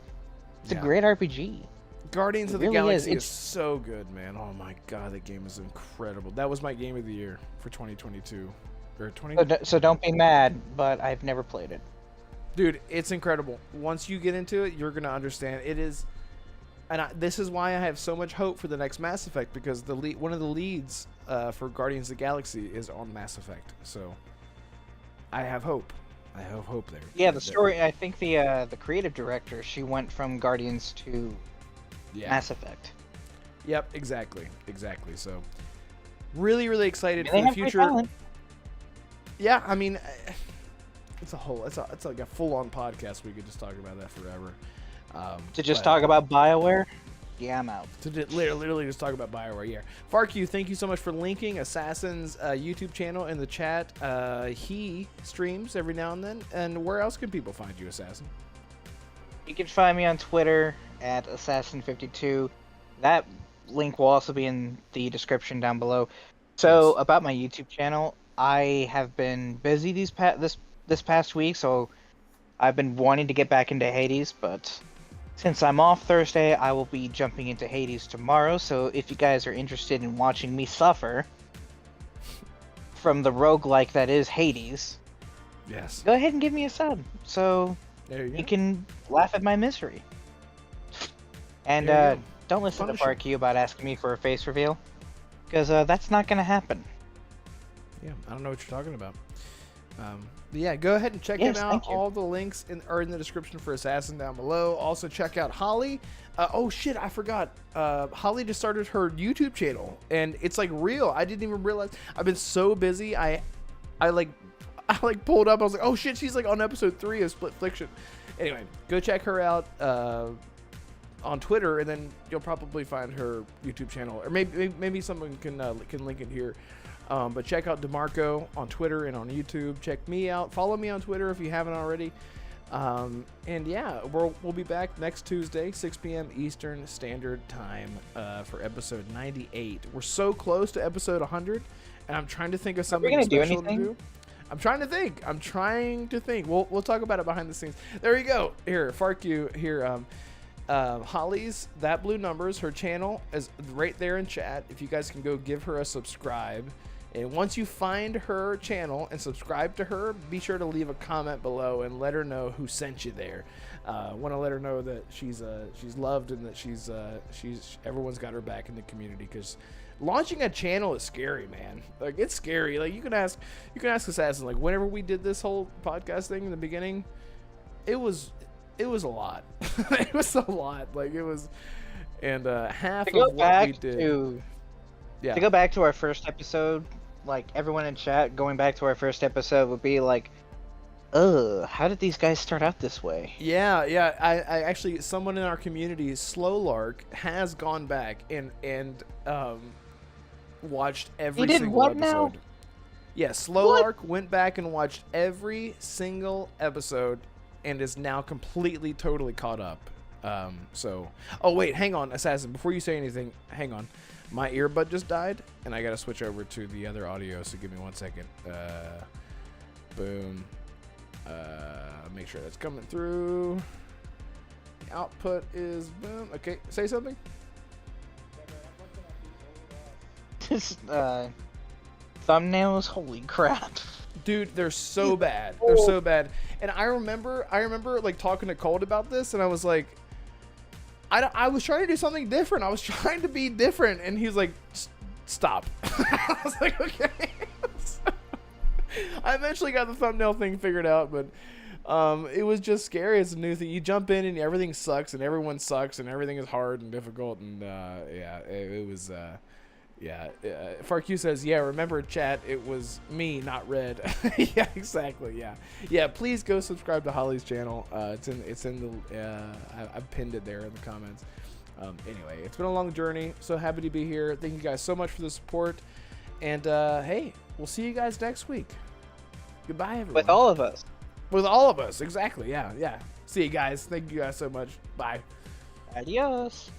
it's a great RPG. Guardians of the Galaxy is so good, man. Oh my god, that game is incredible. That was my game of the year for 2022 or 20. So don't be mad, but I've never played it. Dude, it's incredible. Once you get into it, you're gonna understand. It is. And this is why I have so much hope for the next Mass Effect, because one of the leads for Guardians of the Galaxy is on Mass Effect. So I have hope. I have hope there. Yeah, the story. I think the creative director, she went from Guardians to Mass Effect. Yep, exactly. So really, really excited for the future. Yeah, I mean, it's like a full-on podcast. We could just talk about that forever. To just talk about BioWare? Yeah, I'm out. To literally just talk about BioWare, yeah. Farq, thank you so much for linking Assassin's YouTube channel in the chat. He streams every now and then. And where else can people find you, Assassin? You can find me on Twitter at Assassin52. That link will also be in the description down below. So, about my YouTube channel, I have been busy this past week, so I've been wanting to get back into Hades, but since I'm off Thursday, I will be jumping into Hades tomorrow, so if you guys are interested in watching me suffer from the roguelike that is Hades, yes, go ahead and give me a sub, so you can laugh at my misery. And don't listen to Farq about asking me for a face reveal, because that's not going to happen. Yeah, I don't know what you're talking about. Yeah, go ahead and check Yes, him out. thank you. All the links are in the description for Assassin down below. Also, check out Holly. Oh shit, I forgot. Holly just started her YouTube channel, and it's like real. I didn't even realize. I've been so busy. I pulled up. I was like, oh shit, she's like on episode 3 of Split Fiction. Anyway, go check her out on Twitter, and then you'll probably find her YouTube channel, or maybe someone can link it here. But check out Damarco on Twitter and on YouTube. Check me out. Follow me on Twitter if you haven't already. And yeah, we'll be back next Tuesday, 6 p.m. Eastern Standard Time for episode 98. We're so close to episode 100, and I'm trying to think of something special to do. I'm trying to think. We'll talk about it behind the scenes. There you go. Here, Fark you here. Holly's ThatBlueNumbers, her channel is right there in chat. If you guys can go give her a subscribe. And once you find her channel and subscribe to her, be sure to leave a comment below and let her know who sent you there. Want to let her know that she's loved and that she's everyone's got her back in the community, because launching a channel is scary, man. Like, it's scary. Like, you can ask Assassin, like, whenever we did this whole podcast thing in the beginning, it was a lot. It was a lot. Like, it was, and half of what we did. To go back to our first episode, like, everyone in chat going back to our first episode would be like, how did these guys start out this way? Yeah. I actually, someone in our community, Slowlark, has gone back and watched every single episode. Now? Yeah, Slowlark went back and watched every single episode and is now completely, totally caught up. Oh wait, hang on, Assassin, before you say anything, hang on. My earbud just died, and I gotta switch over to the other audio, so give me 1 second. Boom. Make sure that's coming through. The output is boom. Okay, say something. Just, thumbnails, holy crap. Dude, they're so bad. They're so bad. And I remember like talking to Colt about this, and I was like, I was trying to do something different. I was trying to be different, and he was like, stop. I was like, okay. I eventually got the thumbnail thing figured out, but it was just scary. It's a new thing. You jump in and everything sucks, and everyone sucks, and everything is hard and difficult, and it was. FarQ says, yeah, remember, chat, it was me, not Red. Yeah, exactly. Yeah, please go subscribe to Holly's channel. It's in the I pinned it there in the comments. Anyway, it's been a long journey, so happy to be here. Thank you guys so much for the support, and hey, we'll see you guys next week. Goodbye, everyone. With all of us, exactly. Yeah. See you guys. Thank you guys so much. Bye. Adios.